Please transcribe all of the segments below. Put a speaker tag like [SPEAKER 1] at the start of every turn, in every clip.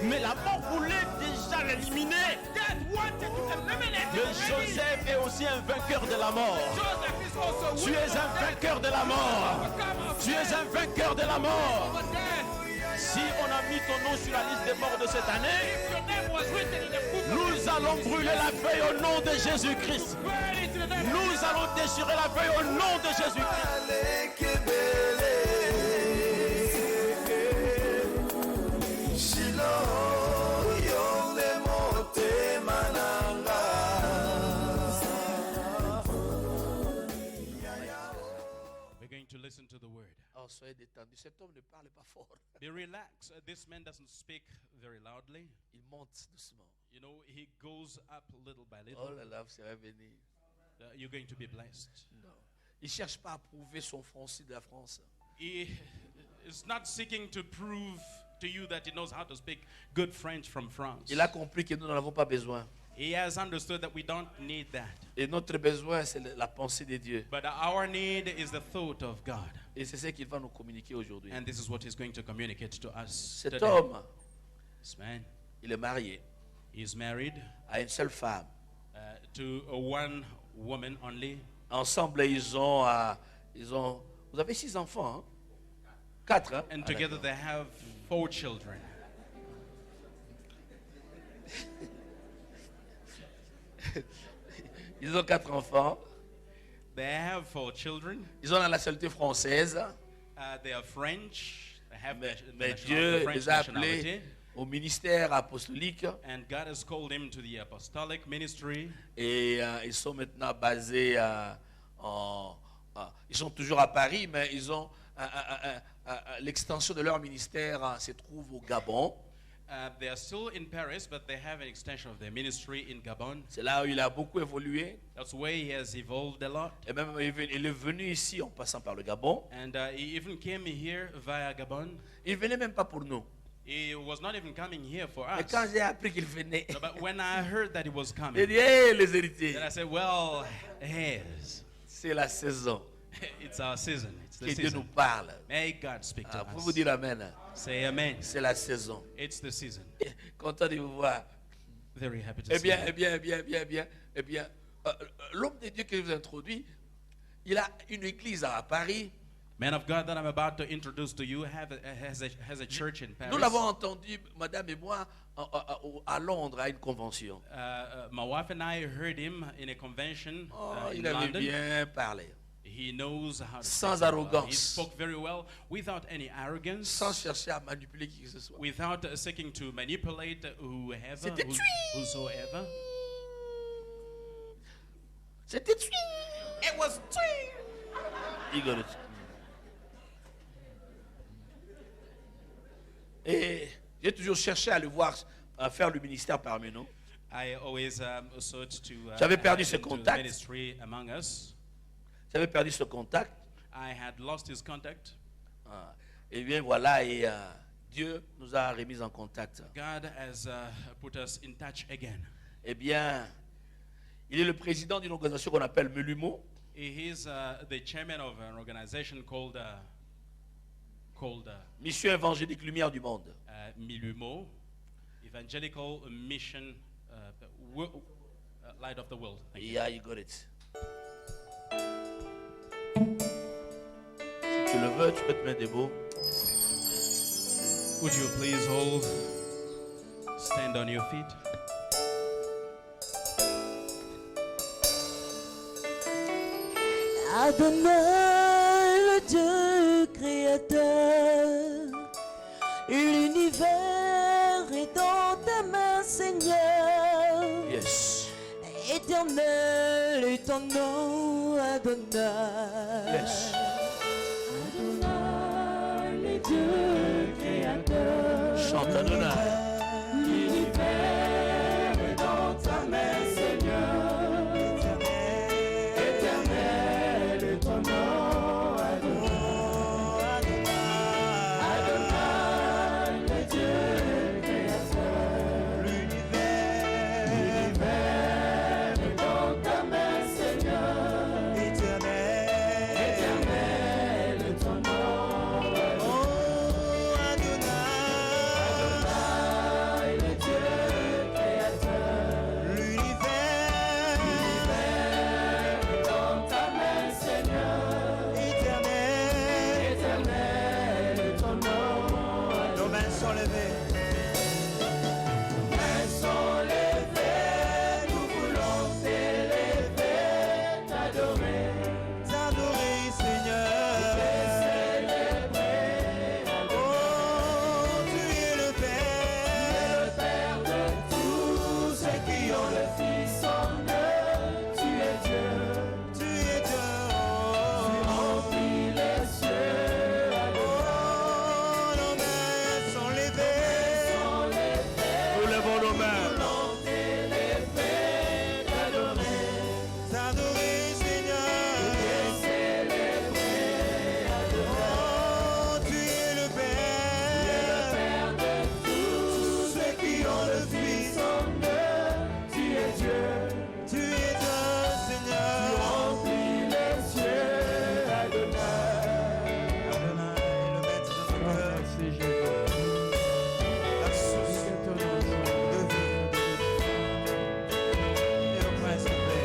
[SPEAKER 1] Mais la mort voulait déjà l'éliminer. Mais Joseph est aussi un vainqueur de la mort. Tu es un vainqueur de la mort. Tu es un vainqueur de la mort. Si on a mis ton nom sur la liste des morts de cette année, nous allons brûler la feuille au nom de Jésus-Christ. Nous allons déchirer la feuille au nom de Jésus-Christ.
[SPEAKER 2] We're going to listen to the word.
[SPEAKER 3] Oh, soyez détendus. Cet homme ne parle pas fort.
[SPEAKER 2] Be relaxed. This man doesn't speak very loudly.
[SPEAKER 3] Il monte doucement.
[SPEAKER 2] You know, he goes up little by
[SPEAKER 3] Oh
[SPEAKER 2] little.
[SPEAKER 3] là là, vous serez bénis.
[SPEAKER 2] You're going to be blessed.
[SPEAKER 3] Non. Il ne cherche pas à prouver son français de la France.
[SPEAKER 2] He is not seeking to prove to you that he knows how to speak good French from France.
[SPEAKER 3] Il a compris que nous n'en avons pas besoin.
[SPEAKER 2] He has understood that we don't need that.
[SPEAKER 3] Et notre besoin, c'est la pensée de Dieu.
[SPEAKER 2] But our need is the thought of God.
[SPEAKER 3] Et c'est ce qu'il va nous communiquer aujourd'hui.
[SPEAKER 2] And this is what he's going to communicate to us
[SPEAKER 3] Cet
[SPEAKER 2] today.
[SPEAKER 3] homme,
[SPEAKER 2] This man,
[SPEAKER 3] il est marié
[SPEAKER 2] he's married
[SPEAKER 3] à une seule femme.
[SPEAKER 2] to one woman only.
[SPEAKER 3] Ensemble, ils ont, vous avez 6 enfants, hein? 4, hein?
[SPEAKER 2] And
[SPEAKER 3] Ah,
[SPEAKER 2] together
[SPEAKER 3] d'accord.
[SPEAKER 2] they have 4 children.
[SPEAKER 3] Ils ont 4 enfants.
[SPEAKER 2] They have 4 children.
[SPEAKER 3] Ils ont la nationalité française.
[SPEAKER 2] They are French. They have
[SPEAKER 3] Mais
[SPEAKER 2] the
[SPEAKER 3] Dieu
[SPEAKER 2] French
[SPEAKER 3] les a
[SPEAKER 2] nationality.
[SPEAKER 3] appelés au ministère apostolique.
[SPEAKER 2] And God has called him to the apostolic ministry.
[SPEAKER 3] Et ils sont maintenant basés ils sont toujours à Paris, mais ils ont l'extension de leur ministère se trouve au Gabon.
[SPEAKER 2] They are still in Paris, but they have an extension of their ministry in Gabon.
[SPEAKER 3] C'est là où il a beaucoup évolué.
[SPEAKER 2] That's where he has evolved a lot.
[SPEAKER 3] Et même il est venu ici en passant par le Gabon.
[SPEAKER 2] And he even came here via Gabon.
[SPEAKER 3] Il venait même pas pour nous.
[SPEAKER 2] He was not even coming here for
[SPEAKER 3] Et
[SPEAKER 2] us.
[SPEAKER 3] quand j'ai appris qu'il venait,
[SPEAKER 2] No, but when I heard that he was
[SPEAKER 3] j'ai
[SPEAKER 2] coming,
[SPEAKER 3] dit, hey, les héritiers,
[SPEAKER 2] then I said, well, yes,
[SPEAKER 3] c'est la saison.
[SPEAKER 2] it's our season. It's the
[SPEAKER 3] Que Dieu nous
[SPEAKER 2] season.
[SPEAKER 3] parle.
[SPEAKER 2] May God speak to
[SPEAKER 3] Vous vous
[SPEAKER 2] us.
[SPEAKER 3] dire amen.
[SPEAKER 2] Say amen.
[SPEAKER 3] C'est la saison.
[SPEAKER 2] It's the season.
[SPEAKER 3] Content de vous voir.
[SPEAKER 2] Very happy to
[SPEAKER 3] Eh
[SPEAKER 2] see
[SPEAKER 3] bien,
[SPEAKER 2] you.
[SPEAKER 3] l'homme de Dieu que je vous introduis, il a une église à Paris.
[SPEAKER 2] Man of God that I'm about to introduce to you has a church in Paris.
[SPEAKER 3] Nous l'avons entendu, madame et moi, à Londres, à une convention.
[SPEAKER 2] My wife and I heard him in a convention
[SPEAKER 3] Oh,
[SPEAKER 2] in
[SPEAKER 3] il avait
[SPEAKER 2] London.
[SPEAKER 3] bien parlé.
[SPEAKER 2] He knows how to
[SPEAKER 3] Sans
[SPEAKER 2] speak very well.
[SPEAKER 3] arrogance.
[SPEAKER 2] He spoke very well without any arrogance,
[SPEAKER 3] Sans chercher à manipuler qui que ce soit.
[SPEAKER 2] without seeking to manipulate
[SPEAKER 3] C'était
[SPEAKER 2] whosoever.
[SPEAKER 3] C'était
[SPEAKER 2] It was
[SPEAKER 3] You got it. Et j'ai toujours cherché à le voir faire le ministère parmi nous.
[SPEAKER 2] I always sought to
[SPEAKER 3] J'avais perdu
[SPEAKER 2] add
[SPEAKER 3] ce
[SPEAKER 2] him to
[SPEAKER 3] contact.
[SPEAKER 2] ministry among us.
[SPEAKER 3] J'avais perdu ce contact.
[SPEAKER 2] I had lost his contact.
[SPEAKER 3] Et bien voilà, et Dieu nous a remis en contact.
[SPEAKER 2] God has put us in touch again.
[SPEAKER 3] Eh bien, il est le président d'une organisation qu'on appelle Melumo.
[SPEAKER 2] He is the chairman of an organization called
[SPEAKER 3] Mission évangélique Lumière du Monde.
[SPEAKER 2] Milumo, Evangelical Mission Light of the World. Thank you.
[SPEAKER 3] Yeah, you got it. Si tu le veux, tu peux te mettre debout.
[SPEAKER 2] Would you please stand on your feet?
[SPEAKER 4] Adonai, le Dieu créateur, l'univers est dans ta main, Seigneur.
[SPEAKER 3] Yes.
[SPEAKER 4] Éternel est ton nom, Adonai.
[SPEAKER 3] Yes.
[SPEAKER 4] Adonai, le Dieu créateur,
[SPEAKER 3] Chante Adonai.
[SPEAKER 4] l'univers est dans ta main, Seigneur. Éternel est ton nom, Adonai. Adonai,
[SPEAKER 5] la source de vie. Et le Prince de paix.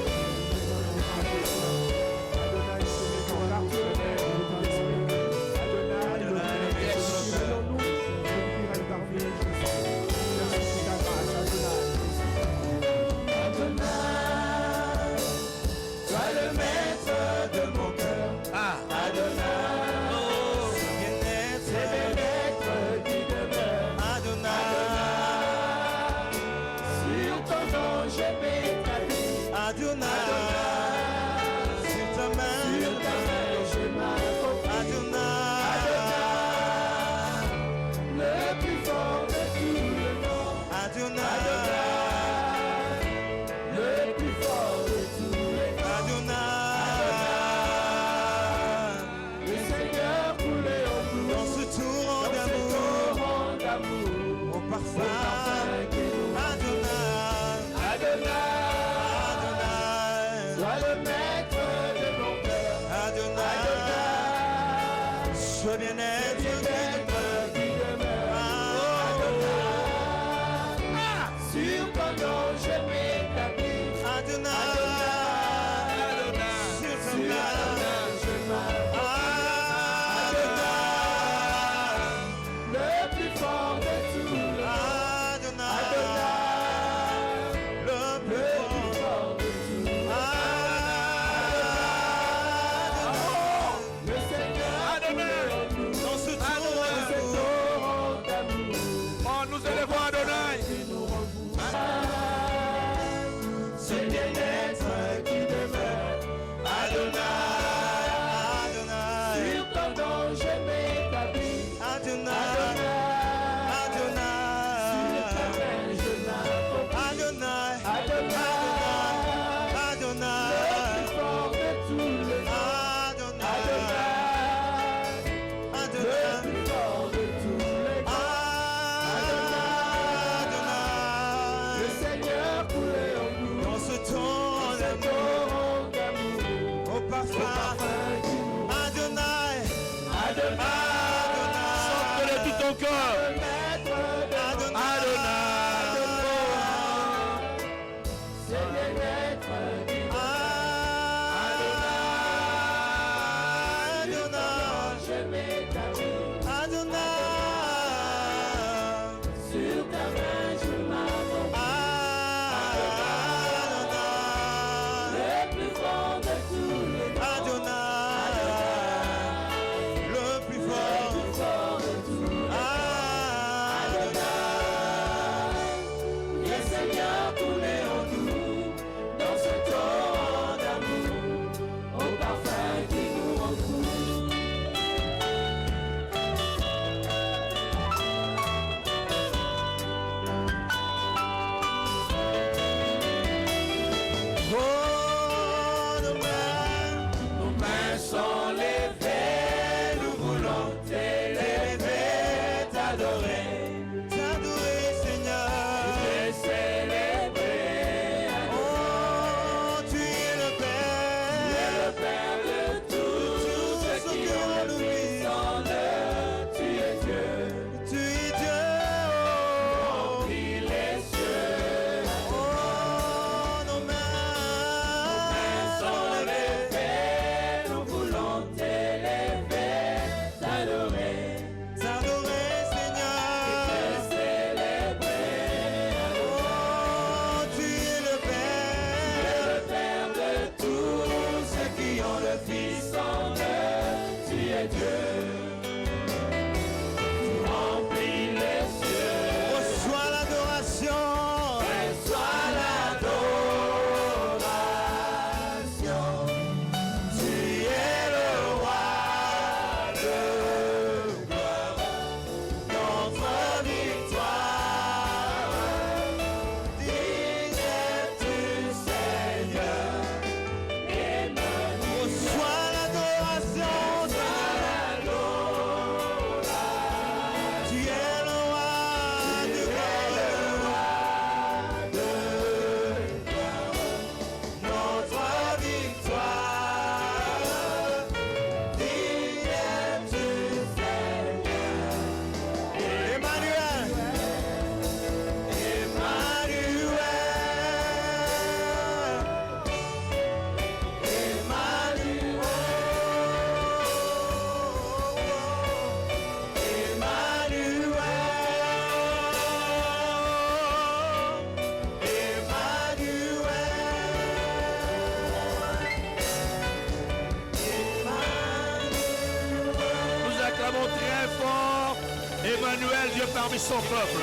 [SPEAKER 3] Emmanuel, Dieu parmi son peuple.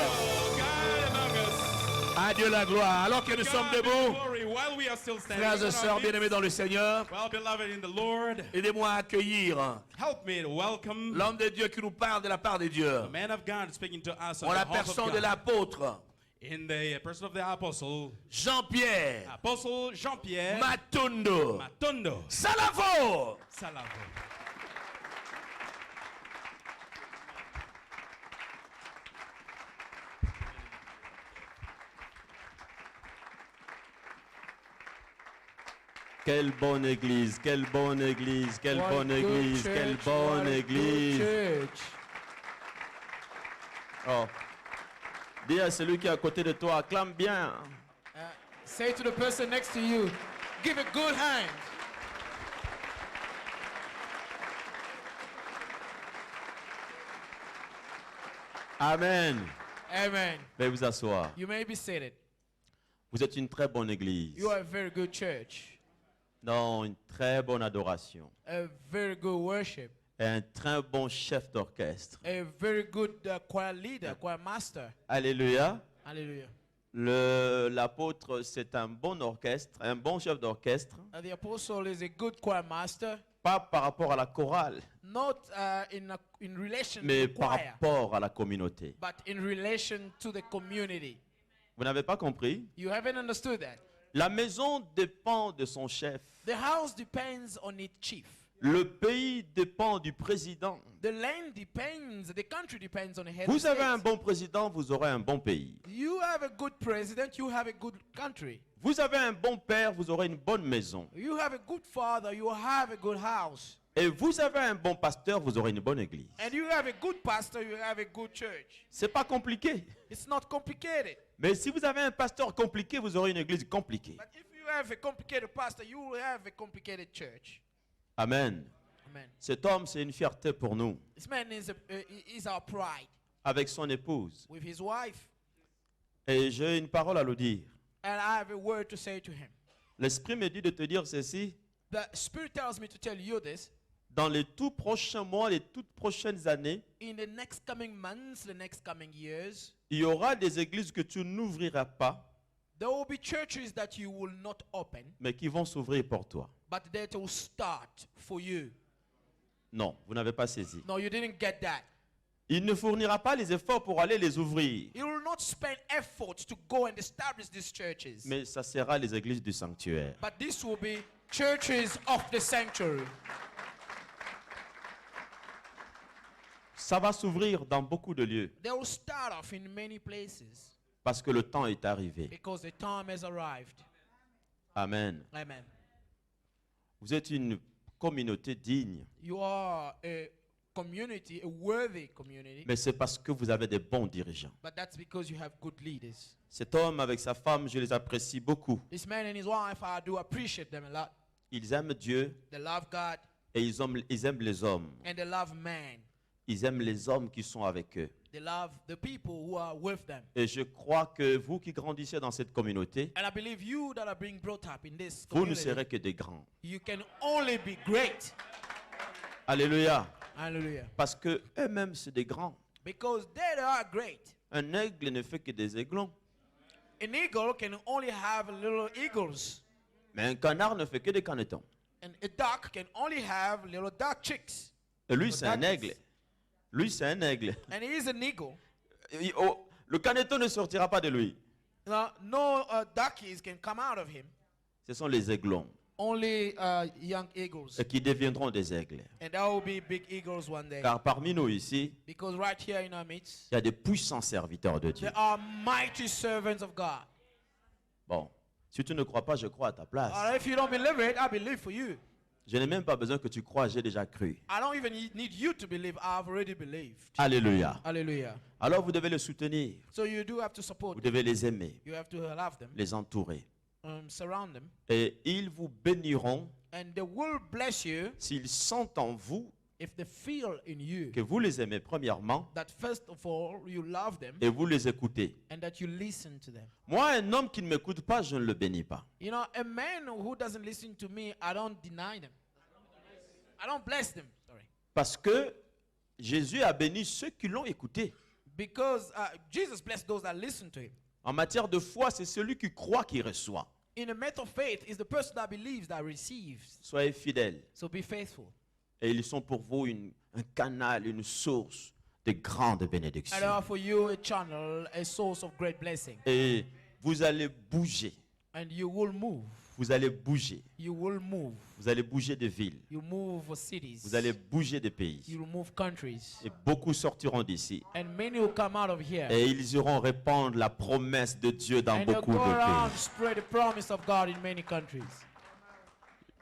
[SPEAKER 2] God among us.
[SPEAKER 3] À Dieu la gloire. Alors que nous sommes
[SPEAKER 2] God be the
[SPEAKER 3] debout,
[SPEAKER 2] glory. While we are still standing,
[SPEAKER 3] frères et
[SPEAKER 2] on our
[SPEAKER 3] sœurs
[SPEAKER 2] feet,
[SPEAKER 3] bien-aimés dans le Seigneur,
[SPEAKER 2] well, beloved in the Lord,
[SPEAKER 3] aidez-moi à accueillir
[SPEAKER 2] help me to welcome
[SPEAKER 3] l'homme de Dieu qui nous parle de la part de Dieu.
[SPEAKER 2] the man of God speaking to us on
[SPEAKER 3] En la
[SPEAKER 2] behalf of
[SPEAKER 3] personne de
[SPEAKER 2] God.
[SPEAKER 3] l'apôtre
[SPEAKER 2] In the person of the apostle,
[SPEAKER 3] Jean-Pierre
[SPEAKER 2] Apostle Jean-Pierre
[SPEAKER 3] Matondo
[SPEAKER 2] Matondo
[SPEAKER 3] Salavo.
[SPEAKER 2] Salavo.
[SPEAKER 1] Quelle bonne église, quelle bonne église, quelle
[SPEAKER 5] What
[SPEAKER 1] bonne
[SPEAKER 5] good
[SPEAKER 1] église, quelle
[SPEAKER 5] church,
[SPEAKER 1] bonne
[SPEAKER 5] what a good
[SPEAKER 1] église.
[SPEAKER 5] church.
[SPEAKER 1] Oh. Dis à celui qui est à côté de toi, acclame bien.
[SPEAKER 5] Say to the person next to you, give a good hand.
[SPEAKER 1] Amen.
[SPEAKER 5] Amen.
[SPEAKER 1] Veuillez vous asseoir.
[SPEAKER 5] You may be seated.
[SPEAKER 1] Vous êtes une très bonne église.
[SPEAKER 5] You are a very good church,
[SPEAKER 1] Non, une très bonne adoration.
[SPEAKER 5] a very good worship,
[SPEAKER 1] Et un très bon chef d'orchestre.
[SPEAKER 5] a very good choir leader, choir master.
[SPEAKER 1] Alléluia.
[SPEAKER 5] Hallelujah.
[SPEAKER 1] L'apôtre, c'est un bon orchestre, un bon chef d'orchestre.
[SPEAKER 5] The apostle is a good choir master,
[SPEAKER 1] Pas par rapport à la chorale,
[SPEAKER 5] not in relation
[SPEAKER 1] mais
[SPEAKER 5] to the
[SPEAKER 1] par
[SPEAKER 5] choir,
[SPEAKER 1] rapport à la communauté.
[SPEAKER 5] but in relation to the community.
[SPEAKER 1] Vous n'avez pas compris?
[SPEAKER 5] You haven't understood that.
[SPEAKER 1] La maison dépend de son chef.
[SPEAKER 5] The house depends on its chief.
[SPEAKER 1] Le pays dépend du président.
[SPEAKER 5] The land depends, the country depends on the head
[SPEAKER 1] Vous
[SPEAKER 5] of
[SPEAKER 1] avez un
[SPEAKER 5] state.
[SPEAKER 1] bon président, vous aurez un bon pays.
[SPEAKER 5] You have a good president, you have a good country.
[SPEAKER 1] Vous avez un bon père, vous aurez une bonne maison.
[SPEAKER 5] You have a good father, you have a good house.
[SPEAKER 1] Et vous avez un bon pasteur, vous aurez une bonne église.
[SPEAKER 5] And you have a good pastor, you have a good church.
[SPEAKER 1] C'est pas compliqué.
[SPEAKER 5] It's not complicated.
[SPEAKER 1] Mais si vous avez un pasteur compliqué, vous aurez une église compliquée.
[SPEAKER 5] But if you have a complicated pastor, you will have a complicated church.
[SPEAKER 1] Amen.
[SPEAKER 5] Amen.
[SPEAKER 1] Cet homme, c'est une fierté pour nous.
[SPEAKER 5] This man is our pride
[SPEAKER 1] Avec son épouse.
[SPEAKER 5] with his wife.
[SPEAKER 1] Et j'ai une parole à lui dire.
[SPEAKER 5] And I have a word to say to him.
[SPEAKER 1] L'Esprit me dit de te dire ceci.
[SPEAKER 5] The Spirit tells me to tell you this.
[SPEAKER 1] Dans les tout prochains mois, les toutes prochaines années,
[SPEAKER 5] In the next coming months, the next coming years,
[SPEAKER 1] il y aura des églises que tu n'ouvriras pas,
[SPEAKER 5] there will be churches that you will not open,
[SPEAKER 1] mais qui vont s'ouvrir pour toi.
[SPEAKER 5] but that will start for you.
[SPEAKER 1] Non, vous n'avez pas saisi.
[SPEAKER 5] No, you didn't get that.
[SPEAKER 1] Il ne fournira pas les efforts pour aller les ouvrir,
[SPEAKER 5] You will not spend effort to go and establish these churches,
[SPEAKER 1] mais ça sera les églises du sanctuaire.
[SPEAKER 5] but this will be churches of the sanctuary.
[SPEAKER 1] Ça va s'ouvrir dans beaucoup de lieux,
[SPEAKER 5] They will start off in many places
[SPEAKER 1] parce que le temps est arrivé.
[SPEAKER 5] because the time has arrived.
[SPEAKER 1] Amen.
[SPEAKER 5] Amen.
[SPEAKER 1] Vous êtes une communauté digne,
[SPEAKER 5] You are a community, a worthy community,
[SPEAKER 1] mais c'est parce que vous avez des bons dirigeants.
[SPEAKER 5] but that's because you have good leaders.
[SPEAKER 1] Cet homme avec sa femme, je les apprécie beaucoup.
[SPEAKER 5] This man and his wife, I do appreciate them a lot.
[SPEAKER 1] Ils aiment Dieu
[SPEAKER 5] They love God
[SPEAKER 1] et ils aiment les hommes.
[SPEAKER 5] and they love man.
[SPEAKER 1] Ils aiment les hommes qui sont avec eux.
[SPEAKER 5] They love the people who are with them.
[SPEAKER 1] Et je crois que vous qui grandissez dans cette communauté,
[SPEAKER 5] And I believe you that are being brought up in this
[SPEAKER 1] vous ne
[SPEAKER 5] community,
[SPEAKER 1] serez que des grands.
[SPEAKER 5] you can only be great.
[SPEAKER 1] Alléluia.
[SPEAKER 5] Hallelujah.
[SPEAKER 1] Parce que eux-mêmes, c'est des grands.
[SPEAKER 5] Because they are great.
[SPEAKER 1] Un aigle ne fait que des aiglons.
[SPEAKER 5] An eagle can only have little eagles.
[SPEAKER 1] Mais un canard ne fait que des canetons.
[SPEAKER 5] And a duck can only have little duck chicks.
[SPEAKER 1] Et lui, c'est un aigle. Lui, c'est un aigle.
[SPEAKER 5] And he is an eagle.
[SPEAKER 1] Le caneton ne sortira pas de lui.
[SPEAKER 5] No duckies can come out of him.
[SPEAKER 1] Ce sont les aiglons.
[SPEAKER 5] Only young eagles.
[SPEAKER 1] Et qui deviendront des aigles.
[SPEAKER 5] And there will be big eagles one day.
[SPEAKER 1] Car parmi nous ici,
[SPEAKER 5] Because right here in our midst,
[SPEAKER 1] il y a des puissants serviteurs de Dieu.
[SPEAKER 5] there are mighty servants of God.
[SPEAKER 1] Bon, si tu ne crois pas, je crois à ta place.
[SPEAKER 5] If you don't believe it, I believe for you.
[SPEAKER 1] Je n'ai même pas besoin que tu crois, j'ai déjà cru.
[SPEAKER 5] I don't even need you to believe. I've already believed.
[SPEAKER 1] Alléluia.
[SPEAKER 5] Hallelujah.
[SPEAKER 1] Alors vous devez les soutenir,
[SPEAKER 5] So you do have to support
[SPEAKER 1] vous
[SPEAKER 5] them.
[SPEAKER 1] devez les aimer,
[SPEAKER 5] You have to love them,
[SPEAKER 1] les entourer.
[SPEAKER 5] surround them,
[SPEAKER 1] Et ils vous béniront
[SPEAKER 5] and they will bless you
[SPEAKER 1] s'ils sentent en vous
[SPEAKER 5] if they feel in you
[SPEAKER 1] que vous les aimez premièrement
[SPEAKER 5] that first of all you love them
[SPEAKER 1] et vous les écoutez.
[SPEAKER 5] and that you listen to them.
[SPEAKER 1] Moi, un homme qui ne m'écoute pas, je ne le bénis pas.
[SPEAKER 5] You know, a man who doesn't listen to me, I don't deny them. I don't bless them. Sorry.
[SPEAKER 1] Parce que Jésus a béni ceux qui l'ont écouté.
[SPEAKER 5] Because Jesus blessed those that listen to him.
[SPEAKER 1] En matière de foi, c'est celui qui croit qui reçoit.
[SPEAKER 5] In a matter of faith, is the person that believes that receives.
[SPEAKER 1] Soyez fidèles.
[SPEAKER 5] So be faithful.
[SPEAKER 1] Et ils sont pour vous un canal, une source de grandes
[SPEAKER 5] And
[SPEAKER 1] bénédictions.
[SPEAKER 5] they are for you a channel, a source of great blessing.
[SPEAKER 1] Et vous allez bouger.
[SPEAKER 5] And you will move.
[SPEAKER 1] Vous allez bouger.
[SPEAKER 5] You will move.
[SPEAKER 1] Vous allez bouger de villes.
[SPEAKER 5] You move cities.
[SPEAKER 1] Vous allez bouger de pays.
[SPEAKER 5] You will move countries.
[SPEAKER 1] Et beaucoup sortiront d'ici.
[SPEAKER 5] And many will come out of here.
[SPEAKER 1] Et ils iront répandre la promesse de Dieu dans
[SPEAKER 5] And they'll
[SPEAKER 1] beaucoup
[SPEAKER 5] go around
[SPEAKER 1] de
[SPEAKER 5] to
[SPEAKER 1] pays.
[SPEAKER 5] spread the promise of God in many countries.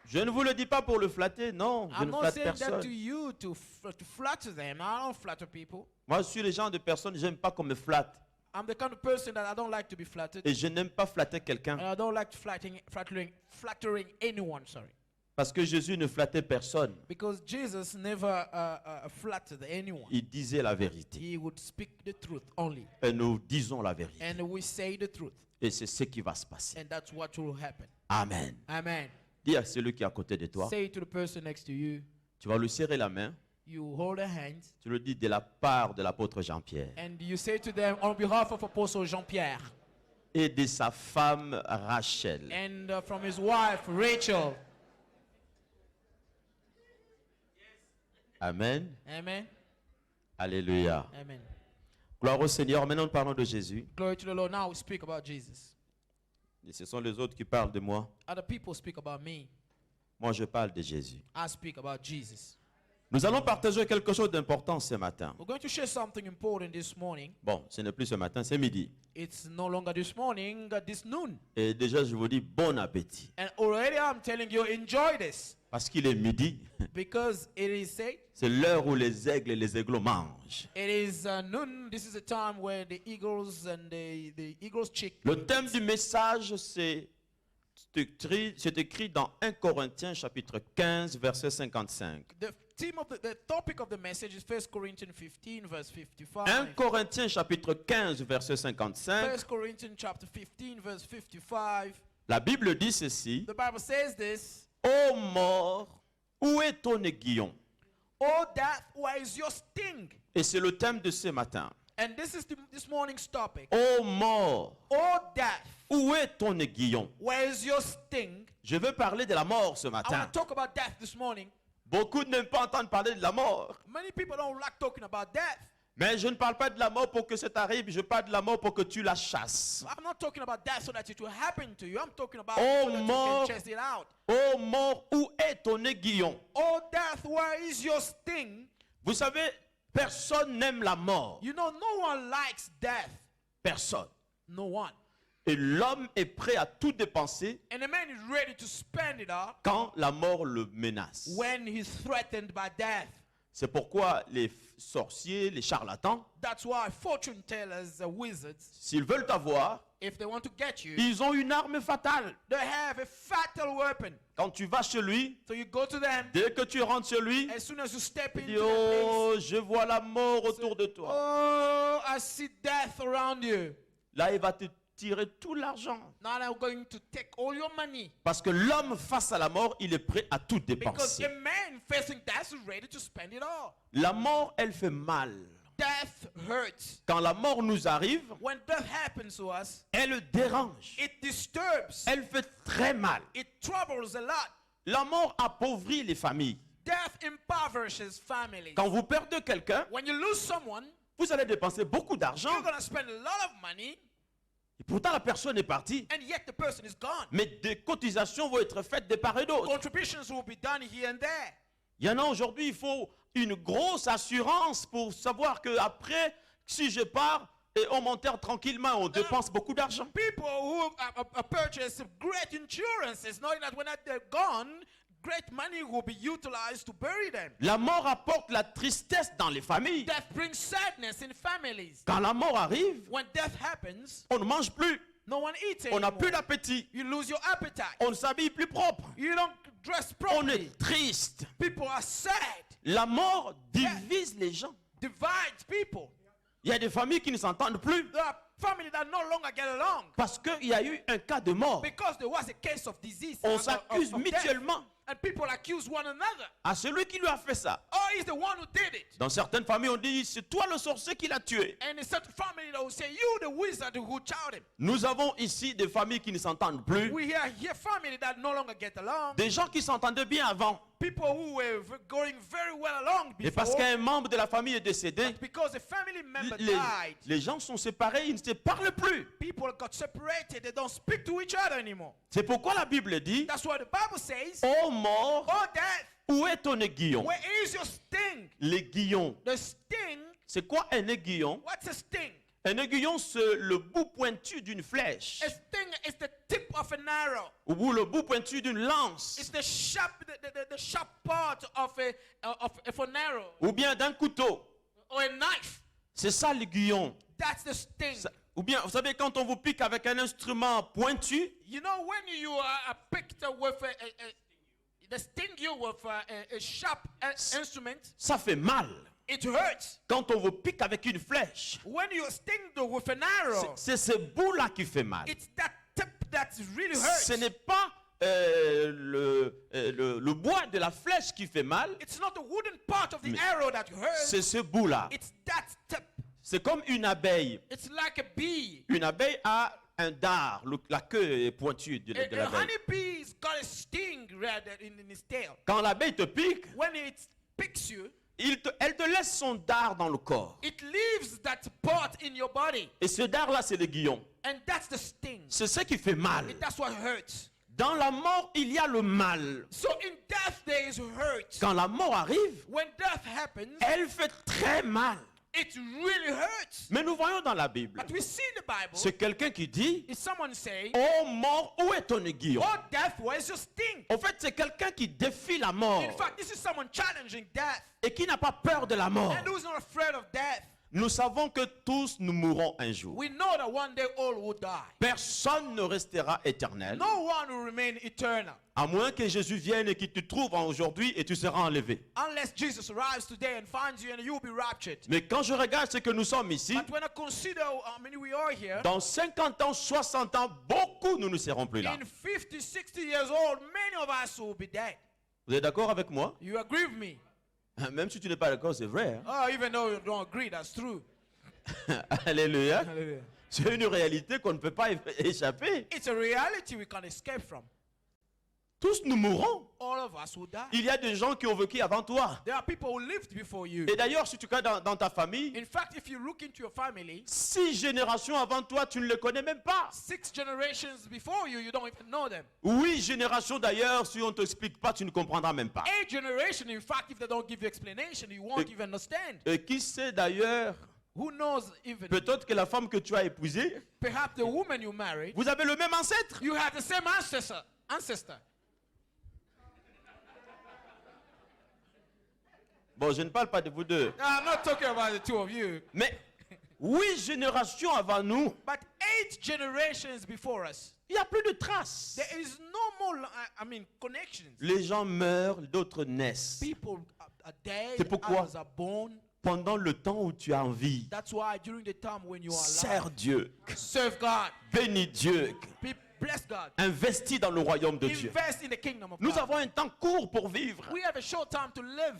[SPEAKER 1] Je ne vous le dis pas pour le flatter, non. Je
[SPEAKER 5] I'm
[SPEAKER 1] ne
[SPEAKER 5] not
[SPEAKER 1] flatte
[SPEAKER 5] saying that to
[SPEAKER 1] personne.
[SPEAKER 5] you to flatter them. I don't flatter people.
[SPEAKER 1] Moi, je suis le genre de personne, j'aime pas qu'on me flatte.
[SPEAKER 5] I'm the kind of person that I don't like to be flattered.
[SPEAKER 1] Et je n'aime pas flatter quelqu'un.
[SPEAKER 5] And I don't like flattering anyone, sorry.
[SPEAKER 1] Parce que Jésus ne flattait personne.
[SPEAKER 5] Because Jesus never flattered anyone.
[SPEAKER 1] Il disait la vérité.
[SPEAKER 5] He would speak the truth only.
[SPEAKER 1] Et nous disons la vérité.
[SPEAKER 5] And we say the truth.
[SPEAKER 1] Et c'est ce qui va se passer.
[SPEAKER 5] And that's what will happen.
[SPEAKER 1] Amen.
[SPEAKER 5] Amen.
[SPEAKER 1] Dis à celui qui est à côté de toi,
[SPEAKER 5] Say to the person next to you,
[SPEAKER 1] tu vas lui serrer la main.
[SPEAKER 5] you hold a hand,
[SPEAKER 1] Tu le dis de la part de l'apôtre Jean-Pierre
[SPEAKER 5] and you say to them on behalf of Apostle Jean-Pierre
[SPEAKER 1] et de sa femme Rachel.
[SPEAKER 5] and from his wife Rachel.
[SPEAKER 1] Amen.
[SPEAKER 5] Amen.
[SPEAKER 1] Alléluia.
[SPEAKER 5] Amen.
[SPEAKER 1] Gloire au Seigneur. Maintenant, nous parlons de Jésus.
[SPEAKER 5] Glory to the Lord. Now we speak about Jesus.
[SPEAKER 1] Et ce sont les autres qui parlent de moi.
[SPEAKER 5] Other people speak about me.
[SPEAKER 1] Moi, je parle de Jésus.
[SPEAKER 5] I speak about Jesus.
[SPEAKER 1] Nous allons partager quelque chose d'important ce matin.
[SPEAKER 5] We're going to share something important this morning.
[SPEAKER 1] Bon, ce n'est plus ce matin, c'est midi.
[SPEAKER 5] It's no longer this morning, this noon.
[SPEAKER 1] Et déjà, je vous dis bon appétit.
[SPEAKER 5] And already I'm telling you, enjoy this.
[SPEAKER 1] Parce qu'il est midi.
[SPEAKER 5] Because it is said,
[SPEAKER 1] C'est l'heure où les aigles et les aiglots mangent.
[SPEAKER 5] it is noon. This is a time where the eagles and the eagles chick.
[SPEAKER 1] Le thème du message, c'est écrit dans 1 Corinthiens chapitre 15, verset 55.
[SPEAKER 5] The topic of the message is 1 Corinthians 15, verse 55.
[SPEAKER 1] 1 Corinthiens chapitre 15, verset 55.
[SPEAKER 5] 1 Corinthians chapter 15, verse 55.
[SPEAKER 1] La Bible dit ceci.
[SPEAKER 5] The Bible says this.
[SPEAKER 1] Ô mort, où est ton aiguillon?
[SPEAKER 5] Oh death, where is your sting?
[SPEAKER 1] Et c'est le thème de ce matin.
[SPEAKER 5] And this is this morning's topic.
[SPEAKER 1] Ô mort,
[SPEAKER 5] Oh death,
[SPEAKER 1] où est ton aiguillon?
[SPEAKER 5] where is your sting?
[SPEAKER 1] Je veux parler de la mort ce
[SPEAKER 5] I
[SPEAKER 1] matin.
[SPEAKER 5] want to talk about death this morning.
[SPEAKER 1] Beaucoup n'aiment pas entendre parler de la mort.
[SPEAKER 5] Many people don't like talking about death.
[SPEAKER 1] Mais je ne parle pas de la mort pour que ça t'arrive, je parle de la mort pour que tu la chasses.
[SPEAKER 5] I'm not talking about death so that it will happen to you. I'm talking about
[SPEAKER 1] Oh,
[SPEAKER 5] so that you
[SPEAKER 1] mort.
[SPEAKER 5] can chase it out.
[SPEAKER 1] Ô mort, où est ton aiguillon?
[SPEAKER 5] Oh death, where is your sting?
[SPEAKER 1] Vous savez, personne n'aime la mort.
[SPEAKER 5] You know, no one likes death.
[SPEAKER 1] Personne.
[SPEAKER 5] No one.
[SPEAKER 1] Et l'homme est prêt à tout dépenser
[SPEAKER 5] And the man is ready to spend it all
[SPEAKER 1] quand la mort le menace.
[SPEAKER 5] when he's threatened by death.
[SPEAKER 1] C'est pourquoi les sorciers, les charlatans,
[SPEAKER 5] That's why fortune tellers, wizards,
[SPEAKER 1] s'ils veulent t'avoir,
[SPEAKER 5] if they want to get you,
[SPEAKER 1] ils ont une arme fatale.
[SPEAKER 5] they have a fatal weapon.
[SPEAKER 1] Quand tu vas chez lui,
[SPEAKER 5] So you go to them.
[SPEAKER 1] dès que tu rentres chez lui,
[SPEAKER 5] As soon as you step
[SPEAKER 1] il
[SPEAKER 5] into
[SPEAKER 1] dit,
[SPEAKER 5] that place,
[SPEAKER 1] oh, je vois la mort autour de toi.
[SPEAKER 5] oh, I see death around you.
[SPEAKER 1] Là, il va te tirer tout l'argent.
[SPEAKER 5] Now they're going to take all your money.
[SPEAKER 1] Parce que l'homme face à la mort, il est prêt à tout
[SPEAKER 5] Because
[SPEAKER 1] dépenser.
[SPEAKER 5] a man facing death is ready to spend it all.
[SPEAKER 1] La mort, elle fait mal.
[SPEAKER 5] Death hurts.
[SPEAKER 1] Quand la mort nous arrive,
[SPEAKER 5] When death happens to us,
[SPEAKER 1] elle dérange.
[SPEAKER 5] it disturbs.
[SPEAKER 1] Elle fait très mal.
[SPEAKER 5] It troubles a lot.
[SPEAKER 1] La mort appauvrit les familles.
[SPEAKER 5] Death impoverishes families.
[SPEAKER 1] Quand vous perdez quelqu'un,
[SPEAKER 5] When you lose someone,
[SPEAKER 1] vous allez dépenser beaucoup d'argent.
[SPEAKER 5] you're going to spend a lot of money,
[SPEAKER 1] Et pourtant, la personne est partie.
[SPEAKER 5] and yet the person is gone.
[SPEAKER 1] Mais des cotisations vont être faites de part et d'autre.
[SPEAKER 5] Contributions will be done here and there.
[SPEAKER 1] Il y en a aujourd'hui, il faut une grosse assurance pour savoir qu'après, si je pars, et on m'enterre tranquillement, on dépense beaucoup d'argent.
[SPEAKER 5] People who purchase great insurances, knowing that when they're gone, great money will be utilized to bury them.
[SPEAKER 1] La mort apporte la tristesse dans les familles.
[SPEAKER 5] Death brings sadness in families.
[SPEAKER 1] Quand la mort arrive,
[SPEAKER 5] When death happens,
[SPEAKER 1] on ne mange plus,
[SPEAKER 5] no one eats
[SPEAKER 1] on n'a
[SPEAKER 5] anymore.
[SPEAKER 1] plus d'appétit,
[SPEAKER 5] You lose your appetite.
[SPEAKER 1] on ne s'habille plus propre,
[SPEAKER 5] You don't dress
[SPEAKER 1] on
[SPEAKER 5] properly.
[SPEAKER 1] est triste.
[SPEAKER 5] People are sad.
[SPEAKER 1] La mort divise les gens.
[SPEAKER 5] Divides people.
[SPEAKER 1] Il y a des familles qui ne s'entendent plus
[SPEAKER 5] There are families that no longer get along
[SPEAKER 1] parce qu'il y a eu un cas de mort.
[SPEAKER 5] because there was a case of disease.
[SPEAKER 1] On
[SPEAKER 5] of
[SPEAKER 1] s'accuse
[SPEAKER 5] death.
[SPEAKER 1] mutuellement.
[SPEAKER 5] and people accuse one another.
[SPEAKER 1] à celui qui lui a fait ça.
[SPEAKER 5] Oh, he's the one who did it.
[SPEAKER 1] Dans certaines familles, on dit, c'est toi le sorcier qui l'a tué.
[SPEAKER 5] And in certain family, they will say, you the wizard who child him.
[SPEAKER 1] Nous avons ici des familles qui ne s'entendent plus.
[SPEAKER 5] We hear here family that no longer get along.
[SPEAKER 1] Des gens qui s'entendaient bien avant.
[SPEAKER 5] People who were going very well along
[SPEAKER 1] Et parce
[SPEAKER 5] before.
[SPEAKER 1] qu'un membre de la famille est décédé,
[SPEAKER 5] But because a family member
[SPEAKER 1] les,
[SPEAKER 5] died,
[SPEAKER 1] les gens sont séparés, ils ne se parlent plus.
[SPEAKER 5] people got separated. They don't speak to each other anymore.
[SPEAKER 1] C'est pourquoi la Bible dit,
[SPEAKER 5] That's why the Bible says,
[SPEAKER 1] ô mort,
[SPEAKER 5] oh death,
[SPEAKER 1] où est ton aiguillon?
[SPEAKER 5] where is your sting?
[SPEAKER 1] L'aiguillon.
[SPEAKER 5] The sting,
[SPEAKER 1] C'est quoi un aiguillon?
[SPEAKER 5] what's a sting?
[SPEAKER 1] Un aiguillon, c'est le bout pointu d'une flèche.
[SPEAKER 5] A sting is the tip of an arrow.
[SPEAKER 1] Ou le bout pointu d'une lance.
[SPEAKER 5] It's the sharp, the sharp part of an arrow
[SPEAKER 1] Ou bien d'un couteau.
[SPEAKER 5] or a knife.
[SPEAKER 1] C'est ça l'aiguillon.
[SPEAKER 5] That's the sting.
[SPEAKER 1] Ou bien, vous savez, quand on vous pique avec un instrument pointu,
[SPEAKER 5] You know when you are picked with they sting you with a sharp instrument,
[SPEAKER 1] ça fait mal.
[SPEAKER 5] it hurts.
[SPEAKER 1] Quand on vous pique avec une flèche,
[SPEAKER 5] When you sting with an arrow,
[SPEAKER 1] c'est ce bout-là qui fait mal.
[SPEAKER 5] it's that tip that really hurts.
[SPEAKER 1] Ce n'est pas le bois de la flèche qui fait mal,
[SPEAKER 5] It's not the wooden part of the arrow that hurts.
[SPEAKER 1] c'est ce bout-là.
[SPEAKER 5] It's that tip.
[SPEAKER 1] C'est comme une abeille.
[SPEAKER 5] It's like a bee.
[SPEAKER 1] Une abeille a un dard, la queue est pointue de
[SPEAKER 5] A
[SPEAKER 1] l'abeille.
[SPEAKER 5] honeybee's got a sting right in his tail.
[SPEAKER 1] Quand l'abeille te pique,
[SPEAKER 5] When it picks you,
[SPEAKER 1] elle te laisse son dard dans le corps.
[SPEAKER 5] it leaves that part in your body.
[SPEAKER 1] Et ce dard-là, c'est l'aiguillon.
[SPEAKER 5] And that's the sting.
[SPEAKER 1] C'est ce qui fait mal.
[SPEAKER 5] That's what hurts.
[SPEAKER 1] Dans la mort, il y a le mal.
[SPEAKER 5] So in death there is hurt.
[SPEAKER 1] Quand la mort arrive,
[SPEAKER 5] When death happens,
[SPEAKER 1] elle fait très mal.
[SPEAKER 5] it really hurts.
[SPEAKER 1] Mais nous voyons dans la Bible,
[SPEAKER 5] But we see in the Bible,
[SPEAKER 1] c'est quelqu'un qui dit,
[SPEAKER 5] is someone saying,
[SPEAKER 1] oh mort, où est ton aiguillon?
[SPEAKER 5] oh death, where's your sting?
[SPEAKER 1] En fait, c'est quelqu'un qui défie la mort
[SPEAKER 5] In fact, this is someone challenging death
[SPEAKER 1] et qui n'a pas peur de la mort.
[SPEAKER 5] and who's not afraid of death.
[SPEAKER 1] Nous savons que tous nous mourrons un jour.
[SPEAKER 5] We know that one day all will die.
[SPEAKER 1] Personne ne restera éternel,
[SPEAKER 5] No one will remain eternal.
[SPEAKER 1] à moins que Jésus vienne et qu'il te trouve aujourd'hui et tu seras enlevé.
[SPEAKER 5] Unless Jesus arrives today and finds you and you will be raptured.
[SPEAKER 1] Mais quand je regarde ce que nous sommes ici,
[SPEAKER 5] But when I consider how many we are here,
[SPEAKER 1] dans 50 ans, 60 ans, beaucoup nous ne serons plus là.
[SPEAKER 5] in 50, 60 years old, many of us will be dead.
[SPEAKER 1] Vous êtes d'accord avec moi?
[SPEAKER 5] You agree with me?
[SPEAKER 1] Même si tu n'es pas d'accord, c'est vrai.
[SPEAKER 5] Oh, even though you don't agree, that's true.
[SPEAKER 1] Hein? Alléluia.
[SPEAKER 5] Hallelujah.
[SPEAKER 1] C'est une réalité qu'on ne peut pas échapper.
[SPEAKER 5] It's a reality we can't escape from.
[SPEAKER 1] Tous nous mourrons.
[SPEAKER 5] All of us will die.
[SPEAKER 1] Il y a des gens qui ont vécu avant toi.
[SPEAKER 5] There are people who lived before you.
[SPEAKER 1] Et d'ailleurs, si tu regardes dans ta famille,
[SPEAKER 5] In fact, if you look into your family,
[SPEAKER 1] 6 générations avant toi, tu ne les connais même pas.
[SPEAKER 5] 6 generations before you, you don't even know them.
[SPEAKER 1] 8 générations d'ailleurs, si on ne t'explique pas, tu ne comprendras même pas.
[SPEAKER 5] 8 generations, in fact, if they don't give you explanation, you won't even understand.
[SPEAKER 1] Et qui sait d'ailleurs,
[SPEAKER 5] Who knows even?
[SPEAKER 1] peut-être que la femme que tu as épousée,
[SPEAKER 5] Perhaps the woman you married,
[SPEAKER 1] vous avez le même ancêtre.
[SPEAKER 5] you have the same ancestor.
[SPEAKER 1] Bon, je ne parle pas de vous deux.
[SPEAKER 5] Now, I'm not talking about the two of you,
[SPEAKER 1] Mais 8 générations avant nous,
[SPEAKER 5] but 8 generations before us,
[SPEAKER 1] il n'y a plus de traces.
[SPEAKER 5] there is no more, connections.
[SPEAKER 1] Les gens meurent, d'autres naissent.
[SPEAKER 5] People are dead,
[SPEAKER 1] C'est pourquoi?
[SPEAKER 5] others are born.
[SPEAKER 1] Pendant le temps où tu as envie,
[SPEAKER 5] That's why during the time when you are
[SPEAKER 1] sers
[SPEAKER 5] alive,
[SPEAKER 1] Dieu,
[SPEAKER 5] serve God,
[SPEAKER 1] bénis Dieu,
[SPEAKER 5] bless God,
[SPEAKER 1] investis dans le royaume de Dieu.
[SPEAKER 5] invest in the kingdom of
[SPEAKER 1] Nous
[SPEAKER 5] God.
[SPEAKER 1] avons un temps court pour vivre.
[SPEAKER 5] We have a short time to live.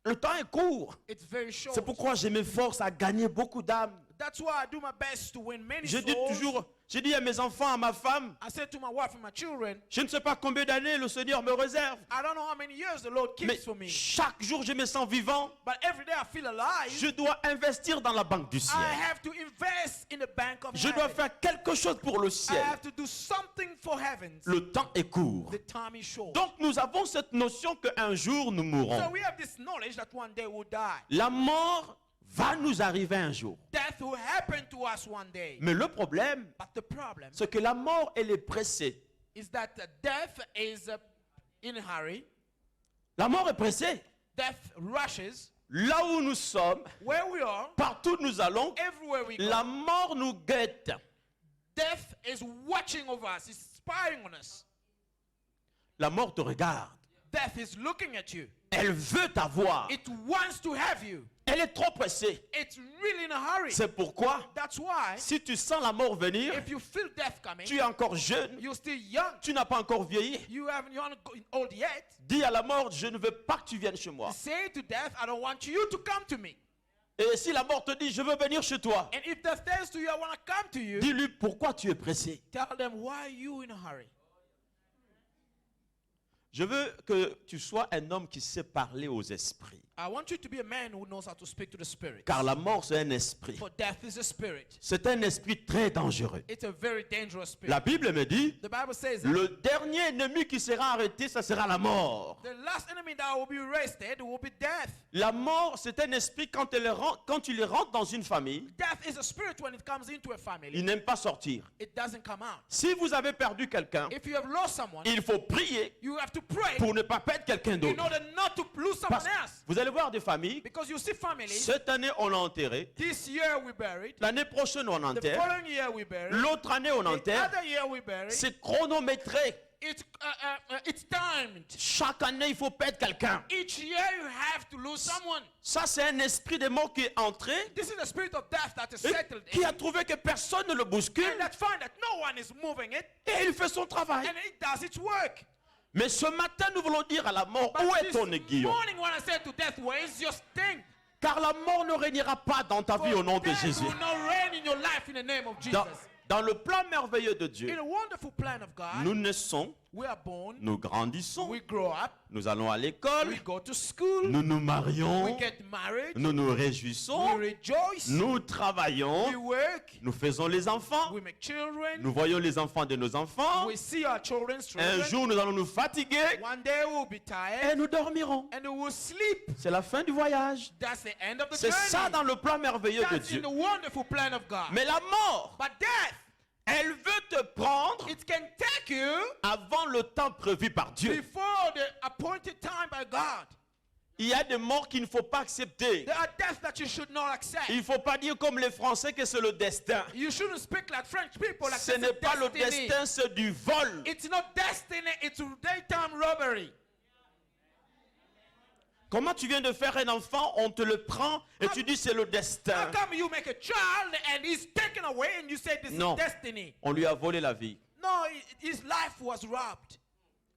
[SPEAKER 1] Le temps est court.
[SPEAKER 5] It's very short.
[SPEAKER 1] C'est pourquoi je m'efforce à gagner beaucoup d'âmes.
[SPEAKER 5] That's why I do my best to win many
[SPEAKER 1] Je dis
[SPEAKER 5] souls.
[SPEAKER 1] toujours, je dis à mes enfants, à ma femme,
[SPEAKER 5] I said to my wife and my children,
[SPEAKER 1] je ne sais pas combien d'années le Seigneur me réserve,
[SPEAKER 5] I don't know how many years the Lord
[SPEAKER 1] mais
[SPEAKER 5] keeps for me,
[SPEAKER 1] chaque jour je me sens vivant.
[SPEAKER 5] but every day I feel alive.
[SPEAKER 1] Je dois investir dans la banque du ciel.
[SPEAKER 5] I have to invest in the bank of
[SPEAKER 1] Je dois
[SPEAKER 5] heaven.
[SPEAKER 1] faire quelque chose pour le
[SPEAKER 5] I
[SPEAKER 1] ciel.
[SPEAKER 5] have to do something for heaven.
[SPEAKER 1] Le temps est court.
[SPEAKER 5] The time is short.
[SPEAKER 1] Donc nous avons cette notion qu'un jour nous
[SPEAKER 5] So
[SPEAKER 1] mourrons.
[SPEAKER 5] we have this knowledge that one day we'll die.
[SPEAKER 1] La mort va nous arriver un jour.
[SPEAKER 5] Death will happen to us one day.
[SPEAKER 1] Mais le problème,
[SPEAKER 5] But the problem
[SPEAKER 1] c'est que la mort, elle est pressée.
[SPEAKER 5] is that death is in a hurry.
[SPEAKER 1] La mort est pressée.
[SPEAKER 5] Death rushes.
[SPEAKER 1] Là où nous sommes,
[SPEAKER 5] Where we are,
[SPEAKER 1] partout où nous allons,
[SPEAKER 5] everywhere we go,
[SPEAKER 1] la mort nous guette.
[SPEAKER 5] death is watching over us. It's spying on us.
[SPEAKER 1] La mort te regarde.
[SPEAKER 5] Death is looking at you.
[SPEAKER 1] Elle veut t'avoir.
[SPEAKER 5] It wants to have you.
[SPEAKER 1] Elle est trop pressée.
[SPEAKER 5] It's really in a hurry.
[SPEAKER 1] C'est pourquoi,
[SPEAKER 5] That's why
[SPEAKER 1] si tu sens la mort venir,
[SPEAKER 5] if you feel death coming,
[SPEAKER 1] tu es encore jeune,
[SPEAKER 5] you're still young.
[SPEAKER 1] tu n'as pas encore vieilli.
[SPEAKER 5] You haven't old yet.
[SPEAKER 1] Dis à la mort, je ne veux pas que tu viennes chez moi.
[SPEAKER 5] Say to death, I don't want you to come to me.
[SPEAKER 1] Et si la mort te dit, je veux venir chez toi,
[SPEAKER 5] And if death tells to you, I want to come to you,
[SPEAKER 1] dis-lui pourquoi tu es pressé.
[SPEAKER 5] tell them, why are you in a hurry?
[SPEAKER 1] Je veux que tu sois un homme qui sait parler aux esprits.
[SPEAKER 5] I want you to be a man who knows how to speak to the spirit.
[SPEAKER 1] Car la mort, c'est un esprit.
[SPEAKER 5] For death is a spirit.
[SPEAKER 1] C'est un esprit très dangereux.
[SPEAKER 5] It's a very dangerous spirit.
[SPEAKER 1] La Bible me dit,
[SPEAKER 5] The Bible says that
[SPEAKER 1] le dernier ennemi qui sera arrêté, ça sera la mort.
[SPEAKER 5] the last enemy that will be arrested will be death.
[SPEAKER 1] La mort, c'est un esprit quand il rentre dans une famille,
[SPEAKER 5] Death is a spirit when it comes into a family.
[SPEAKER 1] il n'aime pas sortir.
[SPEAKER 5] It doesn't come out.
[SPEAKER 1] Si vous avez perdu quelqu'un,
[SPEAKER 5] If you have lost someone,
[SPEAKER 1] il faut prier
[SPEAKER 5] you have to pray
[SPEAKER 1] pour ne pas perdre quelqu'un
[SPEAKER 5] in
[SPEAKER 1] d'autre.
[SPEAKER 5] order not to lose someone
[SPEAKER 1] Parce-
[SPEAKER 5] else.
[SPEAKER 1] Vous allez voir des familles,
[SPEAKER 5] Because you see families,
[SPEAKER 1] cette année on l'a enterré,
[SPEAKER 5] this year we buried,
[SPEAKER 1] l'année prochaine on
[SPEAKER 5] the
[SPEAKER 1] enterre,
[SPEAKER 5] following year we buried,
[SPEAKER 1] l'autre année on
[SPEAKER 5] the
[SPEAKER 1] enterre.
[SPEAKER 5] other year we buried.
[SPEAKER 1] C'est chronométré.
[SPEAKER 5] It's timed.
[SPEAKER 1] Chaque année il faut perdre quelqu'un.
[SPEAKER 5] Each year you have to lose someone.
[SPEAKER 1] Ça c'est un esprit de mort qui est entré
[SPEAKER 5] This is the spirit of death that is
[SPEAKER 1] et
[SPEAKER 5] settled
[SPEAKER 1] qui
[SPEAKER 5] in.
[SPEAKER 1] a trouvé que personne ne le bouscule
[SPEAKER 5] And that find that no one is moving it,
[SPEAKER 1] et il fait son travail.
[SPEAKER 5] and it does its work.
[SPEAKER 1] Mais ce matin nous voulons dire à la mort,
[SPEAKER 5] But
[SPEAKER 1] où est
[SPEAKER 5] this
[SPEAKER 1] ton aiguillon?
[SPEAKER 5] morning when I said to death, where is your sting?
[SPEAKER 1] Car la mort ne régnera pas dans ta vie au nom de
[SPEAKER 5] Death
[SPEAKER 1] Jésus.
[SPEAKER 5] will not reign in your life in the name of Jesus.
[SPEAKER 1] Dans le plan merveilleux de
[SPEAKER 5] In
[SPEAKER 1] Dieu,
[SPEAKER 5] a wonderful plan of God,
[SPEAKER 1] nous naissons,
[SPEAKER 5] we are born,
[SPEAKER 1] nous grandissons,
[SPEAKER 5] we grow up,
[SPEAKER 1] nous allons à l'école,
[SPEAKER 5] we go to school,
[SPEAKER 1] nous nous
[SPEAKER 5] we
[SPEAKER 1] marions,
[SPEAKER 5] get married,
[SPEAKER 1] nous nous
[SPEAKER 5] we
[SPEAKER 1] réjouissons,
[SPEAKER 5] rejoice,
[SPEAKER 1] nous
[SPEAKER 5] we
[SPEAKER 1] travaillons,
[SPEAKER 5] work,
[SPEAKER 1] nous faisons les enfants,
[SPEAKER 5] we make children,
[SPEAKER 1] nous voyons les enfants de nos enfants.
[SPEAKER 5] we see our children's
[SPEAKER 1] Un
[SPEAKER 5] children.
[SPEAKER 1] jour, nous allons nous fatiguer
[SPEAKER 5] One day we'll be
[SPEAKER 1] et
[SPEAKER 5] tired
[SPEAKER 1] nous dormirons.
[SPEAKER 5] and we will sleep.
[SPEAKER 1] C'est la fin du voyage.
[SPEAKER 5] That's the end of the
[SPEAKER 1] C'est ça
[SPEAKER 5] journey.
[SPEAKER 1] dans le plan merveilleux de
[SPEAKER 5] That's in
[SPEAKER 1] Dieu.
[SPEAKER 5] the wonderful plan of God.
[SPEAKER 1] Mais la mort,
[SPEAKER 5] But death,
[SPEAKER 1] elle veut te prendre
[SPEAKER 5] it can take you
[SPEAKER 1] avant le temps prévu par Dieu.
[SPEAKER 5] before the appointed time by God.
[SPEAKER 1] Il y a des morts qu'il ne faut pas accepter.
[SPEAKER 5] There are deaths that you should not accept.
[SPEAKER 1] Il ne faut pas dire comme les Français que c'est le destin.
[SPEAKER 5] You shouldn't speak like French people, like
[SPEAKER 1] Ce
[SPEAKER 5] it's
[SPEAKER 1] n'est
[SPEAKER 5] a
[SPEAKER 1] pas le
[SPEAKER 5] destiny.
[SPEAKER 1] destin, c'est du vol.
[SPEAKER 5] It's not destiny, it's daytime robbery.
[SPEAKER 1] Comment tu viens de faire un enfant, on te le prend et tu dis c'est le
[SPEAKER 5] How
[SPEAKER 1] destin.
[SPEAKER 5] come you make a child and he's taken away and you say this
[SPEAKER 1] Non.
[SPEAKER 5] is destiny?
[SPEAKER 1] On lui a volé la vie.
[SPEAKER 5] No, his life was robbed.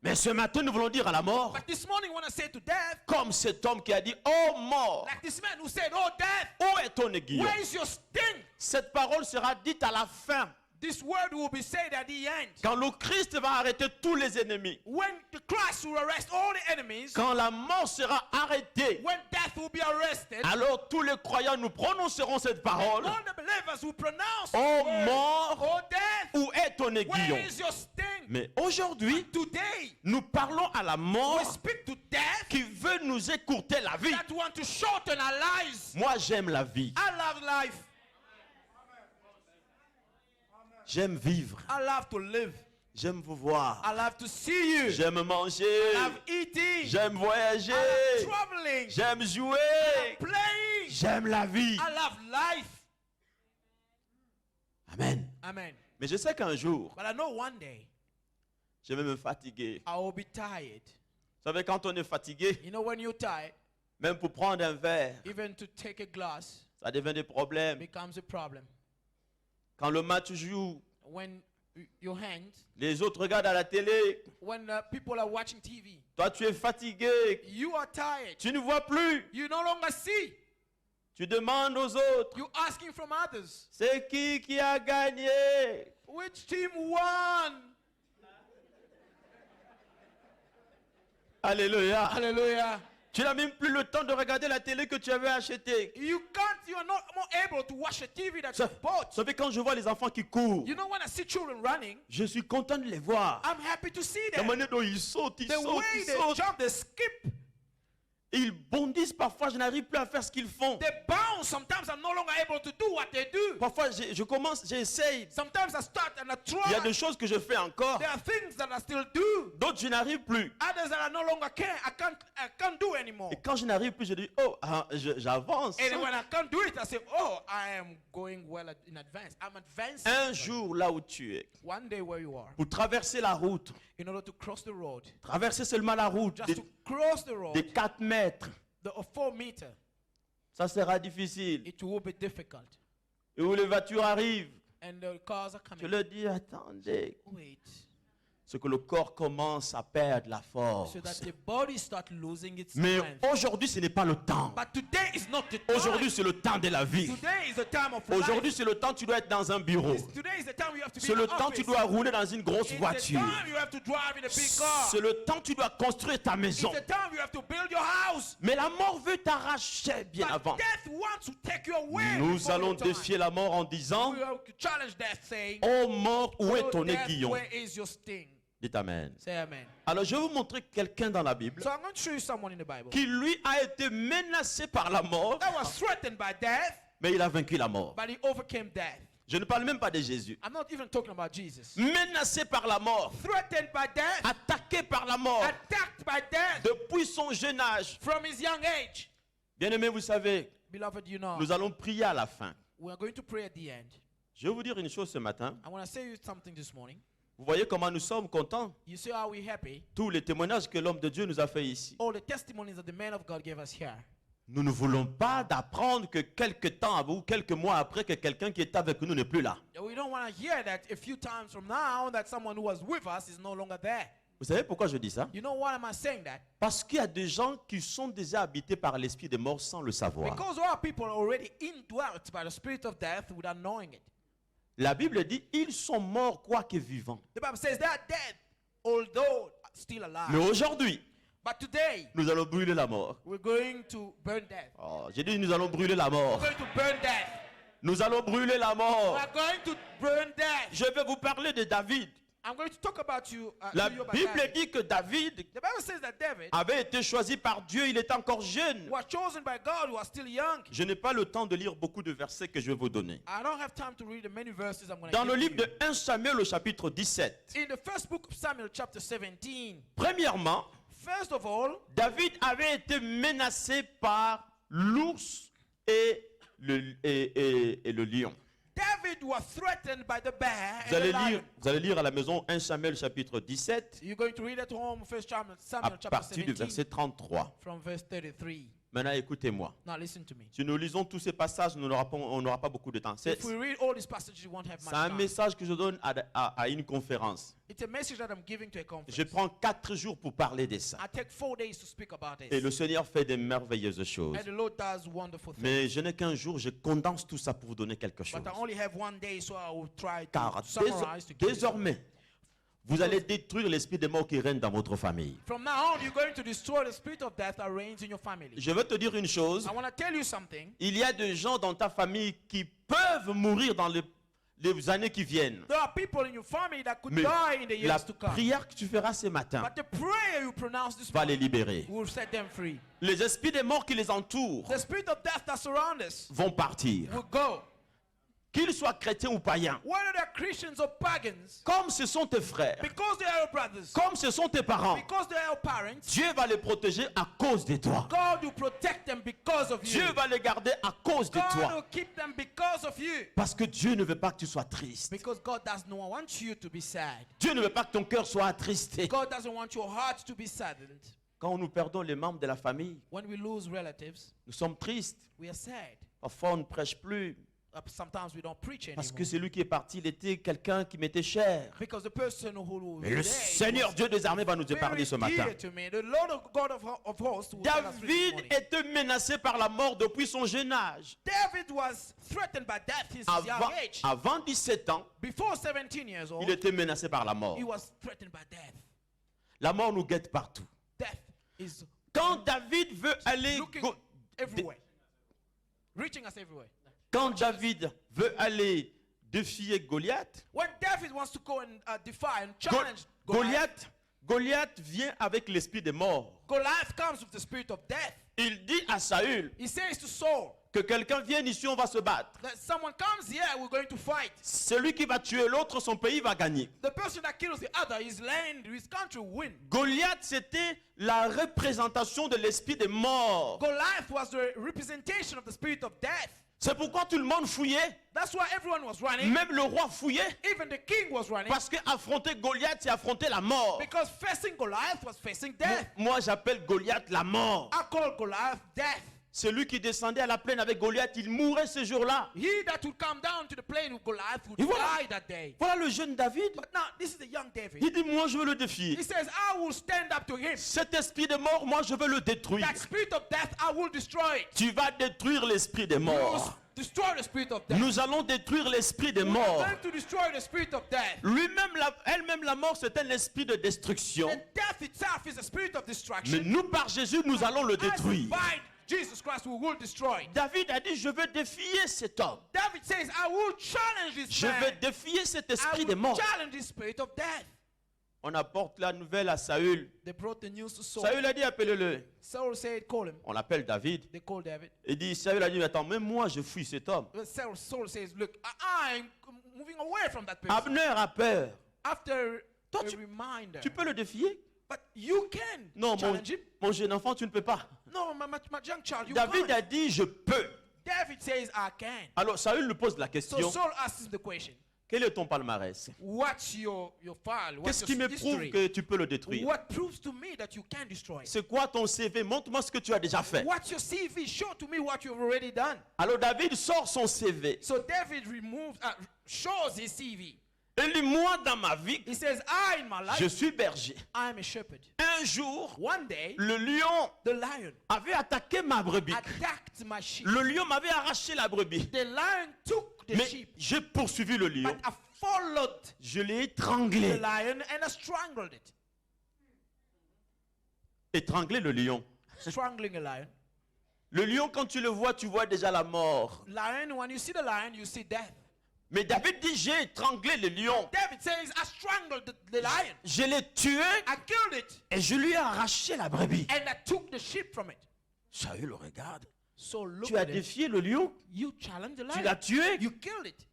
[SPEAKER 1] Mais ce matin, nous voulons dire à la mort,
[SPEAKER 5] But this morning when I say to death,
[SPEAKER 1] comme cet homme qui a dit, oh mort,
[SPEAKER 5] like this man who said, oh death,
[SPEAKER 1] où est ton aiguillon?
[SPEAKER 5] where is your sting?
[SPEAKER 1] Cette parole sera dite à la fin,
[SPEAKER 5] This word will be said at the end.
[SPEAKER 1] quand le Christ va arrêter tous les ennemis,
[SPEAKER 5] When the Christ will arrest all the enemies,
[SPEAKER 1] quand la mort sera arrêtée,
[SPEAKER 5] when death will be arrested,
[SPEAKER 1] alors tous les croyants nous prononcerons cette parole.
[SPEAKER 5] all the believers will pronounce
[SPEAKER 1] Oh
[SPEAKER 5] the word,
[SPEAKER 1] mort,
[SPEAKER 5] oh death,
[SPEAKER 1] où est ton aiguillon?
[SPEAKER 5] where is your sting?
[SPEAKER 1] Mais aujourd'hui,
[SPEAKER 5] Today,
[SPEAKER 1] nous parlons à la
[SPEAKER 5] we
[SPEAKER 1] mort
[SPEAKER 5] speak to death
[SPEAKER 1] qui veut nous écourter la vie.
[SPEAKER 5] that want to shorten our lives.
[SPEAKER 1] Moi, j'aime la vie.
[SPEAKER 5] I love life.
[SPEAKER 1] J'aime vivre.
[SPEAKER 5] I love to live.
[SPEAKER 1] J'aime vous voir.
[SPEAKER 5] I love to see you.
[SPEAKER 1] J'aime manger.
[SPEAKER 5] I love eating.
[SPEAKER 1] J'aime voyager.
[SPEAKER 5] I love traveling.
[SPEAKER 1] J'aime jouer.
[SPEAKER 5] Playing.
[SPEAKER 1] J'aime la vie.
[SPEAKER 5] I love life.
[SPEAKER 1] Amen.
[SPEAKER 5] Amen.
[SPEAKER 1] Mais je sais qu'un jour,
[SPEAKER 5] But I know one day
[SPEAKER 1] je vais me fatiguer.
[SPEAKER 5] I will be tired.
[SPEAKER 1] Vous savez, quand on est fatigué,
[SPEAKER 5] You know when you're tired,
[SPEAKER 1] même pour prendre un verre,
[SPEAKER 5] even to take a glass
[SPEAKER 1] ça devient des problèmes.
[SPEAKER 5] becomes a problem.
[SPEAKER 1] Quand le match joue,
[SPEAKER 5] When your hands,
[SPEAKER 1] les autres regardent à la télé.
[SPEAKER 5] when people are watching TV,
[SPEAKER 1] Toi, tu es fatigué.
[SPEAKER 5] you are tired.
[SPEAKER 1] Tu ne vois plus.
[SPEAKER 5] You no longer see.
[SPEAKER 1] Tu demandes aux autres,
[SPEAKER 5] You're asking from others.
[SPEAKER 1] c'est qui a gagné?
[SPEAKER 5] Which team won?
[SPEAKER 1] Alléluia.
[SPEAKER 5] Hallelujah.
[SPEAKER 1] Tu n'as même plus le temps de regarder la télé que tu avais achetée.
[SPEAKER 5] You are not more able to watch a TV that
[SPEAKER 1] Ça-
[SPEAKER 5] you bought.
[SPEAKER 1] Vous savez, quand je vois les enfants qui courent,
[SPEAKER 5] You know when I see children running,
[SPEAKER 1] je suis content de les voir.
[SPEAKER 5] I'm happy to see
[SPEAKER 1] La
[SPEAKER 5] them.
[SPEAKER 1] manière dont ils sautent, ils
[SPEAKER 5] The
[SPEAKER 1] sautent,
[SPEAKER 5] way
[SPEAKER 1] ils
[SPEAKER 5] they
[SPEAKER 1] sautent.
[SPEAKER 5] jump, they skip,
[SPEAKER 1] Ils bondissent parfois, je n'arrive plus à faire ce qu'ils font.
[SPEAKER 5] they bounce. Sometimes I'm no longer able to do what they do.
[SPEAKER 1] Parfois, j'essaye.
[SPEAKER 5] Sometimes I start and I
[SPEAKER 1] Il y a
[SPEAKER 5] try.
[SPEAKER 1] des choses que je fais encore.
[SPEAKER 5] There are things that I still do.
[SPEAKER 1] D'autres, je n'arrive plus.
[SPEAKER 5] Others that I no longer can. I can't do anymore.
[SPEAKER 1] Et quand je n'arrive plus, je dis, oh, j'avance.
[SPEAKER 5] And when I can't do it, I say, oh, I am going well in advance. I'm advancing.
[SPEAKER 1] Un jour, là où tu es,
[SPEAKER 5] One day where you are,
[SPEAKER 1] pour traverser la route,
[SPEAKER 5] in order to cross the road,
[SPEAKER 1] traverser seulement la route
[SPEAKER 5] just to cross the road,
[SPEAKER 1] des 4 mètres,
[SPEAKER 5] the 4 meter,
[SPEAKER 1] ça sera difficile.
[SPEAKER 5] It will be difficult.
[SPEAKER 1] Et où les voitures arrivent,
[SPEAKER 5] And the cars are
[SPEAKER 1] je
[SPEAKER 5] coming.
[SPEAKER 1] leur dis, attendez.
[SPEAKER 5] Wait.
[SPEAKER 1] C'est que le corps commence à perdre la force.
[SPEAKER 5] So that the body start losing its
[SPEAKER 1] Mais
[SPEAKER 5] strength.
[SPEAKER 1] aujourd'hui, ce n'est pas le temps.
[SPEAKER 5] But today is not the time.
[SPEAKER 1] Aujourd'hui, c'est le temps de la vie.
[SPEAKER 5] Today is the time of
[SPEAKER 1] Aujourd'hui,
[SPEAKER 5] life.
[SPEAKER 1] c'est le temps où tu dois être dans un bureau.
[SPEAKER 5] Today is the time you have to be
[SPEAKER 1] C'est
[SPEAKER 5] in
[SPEAKER 1] le
[SPEAKER 5] an
[SPEAKER 1] temps où tu
[SPEAKER 5] office.
[SPEAKER 1] dois rouler dans une grosse
[SPEAKER 5] It's the
[SPEAKER 1] voiture.
[SPEAKER 5] time you have to drive in a big car.
[SPEAKER 1] C'est le temps où tu dois construire ta maison.
[SPEAKER 5] It's the time you have to build your house.
[SPEAKER 1] Mais la mort veut t'arracher bien
[SPEAKER 5] But
[SPEAKER 1] avant.
[SPEAKER 5] death wants to take you away.
[SPEAKER 1] Nous
[SPEAKER 5] before
[SPEAKER 1] allons
[SPEAKER 5] your time.
[SPEAKER 1] défier la mort en disant,
[SPEAKER 5] We have to challenge death, saying,
[SPEAKER 1] ô mort, où est
[SPEAKER 5] "Oh,
[SPEAKER 1] ton
[SPEAKER 5] death,
[SPEAKER 1] aiguillon?
[SPEAKER 5] where is your sting?"
[SPEAKER 1] Dites amen.
[SPEAKER 5] Say amen.
[SPEAKER 1] Alors je vais vous montrer quelqu'un dans la Bible
[SPEAKER 5] So I'm going to show you someone in the Bible
[SPEAKER 1] qui lui a été menacé par la mort,
[SPEAKER 5] that was threatened by death,
[SPEAKER 1] mais il a vaincu la mort.
[SPEAKER 5] but he overcame death.
[SPEAKER 1] Je ne parle même pas de Jésus.
[SPEAKER 5] I'm not even talking about Jesus.
[SPEAKER 1] Menacé par la mort,
[SPEAKER 5] Threatened by death,
[SPEAKER 1] attaqué par la mort
[SPEAKER 5] attacked by death
[SPEAKER 1] depuis son jeune âge.
[SPEAKER 5] from his young age.
[SPEAKER 1] Bien-aimés, vous savez,
[SPEAKER 5] Beloved, you know,
[SPEAKER 1] nous allons prier à la fin.
[SPEAKER 5] we are going to pray at the end.
[SPEAKER 1] Je vais vous dire une chose ce matin.
[SPEAKER 5] I want to say you something this morning.
[SPEAKER 1] Vous voyez comment nous sommes contents?
[SPEAKER 5] You see how we're happy?
[SPEAKER 1] Tous les témoignages que l'homme de Dieu nous a fait ici.
[SPEAKER 5] All the testimonies that the man of God gave us here.
[SPEAKER 1] Nous ne voulons pas d'apprendre que quelques temps ou quelques mois après que quelqu'un qui est avec nous n'est plus là.
[SPEAKER 5] We don't want to hear that a few times from now that someone who was with us is no longer there.
[SPEAKER 1] Vous savez pourquoi je dis ça?
[SPEAKER 5] You know why am I saying that?
[SPEAKER 1] Parce qu'il y a des gens qui sont déjà habités par l'esprit des morts sans le savoir.
[SPEAKER 5] Because there are people already indwelt by the spirit of death without knowing it.
[SPEAKER 1] La Bible dit, ils sont morts quoique vivants.
[SPEAKER 5] The Bible says they are dead, although still alive.
[SPEAKER 1] Mais aujourd'hui,
[SPEAKER 5] But today,
[SPEAKER 1] nous allons brûler la mort.
[SPEAKER 5] we're going to burn death.
[SPEAKER 1] Oh, j'ai dit, nous allons brûler la mort.
[SPEAKER 5] We're going to burn death.
[SPEAKER 1] Nous allons brûler la
[SPEAKER 5] We
[SPEAKER 1] mort.
[SPEAKER 5] are going to burn death.
[SPEAKER 1] Je vais vous parler de David.
[SPEAKER 5] I'm going to talk about you.
[SPEAKER 1] La
[SPEAKER 5] to you about
[SPEAKER 1] Bible
[SPEAKER 5] David.
[SPEAKER 1] dit que David
[SPEAKER 5] The Bible says that David
[SPEAKER 1] avait été choisi par Dieu, il était encore jeune.
[SPEAKER 5] was chosen by God, who was still young.
[SPEAKER 1] Je n'ai pas le temps de lire beaucoup de versets que je vais vous donner.
[SPEAKER 5] I don't have time to read the many verses I'm going to
[SPEAKER 1] Dans le
[SPEAKER 5] give
[SPEAKER 1] livre
[SPEAKER 5] you.
[SPEAKER 1] de 1 Samuel, au chapitre 17,
[SPEAKER 5] In the first book of Samuel, chapter 17,
[SPEAKER 1] premièrement,
[SPEAKER 5] first of all,
[SPEAKER 1] David avait été menacé par l'ours et le lion.
[SPEAKER 5] David was threatened by the bear
[SPEAKER 1] Vous
[SPEAKER 5] and
[SPEAKER 1] allez,
[SPEAKER 5] the lion.
[SPEAKER 1] vous allez lire à la maison 1 Samuel chapitre 17
[SPEAKER 5] You're going to read at home, first
[SPEAKER 1] à
[SPEAKER 5] Samuel chapter
[SPEAKER 1] partir du
[SPEAKER 5] 17,
[SPEAKER 1] verset 33.
[SPEAKER 5] from verse 33.
[SPEAKER 1] Maintenant, écoutez-moi.
[SPEAKER 5] Now listen to me.
[SPEAKER 1] Si nous lisons tous ces passages, on n'aura pas beaucoup de temps. C'est
[SPEAKER 5] If we read all these passages, you won't have much
[SPEAKER 1] un
[SPEAKER 5] time.
[SPEAKER 1] message que je donne à une conférence.
[SPEAKER 5] It's a message that I'm giving to a conference.
[SPEAKER 1] Je prends 4 jours pour parler de ça.
[SPEAKER 5] I take 4 days to speak about
[SPEAKER 1] Et
[SPEAKER 5] this.
[SPEAKER 1] le Seigneur fait de merveilleuses choses.
[SPEAKER 5] And the Lord does wonderful things.
[SPEAKER 1] Mais je n'ai qu'un jour, je condense tout ça pour vous donner quelque chose.
[SPEAKER 5] But I only have 1 day, so I will try
[SPEAKER 1] Car
[SPEAKER 5] to summarize to give you
[SPEAKER 1] désormais, vous allez détruire l'esprit des morts qui règne dans votre famille.
[SPEAKER 5] From now on, you're going to destroy the spirit of death that reigns in your family.
[SPEAKER 1] Je veux te dire une chose.
[SPEAKER 5] I want to tell you something.
[SPEAKER 1] Il y a des gens dans ta famille qui peuvent mourir dans les années qui viennent.
[SPEAKER 5] There are people in your family that could
[SPEAKER 1] Mais
[SPEAKER 5] die in the
[SPEAKER 1] la
[SPEAKER 5] years to come.
[SPEAKER 1] prière que tu feras ce matin
[SPEAKER 5] But the prayer you pronounce this
[SPEAKER 1] va les
[SPEAKER 5] morning
[SPEAKER 1] libérer.
[SPEAKER 5] will set them free.
[SPEAKER 1] Les esprits des morts qui les entourent
[SPEAKER 5] The spirit of death that surrounds us
[SPEAKER 1] vont partir.
[SPEAKER 5] will go.
[SPEAKER 1] Qu'ils soient chrétiens ou païens.
[SPEAKER 5] Whether they're Christians or pagans,
[SPEAKER 1] Comme ce sont tes frères,
[SPEAKER 5] because they are your brothers,
[SPEAKER 1] comme ce sont tes parents,
[SPEAKER 5] because they are your parents,
[SPEAKER 1] Dieu va les protéger à cause de toi.
[SPEAKER 5] God will protect them because of you.
[SPEAKER 1] Dieu va les garder à cause de
[SPEAKER 5] God
[SPEAKER 1] toi.
[SPEAKER 5] will keep them because of you.
[SPEAKER 1] Parce que Dieu ne veut pas que tu sois triste.
[SPEAKER 5] Because God does not want you to be sad.
[SPEAKER 1] Dieu ne veut pas que ton cœur soit attristé.
[SPEAKER 5] God doesn't want your heart to be saddened.
[SPEAKER 1] Quand nous perdons les membres de la famille,
[SPEAKER 5] When we lose relatives,
[SPEAKER 1] nous sommes tristes.
[SPEAKER 5] we are sad.
[SPEAKER 1] Parfois, on ne prêche plus.
[SPEAKER 5] Sometimes we don't preach
[SPEAKER 1] Parce que
[SPEAKER 5] anymore.
[SPEAKER 1] celui qui est parti, il était quelqu'un qui m'était cher.
[SPEAKER 5] Because the person who
[SPEAKER 1] Mais le Seigneur Dieu des armées va nous parler ce matin.
[SPEAKER 5] to me, the Lord of God of hosts will tell us this
[SPEAKER 1] David
[SPEAKER 5] morning.
[SPEAKER 1] était menacé par la mort depuis son jeune âge.
[SPEAKER 5] David was threatened by death since his young age.
[SPEAKER 1] Avant 17 ans,
[SPEAKER 5] Before 17 years old,
[SPEAKER 1] il était menacé par la mort.
[SPEAKER 5] he was threatened by death.
[SPEAKER 1] La mort nous guette partout.
[SPEAKER 5] Death is
[SPEAKER 1] Quand David veut aller,
[SPEAKER 5] looking everywhere, reaching us everywhere.
[SPEAKER 1] quand David veut aller défier Goliath,
[SPEAKER 5] When David wants to go and defy and challenge
[SPEAKER 1] Goliath vient avec l'esprit des morts.
[SPEAKER 5] Goliath comes with the spirit of death.
[SPEAKER 1] Il dit à Saül
[SPEAKER 5] He says to Saul
[SPEAKER 1] que quelqu'un vienne ici, on va se battre.
[SPEAKER 5] that someone comes here, we're going to fight.
[SPEAKER 1] Celui qui va tuer l'autre, son pays va gagner.
[SPEAKER 5] The person that kills the other, his land, his country will win.
[SPEAKER 1] Goliath, c'était la représentation de l'esprit des morts.
[SPEAKER 5] Goliath was the representation of the spirit of death.
[SPEAKER 1] C'est pourquoi tout le monde fouillait.
[SPEAKER 5] That's why everyone was running.
[SPEAKER 1] Même le roi fouillait.
[SPEAKER 5] Even the king was running.
[SPEAKER 1] Parce que affronter Goliath, c'est affronter la mort.
[SPEAKER 5] Because facing Goliath was facing death.
[SPEAKER 1] Moi, j'appelle Goliath la mort.
[SPEAKER 5] I call Goliath death.
[SPEAKER 1] Celui qui descendait à la plaine avec Goliath, il mourait ce jour-là.
[SPEAKER 5] He that would come down to the plain with Goliath would
[SPEAKER 1] Et voilà.
[SPEAKER 5] die that day.
[SPEAKER 1] Voilà le jeune David.
[SPEAKER 5] But now, this is the young David.
[SPEAKER 1] Il dit, moi je veux le défier.
[SPEAKER 5] He says, I will stand up to him.
[SPEAKER 1] Cet esprit de mort, moi je veux le détruire.
[SPEAKER 5] That spirit of death, I will destroy it.
[SPEAKER 1] Tu vas détruire l'esprit des
[SPEAKER 5] We will
[SPEAKER 1] morts.
[SPEAKER 5] destroy the spirit of death.
[SPEAKER 1] Nous allons détruire l'esprit des
[SPEAKER 5] We are
[SPEAKER 1] morts.
[SPEAKER 5] going to destroy the spirit of death.
[SPEAKER 1] Lui-même, elle-même, la mort, c'est un esprit de destruction.
[SPEAKER 5] And death itself is a spirit of
[SPEAKER 1] Mais
[SPEAKER 5] destruction.
[SPEAKER 1] nous, par Jésus, nous allons le
[SPEAKER 5] As we
[SPEAKER 1] détruire.
[SPEAKER 5] bind Jesus Christ, we will destroy it.
[SPEAKER 1] David a dit, je veux défier cet homme.
[SPEAKER 5] David says, I will challenge this
[SPEAKER 1] Je
[SPEAKER 5] man.
[SPEAKER 1] veux défier cet
[SPEAKER 5] I
[SPEAKER 1] esprit des
[SPEAKER 5] will
[SPEAKER 1] morts.
[SPEAKER 5] challenge this spirit of death.
[SPEAKER 1] On apporte la nouvelle à Saül.
[SPEAKER 5] They brought the news to Saul.
[SPEAKER 1] Saül a dit, appelez-le.
[SPEAKER 5] Saul said, call him.
[SPEAKER 1] On l'appelle David.
[SPEAKER 5] They called David.
[SPEAKER 1] Il dit, Saül a dit, attends, même moi, je fuis cet homme.
[SPEAKER 5] But Saul says, look, I'm moving away from that person.
[SPEAKER 1] Abner a peur.
[SPEAKER 5] After
[SPEAKER 1] Toi,
[SPEAKER 5] a
[SPEAKER 1] tu-
[SPEAKER 5] reminder.
[SPEAKER 1] Tu peux le défier?
[SPEAKER 5] But you can
[SPEAKER 1] Non,
[SPEAKER 5] challenge him.
[SPEAKER 1] mon jeune enfant, tu ne peux pas.
[SPEAKER 5] No, my young child, you
[SPEAKER 1] David
[SPEAKER 5] can't.
[SPEAKER 1] a dit, je peux.
[SPEAKER 5] David says, I can.
[SPEAKER 1] Alors Saül lui pose la
[SPEAKER 5] So
[SPEAKER 1] question,
[SPEAKER 5] Saul asks him the question.
[SPEAKER 1] quel est ton palmarès?
[SPEAKER 5] What's your file? What's
[SPEAKER 1] Qu'est-ce qui
[SPEAKER 5] your
[SPEAKER 1] me prouve
[SPEAKER 5] history?
[SPEAKER 1] que tu peux le détruire?
[SPEAKER 5] What proves to me that you can destroy it?
[SPEAKER 1] C'est quoi ton CV? Montre-moi ce que tu as déjà fait.
[SPEAKER 5] What's your CV? Show to me what you've already done.
[SPEAKER 1] Alors David sort son CV.
[SPEAKER 5] So David shows his CV.
[SPEAKER 1] Il dit, moi dans ma vie,
[SPEAKER 5] He says, I in my life,
[SPEAKER 1] je suis berger.
[SPEAKER 5] I'm a shepherd.
[SPEAKER 1] Un jour,
[SPEAKER 5] One day,
[SPEAKER 1] le lion
[SPEAKER 5] the lion
[SPEAKER 1] avait attaqué ma brebis.
[SPEAKER 5] attacked my sheep.
[SPEAKER 1] Le lion m'avait arraché la brebis.
[SPEAKER 5] The lion took the
[SPEAKER 1] Mais
[SPEAKER 5] sheep,
[SPEAKER 1] j'ai poursuivi le lion.
[SPEAKER 5] but I followed
[SPEAKER 1] Je l'ai
[SPEAKER 5] the
[SPEAKER 1] étranglé.
[SPEAKER 5] lion and I strangled it.
[SPEAKER 1] Étranglé le lion.
[SPEAKER 5] Strangling a lion.
[SPEAKER 1] Le lion, quand tu le vois, tu vois déjà la mort.
[SPEAKER 5] Lion, when you see the lion, you see death.
[SPEAKER 1] Mais David dit, j'ai étranglé le lion.
[SPEAKER 5] David says, I strangled the lion.
[SPEAKER 1] Je l'ai tué
[SPEAKER 5] I killed it
[SPEAKER 1] et je lui ai arraché la brebis.
[SPEAKER 5] and I took the sheep from it.
[SPEAKER 1] Saül le regarde.
[SPEAKER 5] So look
[SPEAKER 1] Tu as
[SPEAKER 5] at it.
[SPEAKER 1] défié le lion.
[SPEAKER 5] You challenged the
[SPEAKER 1] Tu l'as
[SPEAKER 5] lion.
[SPEAKER 1] tué.
[SPEAKER 5] You killed it.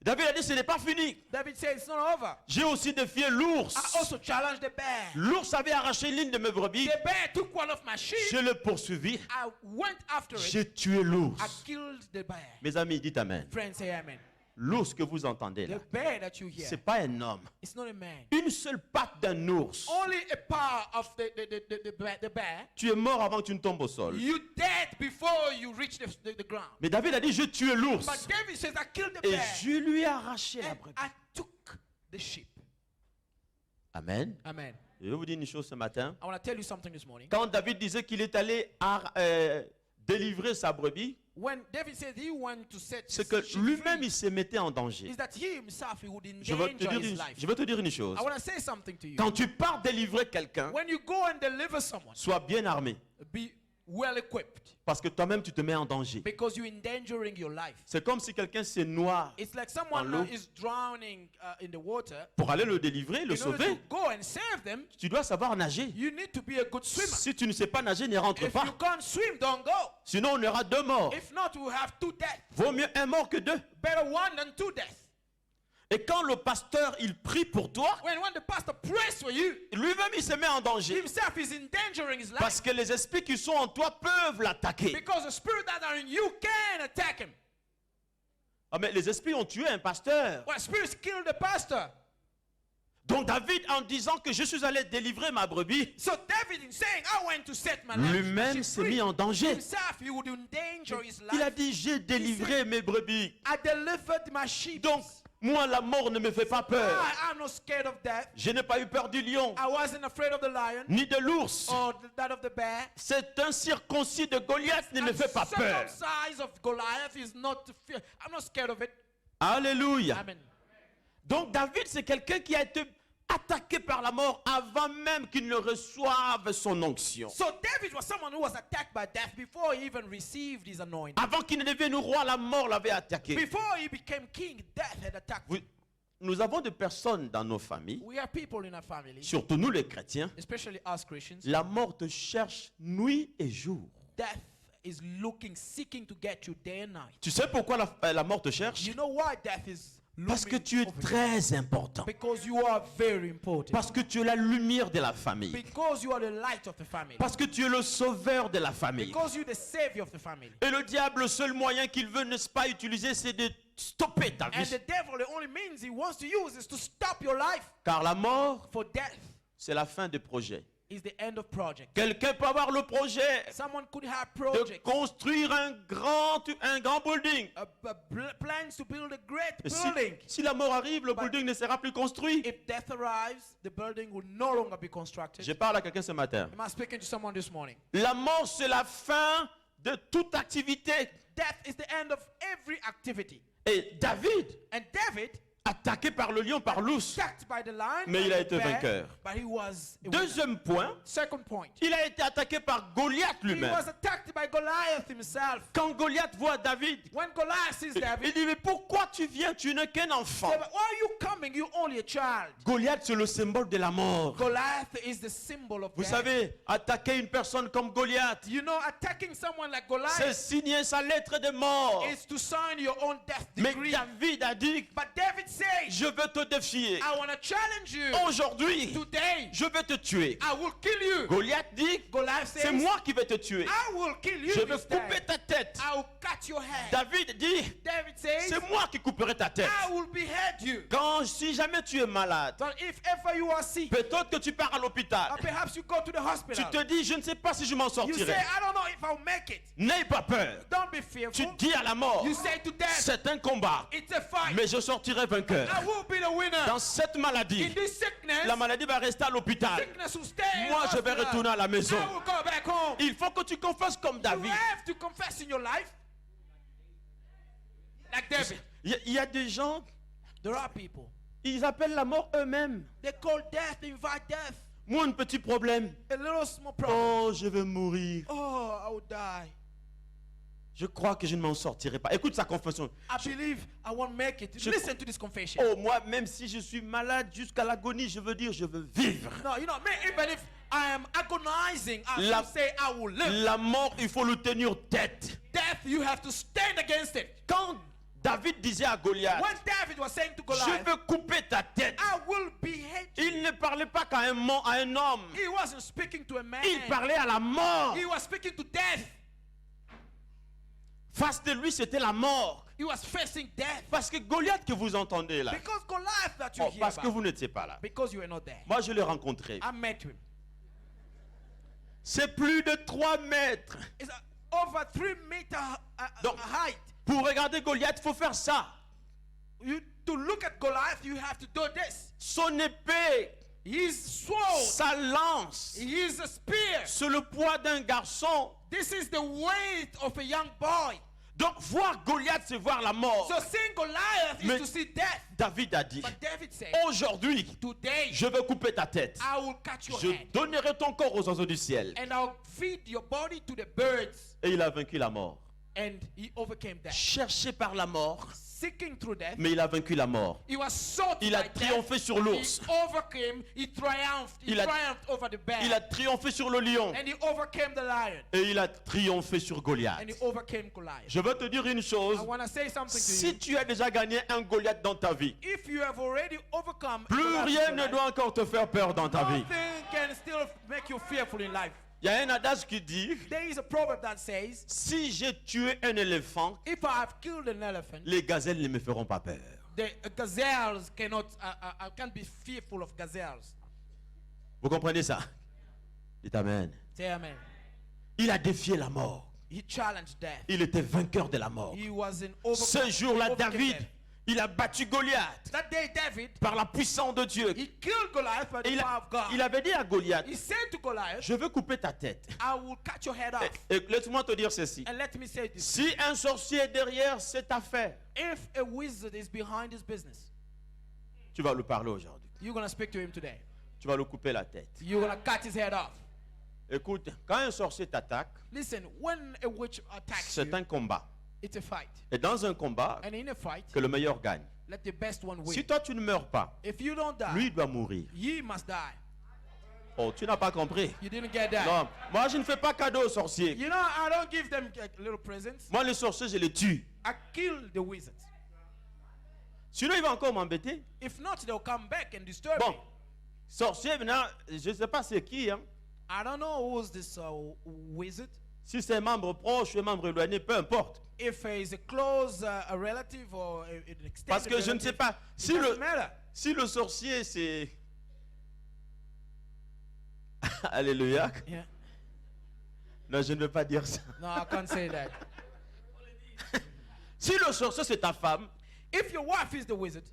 [SPEAKER 1] David a dit, ce n'est pas fini.
[SPEAKER 5] David says, it's not over.
[SPEAKER 1] J'ai aussi défié l'ours.
[SPEAKER 5] I also challenged the bear.
[SPEAKER 1] L'ours avait arraché l'une de mes brebis.
[SPEAKER 5] The bear took one of my sheep.
[SPEAKER 1] Je le poursuivis.
[SPEAKER 5] I went after it.
[SPEAKER 1] J'ai tué l'ours.
[SPEAKER 5] I killed the bear.
[SPEAKER 1] Mes amis, dites Amen.
[SPEAKER 5] Friends, say amen.
[SPEAKER 1] L'ours que vous entendez là,
[SPEAKER 5] The bear that you hear,
[SPEAKER 1] c'est pas un homme.
[SPEAKER 5] it's not a man.
[SPEAKER 1] Une seule patte d'un ours.
[SPEAKER 5] Only a part of the bear.
[SPEAKER 1] Tu es mort avant que tu ne tombes au sol.
[SPEAKER 5] You dead before you reach the ground.
[SPEAKER 1] Mais David a dit, je tué l'ours.
[SPEAKER 5] But David says, I killed the
[SPEAKER 1] Et
[SPEAKER 5] bear.
[SPEAKER 1] je lui ai arraché la
[SPEAKER 5] And
[SPEAKER 1] brebis.
[SPEAKER 5] I took the sheep.
[SPEAKER 1] Amen.
[SPEAKER 5] Amen.
[SPEAKER 1] Je vais vous dire une chose ce matin.
[SPEAKER 5] I want to tell you something this morning.
[SPEAKER 1] Quand David disait qu'il est allé délivrer sa brebis,
[SPEAKER 5] When David said he went to set
[SPEAKER 1] c'est
[SPEAKER 5] his
[SPEAKER 1] que
[SPEAKER 5] sheep
[SPEAKER 1] lui-même
[SPEAKER 5] free,
[SPEAKER 1] il se mettait en danger.
[SPEAKER 5] is that he himself he would
[SPEAKER 1] Je vais
[SPEAKER 5] endanger his life.
[SPEAKER 1] te dire une chose.
[SPEAKER 5] I want to say something to you.
[SPEAKER 1] Quand tu pars délivrer quelqu'un,
[SPEAKER 5] When you go and deliver someone,
[SPEAKER 1] sois bien armé.
[SPEAKER 5] be well equipped
[SPEAKER 1] Parce que toi-même tu te mets en danger.
[SPEAKER 5] because you're endangering your life.
[SPEAKER 1] C'est comme si quelqu'un se noie.
[SPEAKER 5] It's like someone
[SPEAKER 1] l'eau.
[SPEAKER 5] is drowning in the water.
[SPEAKER 1] Pour aller le délivrer, le
[SPEAKER 5] In order to
[SPEAKER 1] sauver,
[SPEAKER 5] go and save them,
[SPEAKER 1] tu dois savoir nager.
[SPEAKER 5] you need to be a good swimmer.
[SPEAKER 1] Si tu ne sais pas nager, ne rentre
[SPEAKER 5] If you
[SPEAKER 1] pas.
[SPEAKER 5] can't swim, don't go.
[SPEAKER 1] Sinon, on aura 2 morts.
[SPEAKER 5] If not, we'll have 2 deaths.
[SPEAKER 1] Vaut mieux un mort que 2.
[SPEAKER 5] Better 1 than 2 deaths.
[SPEAKER 1] Et quand le pasteur, il prie pour toi,
[SPEAKER 5] When the pastor prays for you,
[SPEAKER 1] lui-même, il se met en danger.
[SPEAKER 5] himself is endangering his life.
[SPEAKER 1] Parce que les esprits qui sont en toi peuvent l'attaquer.
[SPEAKER 5] Because the spirit that are in you can attack him.
[SPEAKER 1] Ah, mais les esprits ont tué un pasteur.
[SPEAKER 5] Well, spirits killed the pastor.
[SPEAKER 1] Donc David, en disant que je suis allé délivrer ma brebis,
[SPEAKER 5] So David is saying, I went to set my life
[SPEAKER 1] lui-même s'est mis en danger.
[SPEAKER 5] Himself, he would endanger his
[SPEAKER 1] Il a
[SPEAKER 5] life.
[SPEAKER 1] dit, j'ai délivré mes brebis.
[SPEAKER 5] I delivered my sheep.
[SPEAKER 1] Donc, moi, la mort ne me fait pas peur.
[SPEAKER 5] I'm not scared of death.
[SPEAKER 1] Je n'ai pas eu peur du lion,
[SPEAKER 5] I wasn't afraid of the lion
[SPEAKER 1] ni de l'ours.
[SPEAKER 5] or that of the bear.
[SPEAKER 1] C'est un circoncis de Goliath ne me fait pas peur.
[SPEAKER 5] Circumcised of Goliath is not fear. I'm not scared of it.
[SPEAKER 1] Alléluia.
[SPEAKER 5] Amen.
[SPEAKER 1] Donc David, c'est quelqu'un qui a été attaqué par la mort avant même qu'il ne reçoive son onction.
[SPEAKER 5] So David was someone who was attacked by death before he even received his anointing.
[SPEAKER 1] Avant qu'il ne devienne roi, la mort l'avait attaqué.
[SPEAKER 5] Before he became king, death had attacked him.
[SPEAKER 1] Nous avons des personnes dans nos familles,
[SPEAKER 5] We have people in our family,
[SPEAKER 1] surtout nous les chrétiens,
[SPEAKER 5] especially us Christians.
[SPEAKER 1] la mort te cherche nuit et jour.
[SPEAKER 5] Death is seeking to get you day and night.
[SPEAKER 1] Tu sais pourquoi la mort te cherche?
[SPEAKER 5] You know why death is
[SPEAKER 1] Parce que
[SPEAKER 5] looming
[SPEAKER 1] tu es
[SPEAKER 5] over you?
[SPEAKER 1] très important.
[SPEAKER 5] Because you are very important.
[SPEAKER 1] Parce que tu es la lumière de la famille.
[SPEAKER 5] Because you are the light of the family.
[SPEAKER 1] Parce que tu es le sauveur de la famille.
[SPEAKER 5] Because you're the savior of the family.
[SPEAKER 1] Et le diable, le seul moyen qu'il veut, n'est-ce pas, utiliser, c'est de stopper ta
[SPEAKER 5] And
[SPEAKER 1] vie.
[SPEAKER 5] the devil, the only means he wants to use is to stop your life.
[SPEAKER 1] Car la mort,
[SPEAKER 5] For death
[SPEAKER 1] c'est la fin des projets.
[SPEAKER 5] is the end of project.
[SPEAKER 1] Quelqu'un peut avoir le projet
[SPEAKER 5] Someone could have
[SPEAKER 1] de
[SPEAKER 5] project,
[SPEAKER 1] construire un grand building.
[SPEAKER 5] plans to build a great
[SPEAKER 1] Et
[SPEAKER 5] building.
[SPEAKER 1] si la mort arrive, le building ne sera plus construit.
[SPEAKER 5] If death arrives, the building will no longer be constructed.
[SPEAKER 1] Je parle à quelqu'un ce matin.
[SPEAKER 5] Am I speaking to someone this morning?
[SPEAKER 1] La mort, c'est la fin de toute activité.
[SPEAKER 5] Death is the end of every activity.
[SPEAKER 1] Et David,
[SPEAKER 5] And David,
[SPEAKER 1] attaqué par le lion, par l'ours.
[SPEAKER 5] attacked by the lion,
[SPEAKER 1] Mais
[SPEAKER 5] by
[SPEAKER 1] il a
[SPEAKER 5] the
[SPEAKER 1] été
[SPEAKER 5] bear,
[SPEAKER 1] vainqueur.
[SPEAKER 5] but he was a winner.
[SPEAKER 1] Deuxième point,
[SPEAKER 5] Second point,
[SPEAKER 1] il a été attaqué par Goliath
[SPEAKER 5] he
[SPEAKER 1] lui-même.
[SPEAKER 5] was attacked by Goliath himself.
[SPEAKER 1] Quand Goliath voit David,
[SPEAKER 5] When Goliath sees
[SPEAKER 1] il
[SPEAKER 5] David,
[SPEAKER 1] dit, mais pourquoi tu viens? Tu n'es qu'un enfant.
[SPEAKER 5] he said, why are you coming? You're only a child.
[SPEAKER 1] Goliath, c'est le symbole de la mort.
[SPEAKER 5] Goliath is the symbol of
[SPEAKER 1] Vous
[SPEAKER 5] death.
[SPEAKER 1] savez, attaquer une personne comme Goliath,
[SPEAKER 5] You know, attacking someone like
[SPEAKER 1] c'est
[SPEAKER 5] Goliath
[SPEAKER 1] signer sa lettre de mort.
[SPEAKER 5] is to sign your own death
[SPEAKER 1] Mais
[SPEAKER 5] decree.
[SPEAKER 1] David a dit,
[SPEAKER 5] But David says,
[SPEAKER 1] je veux te défier.
[SPEAKER 5] I want to challenge you.
[SPEAKER 1] Aujourd'hui,
[SPEAKER 5] Today,
[SPEAKER 1] je vais te tuer.
[SPEAKER 5] I will kill you.
[SPEAKER 1] Goliath dit,
[SPEAKER 5] Goliath
[SPEAKER 1] c'est
[SPEAKER 5] says,
[SPEAKER 1] moi qui vais te tuer.
[SPEAKER 5] I will kill you
[SPEAKER 1] Je vais
[SPEAKER 5] this day.
[SPEAKER 1] couper ta tête.
[SPEAKER 5] I will cut your head.
[SPEAKER 1] David dit,
[SPEAKER 5] David says,
[SPEAKER 1] c'est moi qui couperai ta tête.
[SPEAKER 5] I will behead you.
[SPEAKER 1] Si jamais tu es malade,
[SPEAKER 5] So if ever you are sick,
[SPEAKER 1] peut-être que tu pars à l'hôpital.
[SPEAKER 5] or perhaps you go to the
[SPEAKER 1] Tu
[SPEAKER 5] hospital,
[SPEAKER 1] te dis, je ne sais pas si je m'en
[SPEAKER 5] you say,
[SPEAKER 1] sortirai.
[SPEAKER 5] I don't know if I'll make it.
[SPEAKER 1] N'aie pas peur.
[SPEAKER 5] Don't be
[SPEAKER 1] Tu
[SPEAKER 5] fearful.
[SPEAKER 1] dis à la mort,
[SPEAKER 5] You say to death,
[SPEAKER 1] c'est un combat,
[SPEAKER 5] it's a fight.
[SPEAKER 1] mais je sortirai vainqueur.
[SPEAKER 5] I will be the winner.
[SPEAKER 1] Dans cette
[SPEAKER 5] In
[SPEAKER 1] maladie,
[SPEAKER 5] this sickness,
[SPEAKER 1] la maladie va rester à l'hôpital.
[SPEAKER 5] sickness will stay in
[SPEAKER 1] Moi, je vais
[SPEAKER 5] hospital.
[SPEAKER 1] retourner à la maison.
[SPEAKER 5] I will go back home.
[SPEAKER 1] Il faut que tu confesses comme
[SPEAKER 5] You
[SPEAKER 1] David.
[SPEAKER 5] have to confess in your life. Like David.
[SPEAKER 1] Il y a des gens,
[SPEAKER 5] There are people.
[SPEAKER 1] ils appellent la mort eux-mêmes.
[SPEAKER 5] They call death, invite death.
[SPEAKER 1] Moi, un petit problème.
[SPEAKER 5] A little small problem.
[SPEAKER 1] Oh, je vais mourir.
[SPEAKER 5] Oh, I will die.
[SPEAKER 1] Je crois que je ne m'en sortirai pas. Écoute sa confession.
[SPEAKER 5] I believe I won't make it.
[SPEAKER 1] Je-
[SPEAKER 5] Listen to this confession.
[SPEAKER 1] Oh, moi, même si je suis malade jusqu'à l'agonie, je veux dire, je veux vivre.
[SPEAKER 5] No, you know, me, even if I am agonizing, I
[SPEAKER 1] La-
[SPEAKER 5] still say I will live.
[SPEAKER 1] La mort, il faut le tenir tête.
[SPEAKER 5] Death, you have to stand against it.
[SPEAKER 1] Quand David disait à Goliath,
[SPEAKER 5] When David was saying to
[SPEAKER 1] je
[SPEAKER 5] Goliath,
[SPEAKER 1] veux couper ta tête,
[SPEAKER 5] I will behead you.
[SPEAKER 1] il ne parlait pas qu'à un homme.
[SPEAKER 5] He wasn't speaking to a man.
[SPEAKER 1] Il parlait à la mort.
[SPEAKER 5] He was speaking to death.
[SPEAKER 1] Face de lui, c'était la mort.
[SPEAKER 5] He was facing death.
[SPEAKER 1] Parce que Goliath que vous entendez là,
[SPEAKER 5] Because Goliath that you
[SPEAKER 1] oh,
[SPEAKER 5] hear
[SPEAKER 1] parce que
[SPEAKER 5] about,
[SPEAKER 1] vous n'étiez pas là.
[SPEAKER 5] because you were not there.
[SPEAKER 1] Moi, je l'ai rencontré.
[SPEAKER 5] I met him.
[SPEAKER 1] C'est plus de 3 mètres.
[SPEAKER 5] It's over 3 meter
[SPEAKER 1] Donc-
[SPEAKER 5] height.
[SPEAKER 1] Pour regarder Goliath, il faut faire ça.
[SPEAKER 5] To look at Goliath, you have to do this.
[SPEAKER 1] Son épée,
[SPEAKER 5] His sword,
[SPEAKER 1] sa lance,
[SPEAKER 5] his spear.
[SPEAKER 1] c'est le poids d'un garçon.
[SPEAKER 5] This is the weight of a young boy.
[SPEAKER 1] Donc, voir Goliath, c'est voir la mort.
[SPEAKER 5] So seeing Goliath
[SPEAKER 1] Mais-
[SPEAKER 5] is to see death.
[SPEAKER 1] David a dit,
[SPEAKER 5] But David said,
[SPEAKER 1] aujourd'hui,
[SPEAKER 5] today
[SPEAKER 1] je vais couper ta tête.
[SPEAKER 5] I will cut your
[SPEAKER 1] Je
[SPEAKER 5] head
[SPEAKER 1] donnerai ton corps aux oiseaux du ciel.
[SPEAKER 5] and I'll feed your body to the birds.
[SPEAKER 1] Et il a vaincu la mort.
[SPEAKER 5] And he overcame death.
[SPEAKER 1] Cherché par la mort,
[SPEAKER 5] Seeking through death,
[SPEAKER 1] mais il a vaincu la mort.
[SPEAKER 5] he was sought
[SPEAKER 1] Il a
[SPEAKER 5] by death.
[SPEAKER 1] triomphé sur l'ours.
[SPEAKER 5] He overcame, he triumphed. He
[SPEAKER 1] Il a-
[SPEAKER 5] triumphed over the bear.
[SPEAKER 1] Il a triomphé sur le lion.
[SPEAKER 5] And he overcame the lion.
[SPEAKER 1] Et il a triomphé sur Goliath.
[SPEAKER 5] And he overcame Goliath.
[SPEAKER 1] Je veux te dire une chose.
[SPEAKER 5] I want to say something to
[SPEAKER 1] Si
[SPEAKER 5] you.
[SPEAKER 1] tu as déjà gagné un Goliath dans ta vie,
[SPEAKER 5] If you have already overcome
[SPEAKER 1] plus
[SPEAKER 5] Goliath in
[SPEAKER 1] rien
[SPEAKER 5] your
[SPEAKER 1] ne
[SPEAKER 5] life,
[SPEAKER 1] doit encore te faire peur dans ta vie.
[SPEAKER 5] nothing can still make you fearful in life.
[SPEAKER 1] Il y a un adage qui dit,
[SPEAKER 5] There is a proverb that says,
[SPEAKER 1] si j'ai tué un éléphant,
[SPEAKER 5] if I have killed an elephant,
[SPEAKER 1] les gazelles ne me feront pas peur.
[SPEAKER 5] the gazelles cannot, I can't be fearful of gazelles.
[SPEAKER 1] Vous comprenez ça? Dites Amen.
[SPEAKER 5] Say amen.
[SPEAKER 1] Il a défié la mort.
[SPEAKER 5] He challenged death.
[SPEAKER 1] Il était vainqueur de la mort.
[SPEAKER 5] He was an
[SPEAKER 1] Ce jour-là,
[SPEAKER 5] overcame
[SPEAKER 1] David,
[SPEAKER 5] death.
[SPEAKER 1] il a battu Goliath
[SPEAKER 5] That day, David,
[SPEAKER 1] par la puissance de Dieu.
[SPEAKER 5] he killed Goliath by
[SPEAKER 1] Et
[SPEAKER 5] the power of God.
[SPEAKER 1] il avait dit à Goliath,
[SPEAKER 5] He said to Goliath,
[SPEAKER 1] je veux couper ta tête.
[SPEAKER 5] I will cut your head off.
[SPEAKER 1] Et laisse-moi te dire ceci.
[SPEAKER 5] And let me say this.
[SPEAKER 1] Si un sorcier est derrière cette affaire,
[SPEAKER 5] If a wizard is behind his business,
[SPEAKER 1] tu vas lui parler aujourd'hui.
[SPEAKER 5] you're going to speak to him today.
[SPEAKER 1] Tu vas lui couper la tête.
[SPEAKER 5] You're going to cut his head off.
[SPEAKER 1] Écoute, quand un sorcier t'attaque,
[SPEAKER 5] Listen, when a witch attacks
[SPEAKER 1] c'est
[SPEAKER 5] you,
[SPEAKER 1] un combat.
[SPEAKER 5] it's a fight.
[SPEAKER 1] Et dans un combat,
[SPEAKER 5] And in a fight,
[SPEAKER 1] que le meilleur gagne.
[SPEAKER 5] let the best one win.
[SPEAKER 1] Si toi tu ne meurs pas,
[SPEAKER 5] If you don't die,
[SPEAKER 1] lui il doit mourir.
[SPEAKER 5] ye must die.
[SPEAKER 1] Oh, tu n'as pas compris.
[SPEAKER 5] You didn't get that.
[SPEAKER 1] Non, moi je ne fais pas cadeau aux sorciers.
[SPEAKER 5] You know, I don't give them little presents.
[SPEAKER 1] Moi les sorciers, je les tue.
[SPEAKER 5] I kill the wizards.
[SPEAKER 1] Sinon il va encore m'embêter.
[SPEAKER 5] If not, they'll come back and disturb
[SPEAKER 1] Bon,
[SPEAKER 5] me.
[SPEAKER 1] sorcier maintenant, je ne sais pas c'est qui. Hein.
[SPEAKER 5] I don't know who's this wizard.
[SPEAKER 1] Si c'est un membre proche ou un membre éloigné, peu importe.
[SPEAKER 5] If he's a close a relative or an extended
[SPEAKER 1] Parce que je ne sais
[SPEAKER 5] relative,
[SPEAKER 1] pas.
[SPEAKER 5] it doesn't matter.
[SPEAKER 1] Si le sorcier c'est... Alléluia.
[SPEAKER 5] Yeah.
[SPEAKER 1] Non, je ne veux pas dire ça.
[SPEAKER 5] No, I can't say that.
[SPEAKER 1] Si le sorcier c'est ta femme,
[SPEAKER 5] If your wife is the wizard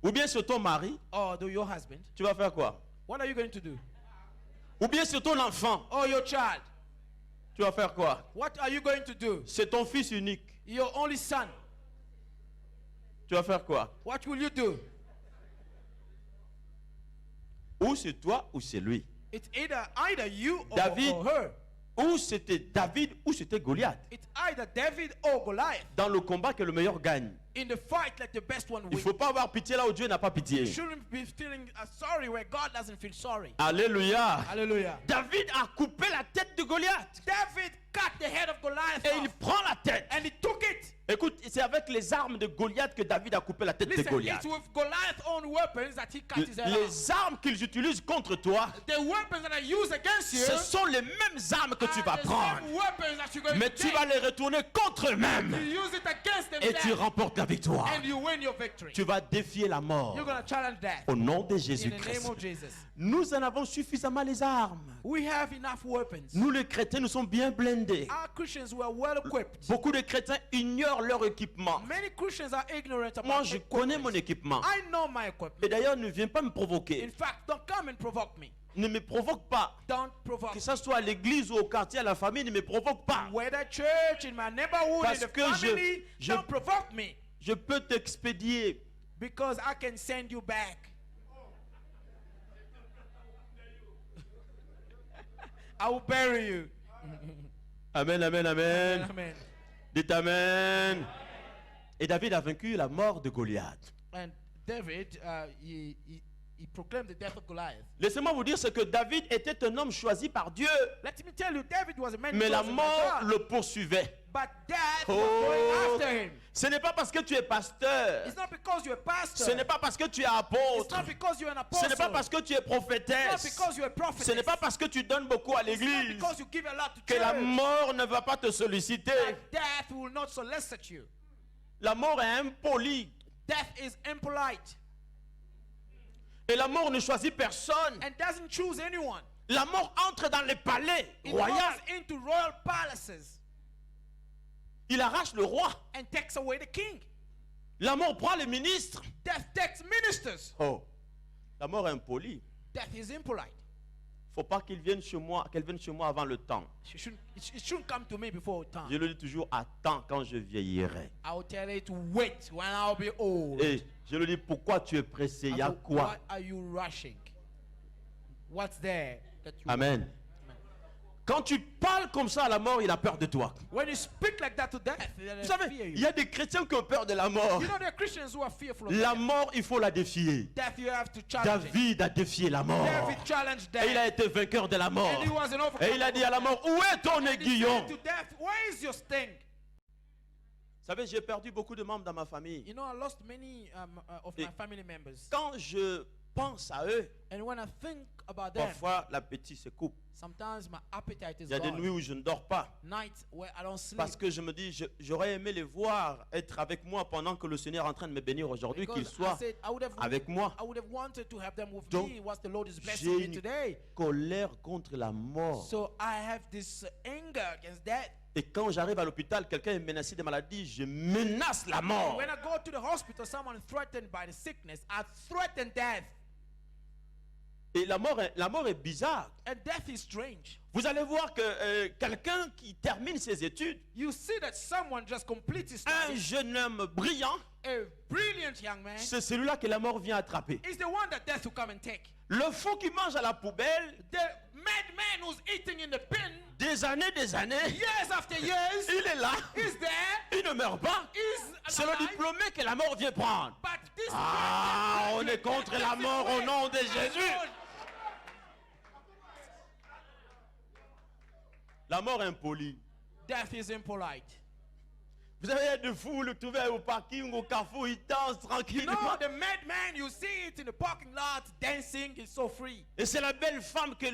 [SPEAKER 1] ou bien c'est ton mari,
[SPEAKER 5] or your husband,
[SPEAKER 1] tu vas faire quoi?
[SPEAKER 5] what are you going to do?
[SPEAKER 1] Ou bien c'est ton enfant,
[SPEAKER 5] Or your child,
[SPEAKER 1] tu vas faire quoi?
[SPEAKER 5] what are you going to do?
[SPEAKER 1] C'est ton fils unique,
[SPEAKER 5] Your only son,
[SPEAKER 1] tu vas faire quoi?
[SPEAKER 5] what will you do?
[SPEAKER 1] Ou c'est toi ou c'est lui.
[SPEAKER 5] It's either you
[SPEAKER 1] David.
[SPEAKER 5] or her.
[SPEAKER 1] Ou c'était David ou c'était Goliath.
[SPEAKER 5] It's either David or Goliath.
[SPEAKER 1] Dans le combat que le meilleur gagne.
[SPEAKER 5] In the fight, let the best one
[SPEAKER 1] Il ne
[SPEAKER 5] win.
[SPEAKER 1] faut pas avoir pitié là où Dieu n'a pas pitié.
[SPEAKER 5] You shouldn't be feeling sorry where God doesn't feel sorry.
[SPEAKER 1] Alléluia.
[SPEAKER 5] Hallelujah.
[SPEAKER 1] David a coupé la tête de Goliath.
[SPEAKER 5] David cut the head of Goliath
[SPEAKER 1] Et il
[SPEAKER 5] off,
[SPEAKER 1] prend la tête.
[SPEAKER 5] and he took it.
[SPEAKER 1] Écoute, c'est avec les armes de Goliath que David a coupé la tête de
[SPEAKER 5] Listen,
[SPEAKER 1] Goliath.
[SPEAKER 5] it's with Goliath's own weapons that he cut his head off.
[SPEAKER 1] Les armes qu'ils utilisent contre toi,
[SPEAKER 5] The weapons that are used against you
[SPEAKER 1] ce sont les mêmes armes que tu
[SPEAKER 5] are
[SPEAKER 1] vas
[SPEAKER 5] the
[SPEAKER 1] prendre.
[SPEAKER 5] same weapons that you're going
[SPEAKER 1] Mais
[SPEAKER 5] to
[SPEAKER 1] tu
[SPEAKER 5] take.
[SPEAKER 1] vas les retourner contre eux-mêmes.
[SPEAKER 5] You use it against them
[SPEAKER 1] Et tu
[SPEAKER 5] then,
[SPEAKER 1] remportes la victoire.
[SPEAKER 5] and you win your victory.
[SPEAKER 1] Tu vas défier la mort.
[SPEAKER 5] You're going to challenge that
[SPEAKER 1] Au nom de
[SPEAKER 5] in the name
[SPEAKER 1] Jésus-Christ.
[SPEAKER 5] of Jesus.
[SPEAKER 1] Nous en avons suffisamment les armes.
[SPEAKER 5] We have enough weapons.
[SPEAKER 1] Nous les chrétiens, nous sommes bien blindés.
[SPEAKER 5] Our Christians were well equipped.
[SPEAKER 1] Beaucoup de chrétiens ignorent leur équipement.
[SPEAKER 5] Many Christians are ignorant about
[SPEAKER 1] Moi, je connais
[SPEAKER 5] equipment.
[SPEAKER 1] mon équipement.
[SPEAKER 5] I know my
[SPEAKER 1] Et
[SPEAKER 5] equipment.
[SPEAKER 1] d'ailleurs, ne viens pas me
[SPEAKER 5] In
[SPEAKER 1] provoquer.
[SPEAKER 5] fact, don't come and provoke me.
[SPEAKER 1] Ne me provoque pas.
[SPEAKER 5] Don't provoke
[SPEAKER 1] Que
[SPEAKER 5] me.
[SPEAKER 1] ce soit à l'église ou au quartier, à la famille, ne me provoque pas.
[SPEAKER 5] Whether church, in my neighborhood,
[SPEAKER 1] Parce
[SPEAKER 5] in the
[SPEAKER 1] que
[SPEAKER 5] family,
[SPEAKER 1] je-
[SPEAKER 5] don't provoke me.
[SPEAKER 1] Je peux t'expédier.
[SPEAKER 5] Because I can send you back. I will bury you.
[SPEAKER 1] Amen, amen, amen.
[SPEAKER 5] Amen.
[SPEAKER 1] Dites amen. Et David a vaincu la mort de Goliath.
[SPEAKER 5] And David, he proclaimed the death of Goliath.
[SPEAKER 1] Laissez-moi vous dire ce que David était un homme choisi par Dieu.
[SPEAKER 5] Let me tell you, David was a man
[SPEAKER 1] Mais la
[SPEAKER 5] chosen by
[SPEAKER 1] mort
[SPEAKER 5] God,
[SPEAKER 1] le poursuivait.
[SPEAKER 5] but death was
[SPEAKER 1] Oh.
[SPEAKER 5] going after him.
[SPEAKER 1] Ce n'est pas parce que tu es pasteur.
[SPEAKER 5] It's not because you're a pastor.
[SPEAKER 1] Ce n'est pas parce que tu es
[SPEAKER 5] It's
[SPEAKER 1] apôtre.
[SPEAKER 5] not because you're an
[SPEAKER 1] Ce
[SPEAKER 5] apostle.
[SPEAKER 1] n'est pas parce que tu es
[SPEAKER 5] It's not
[SPEAKER 1] prophétesse.
[SPEAKER 5] because you're a prophet.
[SPEAKER 1] Ce n'est pas parce que tu donnes beaucoup à
[SPEAKER 5] It's not
[SPEAKER 1] l'église
[SPEAKER 5] because you give a lot to
[SPEAKER 1] que la
[SPEAKER 5] church
[SPEAKER 1] mort ne va pas te solliciter.
[SPEAKER 5] that death will not solicit you.
[SPEAKER 1] La mort est impolie.
[SPEAKER 5] Death is impolite
[SPEAKER 1] Et la mort ne choisit personne.
[SPEAKER 5] and doesn't choose anyone.
[SPEAKER 1] La mort entre dans les palais
[SPEAKER 5] It
[SPEAKER 1] royaux.
[SPEAKER 5] goes into royal palaces
[SPEAKER 1] Il arrache le roi.
[SPEAKER 5] and takes away the king.
[SPEAKER 1] La mort prend les ministres.
[SPEAKER 5] Death takes ministers.
[SPEAKER 1] Oh, la mort est impolie.
[SPEAKER 5] Death is impolite.
[SPEAKER 1] Faut pas qu'elle vienne chez moi avant le temps.
[SPEAKER 5] It shouldn't come to me before time.
[SPEAKER 1] Je le dis toujours, attends quand je vieillirai.
[SPEAKER 5] I will tell it to wait when I'll be old.
[SPEAKER 1] Et je le dis, pourquoi tu es pressé? Il y a
[SPEAKER 5] So
[SPEAKER 1] quoi?
[SPEAKER 5] why are you rushing? What's there that you
[SPEAKER 1] Amen. Quand tu parles comme ça à la mort, il a peur de toi.
[SPEAKER 5] When you speak like that to death, they
[SPEAKER 1] Vous
[SPEAKER 5] fear
[SPEAKER 1] savez,
[SPEAKER 5] you.
[SPEAKER 1] il y a des chrétiens qui ont peur de la mort.
[SPEAKER 5] You know there are Christians who are fearful of
[SPEAKER 1] La
[SPEAKER 5] death.
[SPEAKER 1] mort, il faut la défier.
[SPEAKER 5] Death, you have to challenge it.
[SPEAKER 1] David a défié la mort.
[SPEAKER 5] David challenged
[SPEAKER 1] Et il a
[SPEAKER 5] death.
[SPEAKER 1] été vainqueur de la mort.
[SPEAKER 5] And he was an overcomer.
[SPEAKER 1] Et il a dit à la mort, où est ton
[SPEAKER 5] And he
[SPEAKER 1] aiguillon?
[SPEAKER 5] said to death, where is your sting?
[SPEAKER 1] Vous savez, j'ai perdu beaucoup de membres dans ma famille.
[SPEAKER 5] You know, I lost many of
[SPEAKER 1] Et
[SPEAKER 5] my family members.
[SPEAKER 1] Quand je pense à eux,
[SPEAKER 5] And when I think about them,
[SPEAKER 1] parfois l'appétit se coupe.
[SPEAKER 5] sometimes my appetite is
[SPEAKER 1] Il y a des nuits
[SPEAKER 5] gone.
[SPEAKER 1] où je ne dors pas.
[SPEAKER 5] Nights where I don't sleep.
[SPEAKER 1] Parce que je me dis, j'aurais aimé les voir être avec moi pendant que le Seigneur est en train de me bénir aujourd'hui, qu'ils
[SPEAKER 5] Because I
[SPEAKER 1] soient
[SPEAKER 5] said I would have
[SPEAKER 1] avec moi.
[SPEAKER 5] I would have wanted to have them with
[SPEAKER 1] Donc,
[SPEAKER 5] me once the Lord is blessing
[SPEAKER 1] j'ai
[SPEAKER 5] me
[SPEAKER 1] une
[SPEAKER 5] today.
[SPEAKER 1] colère contre la mort.
[SPEAKER 5] So I have this anger against that.
[SPEAKER 1] Et quand j'arrive à l'hôpital, quelqu'un est menacé de maladie, je menace la mort.
[SPEAKER 5] When I go to the hospital, someone is threatened by the sickness, I threaten death.
[SPEAKER 1] Et la mort est bizarre.
[SPEAKER 5] And death is strange.
[SPEAKER 1] Vous allez voir que quelqu'un qui termine ses études,
[SPEAKER 5] You see that someone just completes his
[SPEAKER 1] un
[SPEAKER 5] studies,
[SPEAKER 1] jeune homme brillant,
[SPEAKER 5] a brilliant young man,
[SPEAKER 1] c'est celui-là que la mort vient attraper.
[SPEAKER 5] is the one that death will come and take.
[SPEAKER 1] Le fou qui mange à la poubelle,
[SPEAKER 5] The madman who's eating in the bin,
[SPEAKER 1] des années,
[SPEAKER 5] years after years,
[SPEAKER 1] il est là,
[SPEAKER 5] is there,
[SPEAKER 1] il ne meurt pas.
[SPEAKER 5] is
[SPEAKER 1] C'est le
[SPEAKER 5] alive,
[SPEAKER 1] diplômé que la mort vient prendre.
[SPEAKER 5] but this
[SPEAKER 1] Ah,
[SPEAKER 5] man
[SPEAKER 1] on est contre la mort au nom de Jésus. La mort est impolie.
[SPEAKER 5] Death is impolite.
[SPEAKER 1] Vous avez des fous, vous le trouvez au parking, au carrefour, ils dansent
[SPEAKER 5] You
[SPEAKER 1] tranquillement.
[SPEAKER 5] know, the madman, you see it in the parking lot, dancing, is so free.
[SPEAKER 1] Et c'est la belle femme que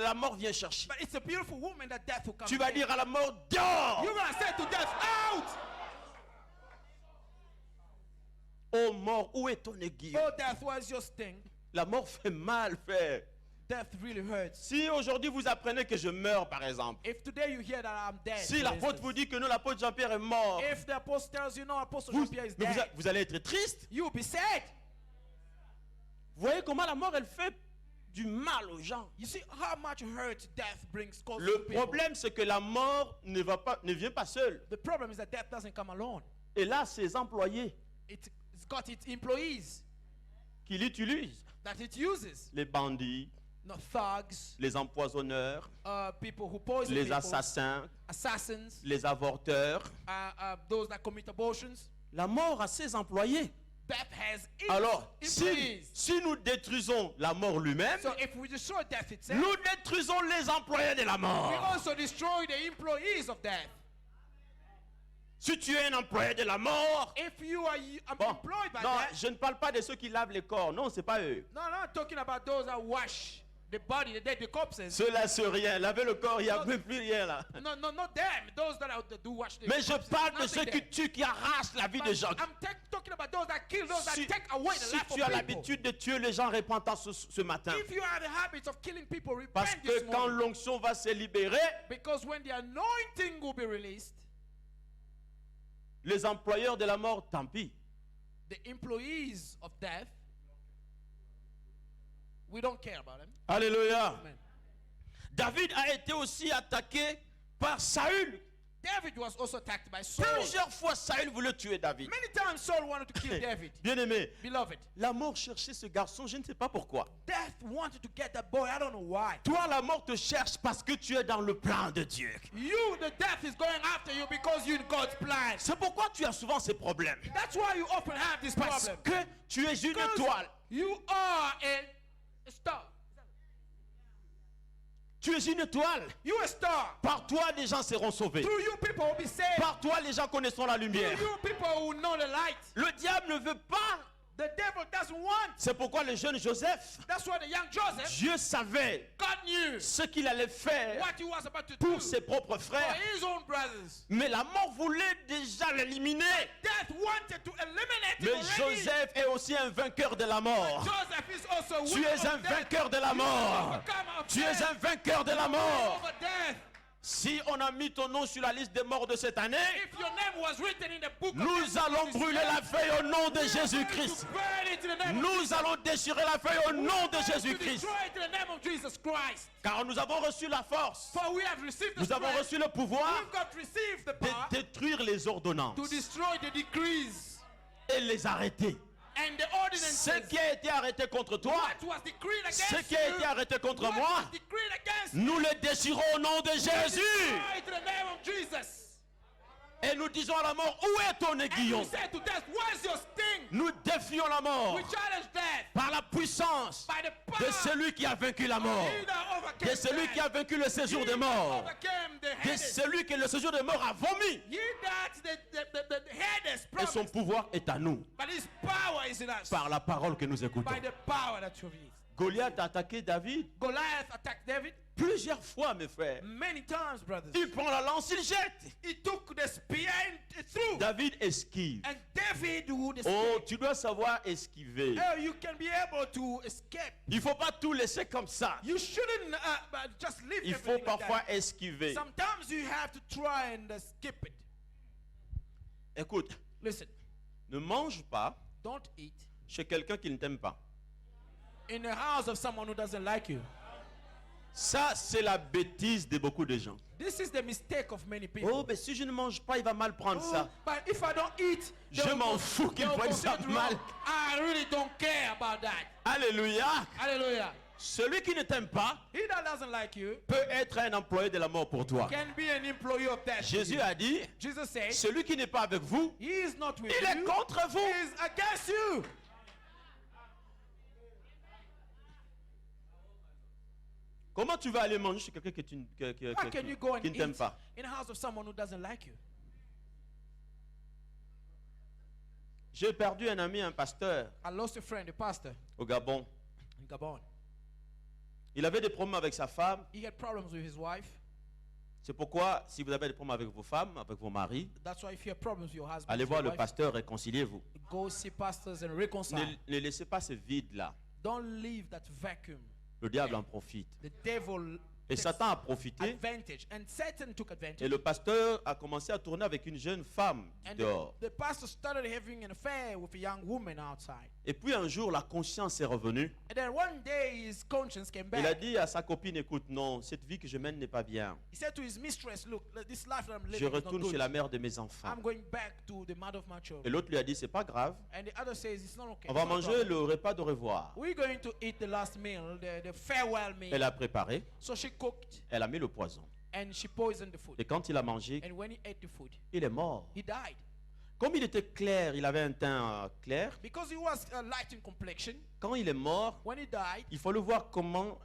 [SPEAKER 1] la mort vient chercher.
[SPEAKER 5] But it's a beautiful woman that death will come
[SPEAKER 1] Tu
[SPEAKER 5] and
[SPEAKER 1] vas
[SPEAKER 5] take.
[SPEAKER 1] dire à la mort, dors!
[SPEAKER 5] You're going to say to death, out!
[SPEAKER 1] Oh mort, où est ton aiguille?
[SPEAKER 5] Oh, death, where's your sting?
[SPEAKER 1] La mort fait mal, frère.
[SPEAKER 5] death really hurts.
[SPEAKER 1] Si aujourd'hui vous apprenez que je meurs, par exemple,
[SPEAKER 5] If today you hear that I'm dead,
[SPEAKER 1] si
[SPEAKER 5] for
[SPEAKER 1] l'apôtre
[SPEAKER 5] instance,
[SPEAKER 1] vous dit que non, l'apôtre Jean-Pierre est mort,
[SPEAKER 5] if the apostle tells you, no, Apostle
[SPEAKER 1] vous,
[SPEAKER 5] Jean-Pierre is
[SPEAKER 1] mais
[SPEAKER 5] dead,
[SPEAKER 1] vous allez être triste.
[SPEAKER 5] you'll be sad.
[SPEAKER 1] Vous voyez comment la mort, elle fait du mal aux gens.
[SPEAKER 5] You see how much hurt death brings cause to
[SPEAKER 1] Le
[SPEAKER 5] people.
[SPEAKER 1] problème, c'est que la mort ne vient pas seule.
[SPEAKER 5] The problem is that death doesn't come alone.
[SPEAKER 1] Et là, ses employés
[SPEAKER 5] It's got its employees
[SPEAKER 1] qui l'utilisent,
[SPEAKER 5] that it uses.
[SPEAKER 1] les bandits,
[SPEAKER 5] No thugs,
[SPEAKER 1] les empoisonneurs,
[SPEAKER 5] people who poison
[SPEAKER 1] les
[SPEAKER 5] people,
[SPEAKER 1] assassins,
[SPEAKER 5] assassins,
[SPEAKER 1] les avorteurs.
[SPEAKER 5] those that commit abortions.
[SPEAKER 1] La mort a ses employés.
[SPEAKER 5] Death has its
[SPEAKER 1] Alors,
[SPEAKER 5] employees.
[SPEAKER 1] si nous détruisons la mort lui-même,
[SPEAKER 5] So if we destroy death itself,
[SPEAKER 1] nous détruisons les employés de la
[SPEAKER 5] we
[SPEAKER 1] mort.
[SPEAKER 5] also destroy the employees of death.
[SPEAKER 1] Si tu es un employé de la mort,
[SPEAKER 5] If you are
[SPEAKER 1] bon,
[SPEAKER 5] employed by
[SPEAKER 1] non,
[SPEAKER 5] death,
[SPEAKER 1] je ne parle pas de ceux qui lavent les corps. Non, c'est pas eux.
[SPEAKER 5] no, I'm not talking about those that wash the body, the dead, the corpses.
[SPEAKER 1] Ceux-là, c'est rien. Laver le corps, il n'y a même plus rien là.
[SPEAKER 5] No, not them. Those that do wash the
[SPEAKER 1] Mais je
[SPEAKER 5] corpses.
[SPEAKER 1] parle de
[SPEAKER 5] Nothing
[SPEAKER 1] ceux qui
[SPEAKER 5] there.
[SPEAKER 1] tuent, qui arrachent la vie
[SPEAKER 5] But
[SPEAKER 1] des gens.
[SPEAKER 5] I'm talking about those that kill, those
[SPEAKER 1] Si,
[SPEAKER 5] that take away the
[SPEAKER 1] si
[SPEAKER 5] life
[SPEAKER 1] tu
[SPEAKER 5] of
[SPEAKER 1] as
[SPEAKER 5] people.
[SPEAKER 1] l'habitude de tuer les gens, répands ce matin.
[SPEAKER 5] If you have the habit of killing people,
[SPEAKER 1] Parce
[SPEAKER 5] repent this
[SPEAKER 1] que quand
[SPEAKER 5] morning.
[SPEAKER 1] l'onction va se libérer,
[SPEAKER 5] Because when the anointing will be released,
[SPEAKER 1] les employeurs de la mort, tant pis.
[SPEAKER 5] the employees of death, we don't care about them.
[SPEAKER 1] Alléluia.
[SPEAKER 5] Amen.
[SPEAKER 1] David a été aussi attaqué par Saül.
[SPEAKER 5] David was also attacked by Saul.
[SPEAKER 1] Plusieurs fois, Saül voulait tuer David.
[SPEAKER 5] Many times Saul wanted to kill David.
[SPEAKER 1] Bien-aimé,
[SPEAKER 5] Beloved,
[SPEAKER 1] la mort cherchait ce garçon, je ne sais pas pourquoi.
[SPEAKER 5] death wanted to get that boy. I don't know why.
[SPEAKER 1] Toi, la mort te cherche parce que tu es dans le plan de Dieu.
[SPEAKER 5] You, the death is going after you because you're in God's plan.
[SPEAKER 1] C'est pourquoi tu as souvent ces problèmes.
[SPEAKER 5] That's why you often have this
[SPEAKER 1] Parce
[SPEAKER 5] problem.
[SPEAKER 1] que tu es une
[SPEAKER 5] Because
[SPEAKER 1] étoile.
[SPEAKER 5] you are a star.
[SPEAKER 1] Tu es une étoile.
[SPEAKER 5] You a star.
[SPEAKER 1] Par toi, les gens seront sauvés.
[SPEAKER 5] Through you, people will be saved.
[SPEAKER 1] Par toi, les gens connaîtront la lumière.
[SPEAKER 5] Through you, people will know the light.
[SPEAKER 1] Le diable ne veut pas.
[SPEAKER 5] The devil doesn't want.
[SPEAKER 1] C'est pourquoi le jeune Joseph,
[SPEAKER 5] That's why the young Joseph,
[SPEAKER 1] Dieu savait
[SPEAKER 5] God knew
[SPEAKER 1] ce qu'il allait faire
[SPEAKER 5] what he was about to do
[SPEAKER 1] pour ses propres
[SPEAKER 5] for
[SPEAKER 1] frères.
[SPEAKER 5] his own brothers.
[SPEAKER 1] Mais la mort voulait déjà l'éliminer.
[SPEAKER 5] Death wanted to eliminate him
[SPEAKER 1] Mais
[SPEAKER 5] already.
[SPEAKER 1] Joseph est aussi un vainqueur de la mort.
[SPEAKER 5] Joseph is also
[SPEAKER 1] Tu
[SPEAKER 5] winner
[SPEAKER 1] es un
[SPEAKER 5] of death.
[SPEAKER 1] vainqueur de la mort.
[SPEAKER 5] Overcomer of
[SPEAKER 1] Tu es
[SPEAKER 5] death.
[SPEAKER 1] un vainqueur de la mort.
[SPEAKER 5] Over death.
[SPEAKER 1] Si on a mis ton nom sur la liste des morts de cette année,
[SPEAKER 5] If your name was written in the book of
[SPEAKER 1] nous
[SPEAKER 5] death,
[SPEAKER 1] allons
[SPEAKER 5] this
[SPEAKER 1] brûler
[SPEAKER 5] year,
[SPEAKER 1] la feuille au nom de
[SPEAKER 5] we are going
[SPEAKER 1] Jésus-Christ.
[SPEAKER 5] to burn it in the name of
[SPEAKER 1] Nous allons déchirer la feuille au
[SPEAKER 5] We
[SPEAKER 1] nom
[SPEAKER 5] are
[SPEAKER 1] de
[SPEAKER 5] going to
[SPEAKER 1] Jésus-Christ.
[SPEAKER 5] destroy it in the name of Jesus Christ.
[SPEAKER 1] Car nous avons reçu la force.
[SPEAKER 5] For we have received the
[SPEAKER 1] Nous avons
[SPEAKER 5] strength.
[SPEAKER 1] reçu le pouvoir
[SPEAKER 5] We've got received the
[SPEAKER 1] de
[SPEAKER 5] power
[SPEAKER 1] détruire les ordonnances
[SPEAKER 5] to destroy the decrees
[SPEAKER 1] et les arrêter.
[SPEAKER 5] and the ordinances.
[SPEAKER 1] Ce qui a été arrêté contre toi,
[SPEAKER 5] What was decreed against
[SPEAKER 1] ce qui a été
[SPEAKER 5] you,
[SPEAKER 1] arrêté contre
[SPEAKER 5] what
[SPEAKER 1] moi,
[SPEAKER 5] was decreed against
[SPEAKER 1] nous le déchirons au nom de Jésus.
[SPEAKER 5] destroy it in the name of Jesus.
[SPEAKER 1] Et nous disons à la mort, où est ton
[SPEAKER 5] And
[SPEAKER 1] aiguillon?
[SPEAKER 5] we say to death, where's your sting?
[SPEAKER 1] Nous défions la mort
[SPEAKER 5] We challenge death
[SPEAKER 1] par la puissance
[SPEAKER 5] by the
[SPEAKER 1] de
[SPEAKER 5] power
[SPEAKER 1] celui qui a vaincu la mort,
[SPEAKER 5] he that overcame
[SPEAKER 1] de celui
[SPEAKER 5] death.
[SPEAKER 1] qui a vaincu le séjour
[SPEAKER 5] He
[SPEAKER 1] des
[SPEAKER 5] that
[SPEAKER 1] morts,
[SPEAKER 5] overcame the
[SPEAKER 1] de
[SPEAKER 5] Hades.
[SPEAKER 1] celui que le séjour des morts a vomi.
[SPEAKER 5] He that the Hades
[SPEAKER 1] Et son
[SPEAKER 5] promised.
[SPEAKER 1] pouvoir est à nous
[SPEAKER 5] But his power is in us
[SPEAKER 1] par la parole que nous écoutons.
[SPEAKER 5] by the power that you have.
[SPEAKER 1] Goliath a attaqué David
[SPEAKER 5] Goliath attacked David
[SPEAKER 1] plusieurs fois, mes frères.
[SPEAKER 5] many times, brothers.
[SPEAKER 1] Il prend la lance, il jette.
[SPEAKER 5] He took the spear and threw.
[SPEAKER 1] David esquive.
[SPEAKER 5] And David would
[SPEAKER 1] Oh,
[SPEAKER 5] escape.
[SPEAKER 1] tu dois savoir esquiver.
[SPEAKER 5] Oh, you can be able to escape.
[SPEAKER 1] Il ne faut pas tout laisser comme ça.
[SPEAKER 5] You shouldn't but just leave
[SPEAKER 1] Il faut
[SPEAKER 5] everything like
[SPEAKER 1] parfois
[SPEAKER 5] that.
[SPEAKER 1] esquiver.
[SPEAKER 5] Sometimes you have to try and skip it.
[SPEAKER 1] Écoute,
[SPEAKER 5] Listen,
[SPEAKER 1] ne mange pas
[SPEAKER 5] don't eat
[SPEAKER 1] chez quelqu'un qui ne t'aime pas.
[SPEAKER 5] in the house of someone who doesn't like you.
[SPEAKER 1] Ça, c'est la bêtise de beaucoup de gens.
[SPEAKER 5] This is the mistake of many people.
[SPEAKER 1] Oh, mais si je ne mange pas, il va mal prendre
[SPEAKER 5] Oh,
[SPEAKER 1] ça.
[SPEAKER 5] but if I don't eat,
[SPEAKER 1] Je
[SPEAKER 5] they'll
[SPEAKER 1] m'en
[SPEAKER 5] con-
[SPEAKER 1] fous qu'ils
[SPEAKER 5] they'll
[SPEAKER 1] prennent ça
[SPEAKER 5] consider it
[SPEAKER 1] mal.
[SPEAKER 5] wrong. I really don't care about that.
[SPEAKER 1] Alléluia.
[SPEAKER 5] Hallelujah.
[SPEAKER 1] Celui qui ne t'aime pas
[SPEAKER 5] He that doesn't like you
[SPEAKER 1] peut être un employé de la mort pour toi.
[SPEAKER 5] can be an employee of death. to
[SPEAKER 1] Jésus
[SPEAKER 5] you.
[SPEAKER 1] a dit,
[SPEAKER 5] Jesus said,
[SPEAKER 1] celui qui n'est pas avec vous,
[SPEAKER 5] he is not with
[SPEAKER 1] il est
[SPEAKER 5] you,
[SPEAKER 1] contre vous.
[SPEAKER 5] he is against you.
[SPEAKER 1] Comment tu vas aller manger chez quelqu'un
[SPEAKER 5] How can you go and
[SPEAKER 1] qui ne t'aime
[SPEAKER 5] eat
[SPEAKER 1] pas?
[SPEAKER 5] in the house of someone who doesn't like you?
[SPEAKER 1] J'ai perdu un ami, un pasteur,
[SPEAKER 5] I lost a friend, a pastor
[SPEAKER 1] au Gabon.
[SPEAKER 5] in Gabon.
[SPEAKER 1] Il avait des problèmes avec sa femme.
[SPEAKER 5] He had problems with his wife.
[SPEAKER 1] C'est pourquoi, si vous avez des problèmes avec vos femmes, avec vos maris,
[SPEAKER 5] That's why if you have problems with your husband,
[SPEAKER 1] allez
[SPEAKER 5] with
[SPEAKER 1] voir
[SPEAKER 5] your
[SPEAKER 1] le
[SPEAKER 5] wife,
[SPEAKER 1] pasteur, réconciliez-vous.
[SPEAKER 5] go see pastors and reconcile.
[SPEAKER 1] Ne laissez pas ce vide-là.
[SPEAKER 5] Don't leave that vacuum.
[SPEAKER 1] Le diable en profite.
[SPEAKER 5] The devil
[SPEAKER 1] Et
[SPEAKER 5] takes
[SPEAKER 1] Satan a profité.
[SPEAKER 5] advantage, and Satan took advantage.
[SPEAKER 1] Et le pasteur a commencé à tourner avec une jeune femme
[SPEAKER 5] And
[SPEAKER 1] dehors.
[SPEAKER 5] the pastor started having an affair with a young woman outside.
[SPEAKER 1] Et puis un jour, la conscience est revenue.
[SPEAKER 5] And then one day his conscience came
[SPEAKER 1] Il a
[SPEAKER 5] back.
[SPEAKER 1] dit à sa copine, écoute, non, cette vie que je mène n'est pas bien.
[SPEAKER 5] He said to his mistress, look, this life that I'm
[SPEAKER 1] Je
[SPEAKER 5] living is not
[SPEAKER 1] retourne
[SPEAKER 5] good.
[SPEAKER 1] chez la mère de mes enfants.
[SPEAKER 5] I'm going back to the mother of my
[SPEAKER 1] Et
[SPEAKER 5] children.
[SPEAKER 1] l'autre lui a dit, c'est pas grave.
[SPEAKER 5] And the other says, it's not okay.
[SPEAKER 1] On va
[SPEAKER 5] it's not a
[SPEAKER 1] manger
[SPEAKER 5] problem.
[SPEAKER 1] le repas de revoir.
[SPEAKER 5] We're going to eat the last meal, the farewell meal.
[SPEAKER 1] Elle a préparé,
[SPEAKER 5] So she cooked
[SPEAKER 1] elle a mis le poison.
[SPEAKER 5] and she poisoned the food.
[SPEAKER 1] Et quand il a mangé,
[SPEAKER 5] And when he ate the food,
[SPEAKER 1] il est mort.
[SPEAKER 5] he died.
[SPEAKER 1] Comme il était clair, il avait un teint clair.
[SPEAKER 5] Because he was light in complexion,
[SPEAKER 1] Quand il est mort,
[SPEAKER 5] when he died,
[SPEAKER 1] il fallait voir comment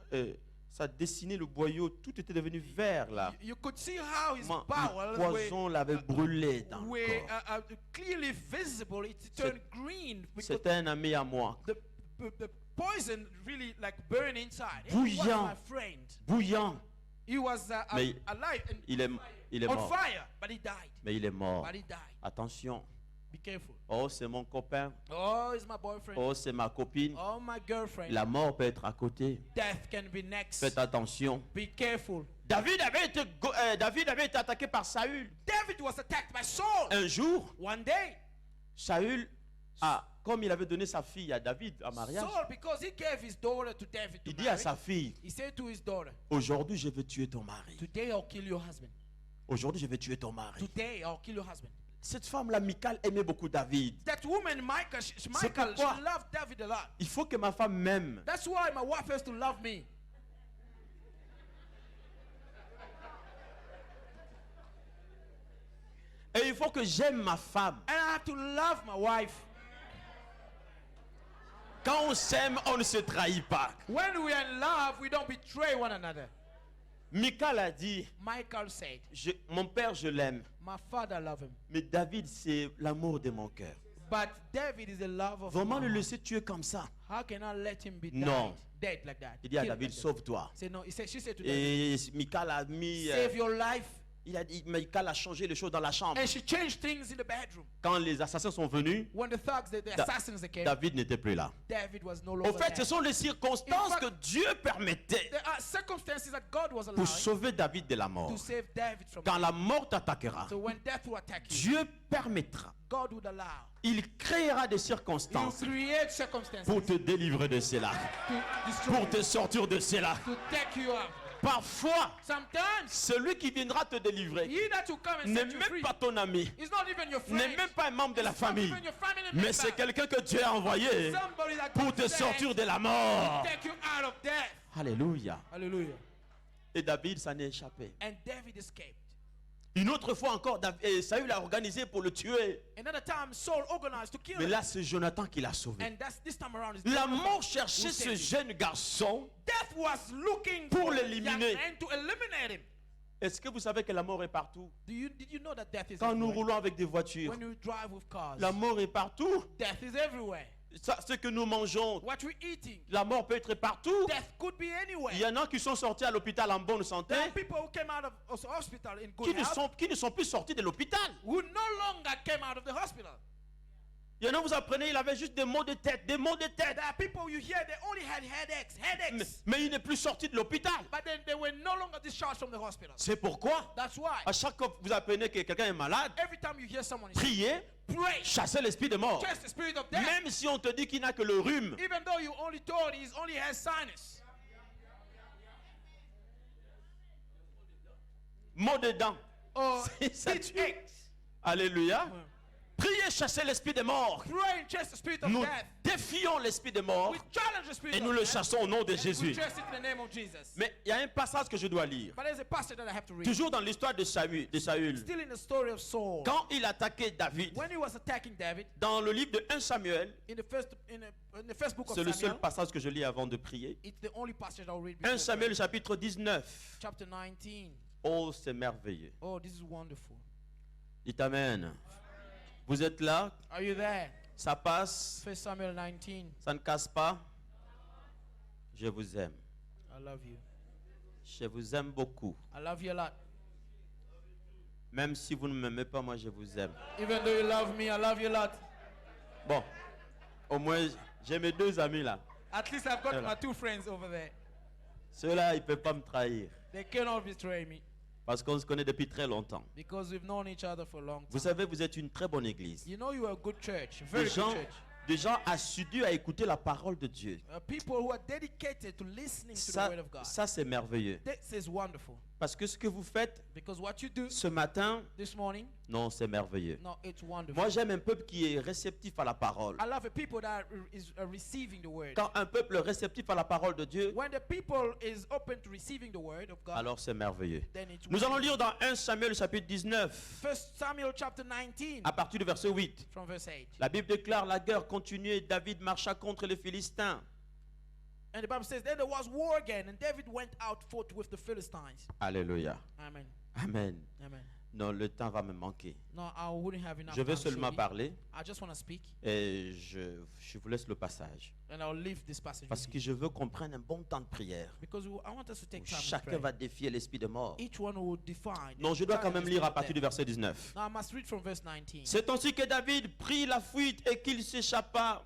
[SPEAKER 1] ça dessinait le boyau. Tout était devenu vert là.
[SPEAKER 5] you could see how his
[SPEAKER 1] Comment
[SPEAKER 5] bowels
[SPEAKER 1] le poison l'avait brûlé dans le
[SPEAKER 5] were
[SPEAKER 1] corps.
[SPEAKER 5] clearly visible. It turned green because
[SPEAKER 1] C'était un ami à moi.
[SPEAKER 5] the poison really like burned inside. He was
[SPEAKER 1] Bouillant.
[SPEAKER 5] my friend.
[SPEAKER 1] Bouillant.
[SPEAKER 5] He was
[SPEAKER 1] Mais
[SPEAKER 5] alive and
[SPEAKER 1] il est
[SPEAKER 5] on
[SPEAKER 1] mort.
[SPEAKER 5] fire, but he died.
[SPEAKER 1] Mais il est mort.
[SPEAKER 5] But he died.
[SPEAKER 1] Attention.
[SPEAKER 5] Be careful.
[SPEAKER 1] Oh, c'est mon copain.
[SPEAKER 5] Oh, he's my boyfriend.
[SPEAKER 1] Oh, c'est ma copine.
[SPEAKER 5] Oh, my girlfriend.
[SPEAKER 1] La mort peut être à côté.
[SPEAKER 5] Death can be next.
[SPEAKER 1] Faites attention.
[SPEAKER 5] Be careful.
[SPEAKER 1] David avait été attaqué par Saül.
[SPEAKER 5] David was attacked by Saul.
[SPEAKER 1] Un jour,
[SPEAKER 5] One day,
[SPEAKER 1] Saül comme il avait donné sa fille à David en mariage,
[SPEAKER 5] Saul, because he gave his daughter to David to
[SPEAKER 1] il dit à
[SPEAKER 5] marry,
[SPEAKER 1] sa fille,
[SPEAKER 5] he said to his daughter,
[SPEAKER 1] aujourd'hui je vais tuer ton mari.
[SPEAKER 5] today I'll kill your husband.
[SPEAKER 1] Aujourd'hui je vais tuer ton mari.
[SPEAKER 5] Today I'll kill your husband.
[SPEAKER 1] Cette femme-là, Michal, aimait beaucoup David.
[SPEAKER 5] That woman, Michael, she
[SPEAKER 1] pourquoi-
[SPEAKER 5] loved David a lot.
[SPEAKER 1] Il faut que ma femme m'aime.
[SPEAKER 5] That's why my wife has to love me.
[SPEAKER 1] Et il faut que j'aime ma femme.
[SPEAKER 5] And I have to love my wife.
[SPEAKER 1] Quand on s'aime, on ne se trahit pas.
[SPEAKER 5] When we are in love, we don't betray one another.
[SPEAKER 1] Michal a dit,
[SPEAKER 5] Michael said,
[SPEAKER 1] mon père, je l'aime.
[SPEAKER 5] my father loved him.
[SPEAKER 1] Mais David, c'est l'amour de mon cœur.
[SPEAKER 5] But David is the love of
[SPEAKER 1] Vraiment
[SPEAKER 5] my
[SPEAKER 1] le
[SPEAKER 5] heart.
[SPEAKER 1] laisser tuer comme ça.
[SPEAKER 5] How can I let him be
[SPEAKER 1] Non.
[SPEAKER 5] dead like that?
[SPEAKER 1] Il dit à
[SPEAKER 5] Killed
[SPEAKER 1] David,
[SPEAKER 5] like that?
[SPEAKER 1] sauve-toi.
[SPEAKER 5] Say no. She said to David,
[SPEAKER 1] Et Michal a mis...
[SPEAKER 5] save your life.
[SPEAKER 1] il a dit, Michal a changé les choses dans la chambre.
[SPEAKER 5] And she changed things in the bedroom.
[SPEAKER 1] Quand les assassins sont venus,
[SPEAKER 5] When the thugs, the assassins they came,
[SPEAKER 1] David n'était plus là.
[SPEAKER 5] David was no
[SPEAKER 1] Au
[SPEAKER 5] longer
[SPEAKER 1] fait, ce
[SPEAKER 5] there.
[SPEAKER 1] sont les circonstances
[SPEAKER 5] In fact,
[SPEAKER 1] que Dieu permettait
[SPEAKER 5] There are circumstances that God was allowing
[SPEAKER 1] pour sauver David de la mort.
[SPEAKER 5] to save David from
[SPEAKER 1] Quand
[SPEAKER 5] death.
[SPEAKER 1] la mort t'attaquera,
[SPEAKER 5] So when death will attack you,
[SPEAKER 1] Dieu permettra.
[SPEAKER 5] God would allow.
[SPEAKER 1] Il créera des
[SPEAKER 5] He will
[SPEAKER 1] circonstances
[SPEAKER 5] create circumstances
[SPEAKER 1] pour te délivrer de cela,
[SPEAKER 5] to destroy
[SPEAKER 1] pour te sortir de cela.
[SPEAKER 5] you, to take you up.
[SPEAKER 1] Parfois,
[SPEAKER 5] Sometimes,
[SPEAKER 1] celui qui viendra te délivrer
[SPEAKER 5] he that will come and
[SPEAKER 1] n'est
[SPEAKER 5] set you
[SPEAKER 1] même
[SPEAKER 5] free
[SPEAKER 1] pas ton ami,
[SPEAKER 5] is not even your friend.
[SPEAKER 1] n'est même pas un membre de la
[SPEAKER 5] It's not
[SPEAKER 1] famille,
[SPEAKER 5] even your family
[SPEAKER 1] mais
[SPEAKER 5] member.
[SPEAKER 1] c'est quelqu'un que Dieu a envoyé
[SPEAKER 5] Somebody that
[SPEAKER 1] pour
[SPEAKER 5] God
[SPEAKER 1] te
[SPEAKER 5] sent
[SPEAKER 1] sortir de la
[SPEAKER 5] to
[SPEAKER 1] mort.
[SPEAKER 5] take you out of death.
[SPEAKER 1] Alléluia.
[SPEAKER 5] Hallelujah.
[SPEAKER 1] Et David s'en est échappé.
[SPEAKER 5] And David escaped.
[SPEAKER 1] Une autre fois encore, Saül a organisé pour le tuer.
[SPEAKER 5] Another time, Saul organized to kill
[SPEAKER 1] Mais
[SPEAKER 5] him.
[SPEAKER 1] là, c'est Jonathan qui l'a sauvé.
[SPEAKER 5] And that's this time around. It's
[SPEAKER 1] La
[SPEAKER 5] Jonathan
[SPEAKER 1] mort
[SPEAKER 5] who
[SPEAKER 1] cherchait ce
[SPEAKER 5] saved him.
[SPEAKER 1] jeune garçon.
[SPEAKER 5] Death was looking
[SPEAKER 1] Pour
[SPEAKER 5] for a
[SPEAKER 1] l'éliminer.
[SPEAKER 5] young man to eliminate him.
[SPEAKER 1] Est-ce que vous savez que la mort est partout?
[SPEAKER 5] Did you know that death is
[SPEAKER 1] Quand nous
[SPEAKER 5] everywhere?
[SPEAKER 1] roulons avec des voitures,
[SPEAKER 5] When you drive with cars,
[SPEAKER 1] la mort est partout.
[SPEAKER 5] death is everywhere.
[SPEAKER 1] Ça, ce que nous mangeons,
[SPEAKER 5] What we're eating,
[SPEAKER 1] la mort peut être partout.
[SPEAKER 5] death could be anywhere.
[SPEAKER 1] Il y en a qui sont sortis à l'hôpital en bonne santé,
[SPEAKER 5] There are people who came out of hospital in good
[SPEAKER 1] qui
[SPEAKER 5] health
[SPEAKER 1] ne sont plus sortis de l'hôpital.
[SPEAKER 5] who no longer came out of the hospital.
[SPEAKER 1] Il y en a, vous apprenez, il avait juste des maux de tête, des maux de tête.
[SPEAKER 5] There are people you hear they only had headaches,
[SPEAKER 1] Mais il n'est plus sorti de l'hôpital.
[SPEAKER 5] but then they were no longer discharged from the hospital.
[SPEAKER 1] C'est pourquoi,
[SPEAKER 5] That's why
[SPEAKER 1] à chaque fois que vous apprenez que quelqu'un est malade,
[SPEAKER 5] every time you hear someone is sick,
[SPEAKER 1] priez,
[SPEAKER 5] pray,
[SPEAKER 1] chassez l'esprit de mort.
[SPEAKER 5] chase the spirit of death.
[SPEAKER 1] Même si on te dit qu'il n'a que le rhume,
[SPEAKER 5] Even though you only told he only has sinus,
[SPEAKER 1] maux de dents.
[SPEAKER 5] or
[SPEAKER 1] Ça
[SPEAKER 5] teeth
[SPEAKER 1] tue.
[SPEAKER 5] aches.
[SPEAKER 1] Alléluia. Priez, chassez l'esprit de mort.
[SPEAKER 5] Pray and chase the spirit of
[SPEAKER 1] Nous
[SPEAKER 5] death.
[SPEAKER 1] défions l'esprit de mort
[SPEAKER 5] We challenge the spirit
[SPEAKER 1] et
[SPEAKER 5] of
[SPEAKER 1] nous le
[SPEAKER 5] death.
[SPEAKER 1] chassons au nom de
[SPEAKER 5] And we
[SPEAKER 1] Jésus.
[SPEAKER 5] chase it in the name of Jesus.
[SPEAKER 1] Mais il y a un passage que je dois lire.
[SPEAKER 5] But there's a passage that I have to read.
[SPEAKER 1] Toujours dans l'histoire de Saül.
[SPEAKER 5] Still in the story of Saul.
[SPEAKER 1] Quand il attaquait David,
[SPEAKER 5] When he was attacking David,
[SPEAKER 1] dans le livre de 1 Samuel,
[SPEAKER 5] in the first book of
[SPEAKER 1] c'est le seul
[SPEAKER 5] Samuel,
[SPEAKER 1] passage que je lis avant de prier.
[SPEAKER 5] it's the only passage I'll read
[SPEAKER 1] 1
[SPEAKER 5] before
[SPEAKER 1] Samuel
[SPEAKER 5] prayer.
[SPEAKER 1] chapitre 19.
[SPEAKER 5] Chapter 19.
[SPEAKER 1] Oh, c'est merveilleux.
[SPEAKER 5] Oh, this is wonderful.
[SPEAKER 1] Dites Amen. Vous êtes là,
[SPEAKER 5] Are you there?
[SPEAKER 1] ça passe,
[SPEAKER 5] 1 Samuel 19.
[SPEAKER 1] ça ne casse pas. Je vous aime.
[SPEAKER 5] I love you.
[SPEAKER 1] Je vous aime beaucoup.
[SPEAKER 5] I love you a lot.
[SPEAKER 1] Même si vous ne m'aimez pas, moi je vous aime.
[SPEAKER 5] Even though you love me, I love you a lot.
[SPEAKER 1] Bon, au moins j'ai mes deux amis là.
[SPEAKER 5] At least I've got
[SPEAKER 1] Voilà.
[SPEAKER 5] my two friends over there.
[SPEAKER 1] Ceux-là, ils ne peuvent pas me trahir.
[SPEAKER 5] They cannot betray me
[SPEAKER 1] Parce qu'on se connaît depuis très longtemps.
[SPEAKER 5] because we've known each other for a long
[SPEAKER 1] Vous
[SPEAKER 5] time.
[SPEAKER 1] savez, vous êtes une très bonne église.
[SPEAKER 5] You know you are a good church, a very
[SPEAKER 1] Des gens,
[SPEAKER 5] good church.
[SPEAKER 1] des gens assidus à écouter la parole de Dieu.
[SPEAKER 5] People who are dedicated to listening to the
[SPEAKER 1] Ça,
[SPEAKER 5] word of God.
[SPEAKER 1] ça c'est merveilleux.
[SPEAKER 5] This is wonderful
[SPEAKER 1] Parce que ce que vous faites
[SPEAKER 5] because what you do
[SPEAKER 1] ce matin,
[SPEAKER 5] this morning,
[SPEAKER 1] non, c'est merveilleux.
[SPEAKER 5] no, it's wonderful.
[SPEAKER 1] Moi, j'aime un peuple qui est réceptif à la parole.
[SPEAKER 5] I love the people that are receiving the word.
[SPEAKER 1] Quand un peuple est réceptif à la parole de Dieu,
[SPEAKER 5] When the people is open to receiving the word of God,
[SPEAKER 1] alors c'est merveilleux.
[SPEAKER 5] then it's
[SPEAKER 1] Nous allons
[SPEAKER 5] wonderful.
[SPEAKER 1] lire dans 1 Samuel chapitre 19,
[SPEAKER 5] 1 Samuel chapter 19
[SPEAKER 1] à partir du verset 8.
[SPEAKER 5] from verse 8.
[SPEAKER 1] La Bible déclare la guerre continuait, David marcha contre les Philistins.
[SPEAKER 5] And the Bible says, then there was war again, and David went out fought with the Philistines.
[SPEAKER 1] Alléluia.
[SPEAKER 5] Amen.
[SPEAKER 1] Amen.
[SPEAKER 5] Amen.
[SPEAKER 1] Non, le temps va me manquer.
[SPEAKER 5] No, I wouldn't have enough
[SPEAKER 1] Je vais
[SPEAKER 5] time
[SPEAKER 1] seulement
[SPEAKER 5] surely.
[SPEAKER 1] parler
[SPEAKER 5] I just want to speak,
[SPEAKER 1] et je vous laisse le passage.
[SPEAKER 5] and I'll leave this passage
[SPEAKER 1] Parce
[SPEAKER 5] with
[SPEAKER 1] que
[SPEAKER 5] you.
[SPEAKER 1] je veux qu'on prenne un bon temps de prière.
[SPEAKER 5] Because I want us to take
[SPEAKER 1] Où
[SPEAKER 5] time to
[SPEAKER 1] chacun
[SPEAKER 5] pray.
[SPEAKER 1] va défier l'esprit de mort.
[SPEAKER 5] Each one will define.
[SPEAKER 1] Non, je dois quand même lire à partir du verset 19.
[SPEAKER 5] Now I must read from verse 19.
[SPEAKER 1] C'est ainsi que David prit la fuite et qu'il s'échappa.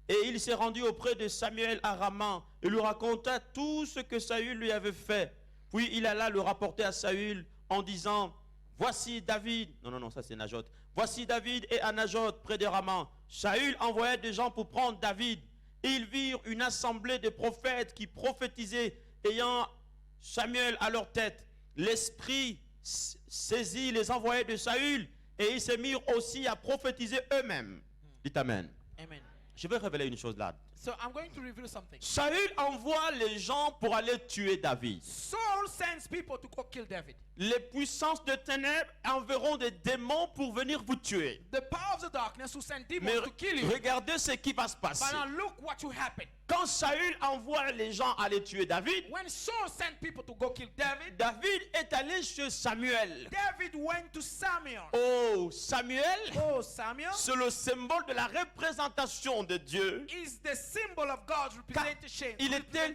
[SPEAKER 1] Et il s'est rendu auprès de Samuel à Rama et lui raconta tout ce que Saül lui avait fait. Puis il alla le rapporter à Saül en disant, voici David. Non, ça c'est Najot. Voici David et Anajot près de Rama. Saül envoya des gens pour prendre David. Et ils virent une assemblée de prophètes qui prophétisaient, ayant Samuel à leur tête. L'esprit saisit les envoyés de Saül et ils se mirent aussi à prophétiser eux-mêmes. Dites Amen.
[SPEAKER 5] Amen.
[SPEAKER 1] Je vais révéler une chose là.
[SPEAKER 5] So I'm going to reveal something.
[SPEAKER 1] Saül envoie les gens pour aller tuer David.
[SPEAKER 5] Saul sends people to go kill David.
[SPEAKER 1] Les puissances de ténèbres enverront des démons pour venir vous tuer.
[SPEAKER 5] The power of the darkness will send demons
[SPEAKER 1] Mais
[SPEAKER 5] to kill you.
[SPEAKER 1] regardez ce qui va se passer.
[SPEAKER 5] But now look what will happen.
[SPEAKER 1] Quand Saül envoie les gens aller tuer David,
[SPEAKER 5] When Saul sent people to go kill David,
[SPEAKER 1] David est allé chez Samuel.
[SPEAKER 5] David went to Samuel.
[SPEAKER 1] Oh, Samuel,
[SPEAKER 5] Oh, Samuel
[SPEAKER 1] c'est le symbole de la représentation de Dieu.
[SPEAKER 5] is the symbol of God's representation.
[SPEAKER 1] Il était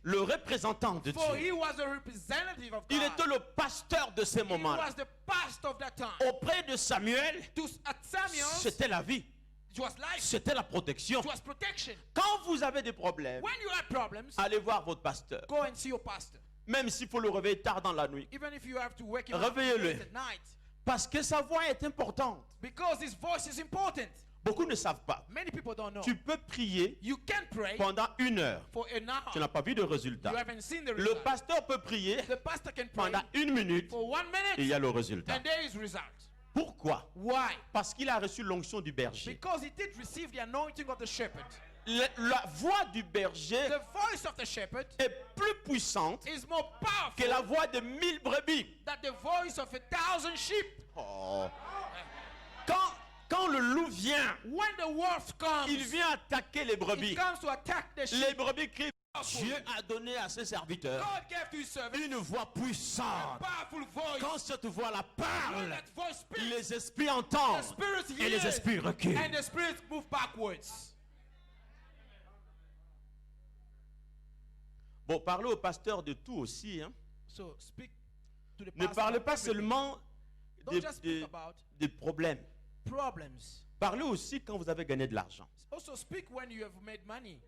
[SPEAKER 1] le représentant de
[SPEAKER 5] For
[SPEAKER 1] Dieu.
[SPEAKER 5] he was a representative of God.
[SPEAKER 1] Il était le pasteur de ces
[SPEAKER 5] He
[SPEAKER 1] moments-là.
[SPEAKER 5] was the pastor of that time.
[SPEAKER 1] Auprès de Samuel,
[SPEAKER 5] At Samuel,
[SPEAKER 1] c'était la vie,
[SPEAKER 5] it was life.
[SPEAKER 1] c'était la protection.
[SPEAKER 5] It was protection.
[SPEAKER 1] Quand vous avez des problèmes,
[SPEAKER 5] When you have problems,
[SPEAKER 1] allez voir votre pasteur.
[SPEAKER 5] go and see your pastor.
[SPEAKER 1] Même s'il faut le réveiller tard dans la nuit.
[SPEAKER 5] Even if you have to wake him up
[SPEAKER 1] Réveillez-le.
[SPEAKER 5] late at night.
[SPEAKER 1] Parce que sa voix est importante.
[SPEAKER 5] Because his voice is important.
[SPEAKER 1] Beaucoup ne savent pas.
[SPEAKER 5] Many people don't know.
[SPEAKER 1] Tu peux prier
[SPEAKER 5] You can pray
[SPEAKER 1] pendant 1 heure.
[SPEAKER 5] for an
[SPEAKER 1] Tu n'as
[SPEAKER 5] hour.
[SPEAKER 1] pas vu de résultat.
[SPEAKER 5] You haven't seen the
[SPEAKER 1] Le
[SPEAKER 5] result.
[SPEAKER 1] pasteur peut prier
[SPEAKER 5] The pastor can pray
[SPEAKER 1] pendant 1 minute
[SPEAKER 5] for 1
[SPEAKER 1] et il y
[SPEAKER 5] minute
[SPEAKER 1] a le résultat.
[SPEAKER 5] and there is result.
[SPEAKER 1] Pourquoi?
[SPEAKER 5] Why?
[SPEAKER 1] Parce qu'il a reçu l'onction du berger.
[SPEAKER 5] Because he did receive the anointing of the shepherd.
[SPEAKER 1] La voix du berger
[SPEAKER 5] The voice of the shepherd
[SPEAKER 1] est plus puissante
[SPEAKER 5] is more
[SPEAKER 1] que la
[SPEAKER 5] powerful
[SPEAKER 1] voix de 1000 brebis.
[SPEAKER 5] than the voice of 1,000 sheep.
[SPEAKER 1] Oh. Quand le loup vient,
[SPEAKER 5] When the wolf comes,
[SPEAKER 1] il vient attaquer les
[SPEAKER 5] he
[SPEAKER 1] brebis.
[SPEAKER 5] comes to attack the
[SPEAKER 1] Les
[SPEAKER 5] sheep.
[SPEAKER 1] brebis crient. Dieu a donné à ses serviteurs
[SPEAKER 5] God gave to his servant
[SPEAKER 1] une voix
[SPEAKER 5] a
[SPEAKER 1] puissante.
[SPEAKER 5] powerful voice.
[SPEAKER 1] Quand cette voix-là
[SPEAKER 5] When
[SPEAKER 1] parle,
[SPEAKER 5] that voice speaks,
[SPEAKER 1] les esprits
[SPEAKER 5] the
[SPEAKER 1] entendent
[SPEAKER 5] spirits
[SPEAKER 1] et les
[SPEAKER 5] hear
[SPEAKER 1] esprits reculent.
[SPEAKER 5] and the spirits move backwards.
[SPEAKER 1] Bon, parlez au pasteur de tout aussi. Hein.
[SPEAKER 5] So speak to the
[SPEAKER 1] Ne
[SPEAKER 5] pastor
[SPEAKER 1] parlez
[SPEAKER 5] of
[SPEAKER 1] pas
[SPEAKER 5] everything.
[SPEAKER 1] seulement
[SPEAKER 5] Don't
[SPEAKER 1] des,
[SPEAKER 5] just speak
[SPEAKER 1] des-
[SPEAKER 5] about
[SPEAKER 1] des problèmes.
[SPEAKER 5] problems.
[SPEAKER 1] Parlez aussi quand vous avez gagné de l'argent.
[SPEAKER 5] Also speak when you have made money.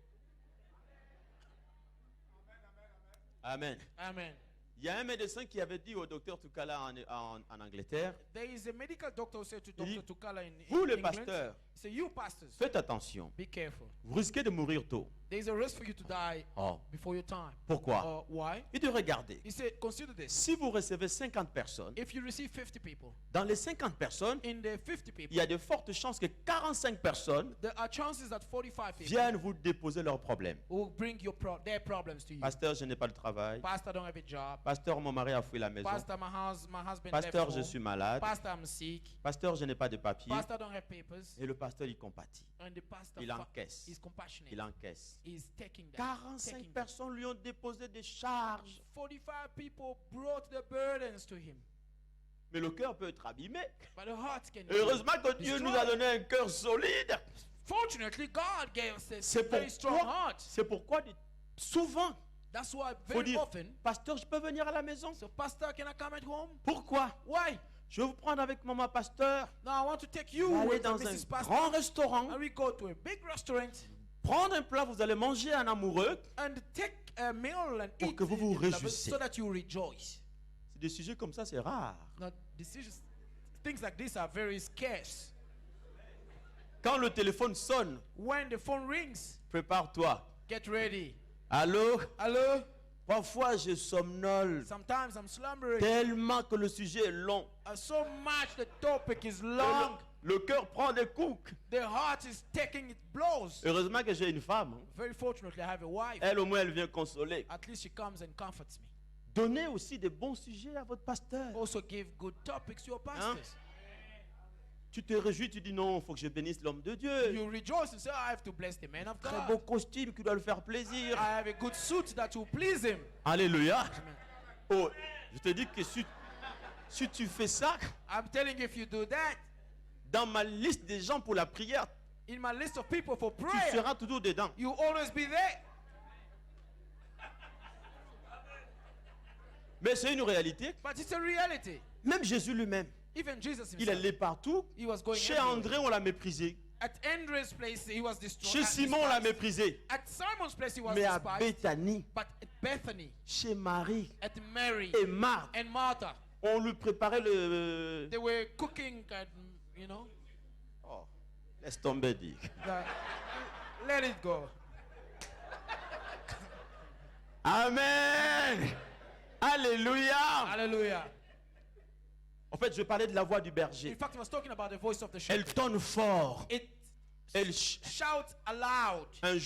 [SPEAKER 1] Amen.
[SPEAKER 5] Amen.
[SPEAKER 1] Il y a un médecin qui avait dit au docteur Tukala en Angleterre,
[SPEAKER 5] There is a medical doctor who said to
[SPEAKER 1] Il dit,
[SPEAKER 5] Dr. Tukala in
[SPEAKER 1] vous les
[SPEAKER 5] England,
[SPEAKER 1] pasteurs,
[SPEAKER 5] he said, you pastors,
[SPEAKER 1] faites attention.
[SPEAKER 5] be careful.
[SPEAKER 1] Vous risquez de mourir tôt.
[SPEAKER 5] There is a risk for you to die
[SPEAKER 1] Oh,
[SPEAKER 5] before your time.
[SPEAKER 1] pourquoi?
[SPEAKER 5] Why?
[SPEAKER 1] Et de regarder.
[SPEAKER 5] He said, consider this.
[SPEAKER 1] Si vous recevez 50 personnes,
[SPEAKER 5] If you receive 50 people,
[SPEAKER 1] dans les 50 personnes,
[SPEAKER 5] in the 50
[SPEAKER 1] il
[SPEAKER 5] people,
[SPEAKER 1] y a de fortes chances que 45 personnes
[SPEAKER 5] there are chances that 45 people
[SPEAKER 1] viennent vous déposer leurs problèmes.
[SPEAKER 5] will bring their problems to you.
[SPEAKER 1] Pasteur, je n'ai pas de travail.
[SPEAKER 5] Pastor, I don't have a job.
[SPEAKER 1] Pasteur, mon mari a fui la maison.
[SPEAKER 5] Pastor, my husband
[SPEAKER 1] Pasteur,
[SPEAKER 5] left
[SPEAKER 1] je
[SPEAKER 5] home.
[SPEAKER 1] suis malade.
[SPEAKER 5] Pastor, I'm sick.
[SPEAKER 1] Pasteur, je n'ai pas de papier.
[SPEAKER 5] Pastor, I don't have papers.
[SPEAKER 1] Et le pasteur, il compatit.
[SPEAKER 5] And the pastor
[SPEAKER 1] Il encaisse.
[SPEAKER 5] is compassionate.
[SPEAKER 1] Il encaisse.
[SPEAKER 5] He's taking that.
[SPEAKER 1] 45
[SPEAKER 5] taking that.
[SPEAKER 1] personnes lui ont déposé des charges.
[SPEAKER 5] 45 people brought the burdens to him.
[SPEAKER 1] Mais le cœur peut être abîmé.
[SPEAKER 5] But the heart can be
[SPEAKER 1] Heureusement que Dieu nous a
[SPEAKER 5] destroyed.
[SPEAKER 1] donné un cœur solide.
[SPEAKER 5] Fortunately, God gave us a
[SPEAKER 1] C'est
[SPEAKER 5] very strong
[SPEAKER 1] pourquoi,
[SPEAKER 5] heart.
[SPEAKER 1] c'est pourquoi souvent,
[SPEAKER 5] That's why
[SPEAKER 1] faut
[SPEAKER 5] very
[SPEAKER 1] dire,
[SPEAKER 5] often,
[SPEAKER 1] pasteur, je peux venir à la maison.
[SPEAKER 5] so pastor, can I come at home?
[SPEAKER 1] Pourquoi?
[SPEAKER 5] Why?
[SPEAKER 1] Je vais vous prendre avec maman pasteur.
[SPEAKER 5] Now I want to take
[SPEAKER 1] On
[SPEAKER 5] you
[SPEAKER 1] va aller
[SPEAKER 5] with
[SPEAKER 1] dans
[SPEAKER 5] Mrs.
[SPEAKER 1] un
[SPEAKER 5] Pastor,
[SPEAKER 1] grand restaurant.
[SPEAKER 5] and we go to a big restaurant.
[SPEAKER 1] Prendre un plat, vous allez manger un amoureux.
[SPEAKER 5] and take a meal and
[SPEAKER 1] Pour
[SPEAKER 5] eat
[SPEAKER 1] que vous vous
[SPEAKER 5] in love
[SPEAKER 1] réjouissez.
[SPEAKER 5] so that you rejoice.
[SPEAKER 1] C'est des sujets comme ça, c'est rare.
[SPEAKER 5] Now, things like this are very scarce.
[SPEAKER 1] Quand le téléphone sonne,
[SPEAKER 5] When the phone rings,
[SPEAKER 1] prépare-toi.
[SPEAKER 5] get ready.
[SPEAKER 1] Allô?
[SPEAKER 5] Hello?
[SPEAKER 1] Parfois, je somnole
[SPEAKER 5] Sometimes I'm slumbering.
[SPEAKER 1] tellement que le sujet est long.
[SPEAKER 5] So much the topic is
[SPEAKER 1] Que
[SPEAKER 5] long.
[SPEAKER 1] le cœur prend des coups.
[SPEAKER 5] The heart is taking its blows.
[SPEAKER 1] Heureusement que j'ai une femme.
[SPEAKER 5] Very fortunately, I have a wife.
[SPEAKER 1] Elle, au moins, elle vient consoler.
[SPEAKER 5] At least she comes and comforts me.
[SPEAKER 1] Donnez aussi des bons sujets à votre pasteur.
[SPEAKER 5] Also give good topics to your pastors.
[SPEAKER 1] Tu te réjouis, tu dis non, il faut que je bénisse l'homme de Dieu.
[SPEAKER 5] You rejoice and say, I have to bless the man of
[SPEAKER 1] Très
[SPEAKER 5] God.
[SPEAKER 1] beau costume qui doit le faire plaisir.
[SPEAKER 5] I have a good suit that will please him.
[SPEAKER 1] Alléluia. Oh, je te dis que si tu fais ça,
[SPEAKER 5] I'm telling you, if you do that,
[SPEAKER 1] dans ma liste des gens pour la prière,
[SPEAKER 5] in my list of people for
[SPEAKER 1] tu
[SPEAKER 5] prayer,
[SPEAKER 1] seras toujours dedans.
[SPEAKER 5] you always be there.
[SPEAKER 1] Mais c'est une réalité.
[SPEAKER 5] But it's a reality.
[SPEAKER 1] Même Jésus lui-même,
[SPEAKER 5] Even Jesus
[SPEAKER 1] il
[SPEAKER 5] himself,
[SPEAKER 1] allait partout.
[SPEAKER 5] he was going
[SPEAKER 1] Chez
[SPEAKER 5] everywhere.
[SPEAKER 1] André, on l'a méprisé.
[SPEAKER 5] At Andrew's place, he was destroyed.
[SPEAKER 1] Chez Simon, on l'a méprisé.
[SPEAKER 5] At Simon's place, he was
[SPEAKER 1] Mais à
[SPEAKER 5] despised.
[SPEAKER 1] Béthanie,
[SPEAKER 5] But at Bethany,
[SPEAKER 1] chez Marie
[SPEAKER 5] at Mary
[SPEAKER 1] et Marthe,
[SPEAKER 5] and Martha,
[SPEAKER 1] on lui préparait le...
[SPEAKER 5] they were cooking, and, you know,
[SPEAKER 1] Oh, laisse tomber, dit.
[SPEAKER 5] let it go.
[SPEAKER 1] Amen. Alléluia.
[SPEAKER 5] Hallelujah.
[SPEAKER 1] En fait, je parlais de la voix du
[SPEAKER 5] In
[SPEAKER 1] berger.
[SPEAKER 5] fact, I was talking about the voice of the
[SPEAKER 1] Elle
[SPEAKER 5] shepherd.
[SPEAKER 1] tonne fort.
[SPEAKER 5] It
[SPEAKER 1] Elle
[SPEAKER 5] shouts aloud.
[SPEAKER 1] un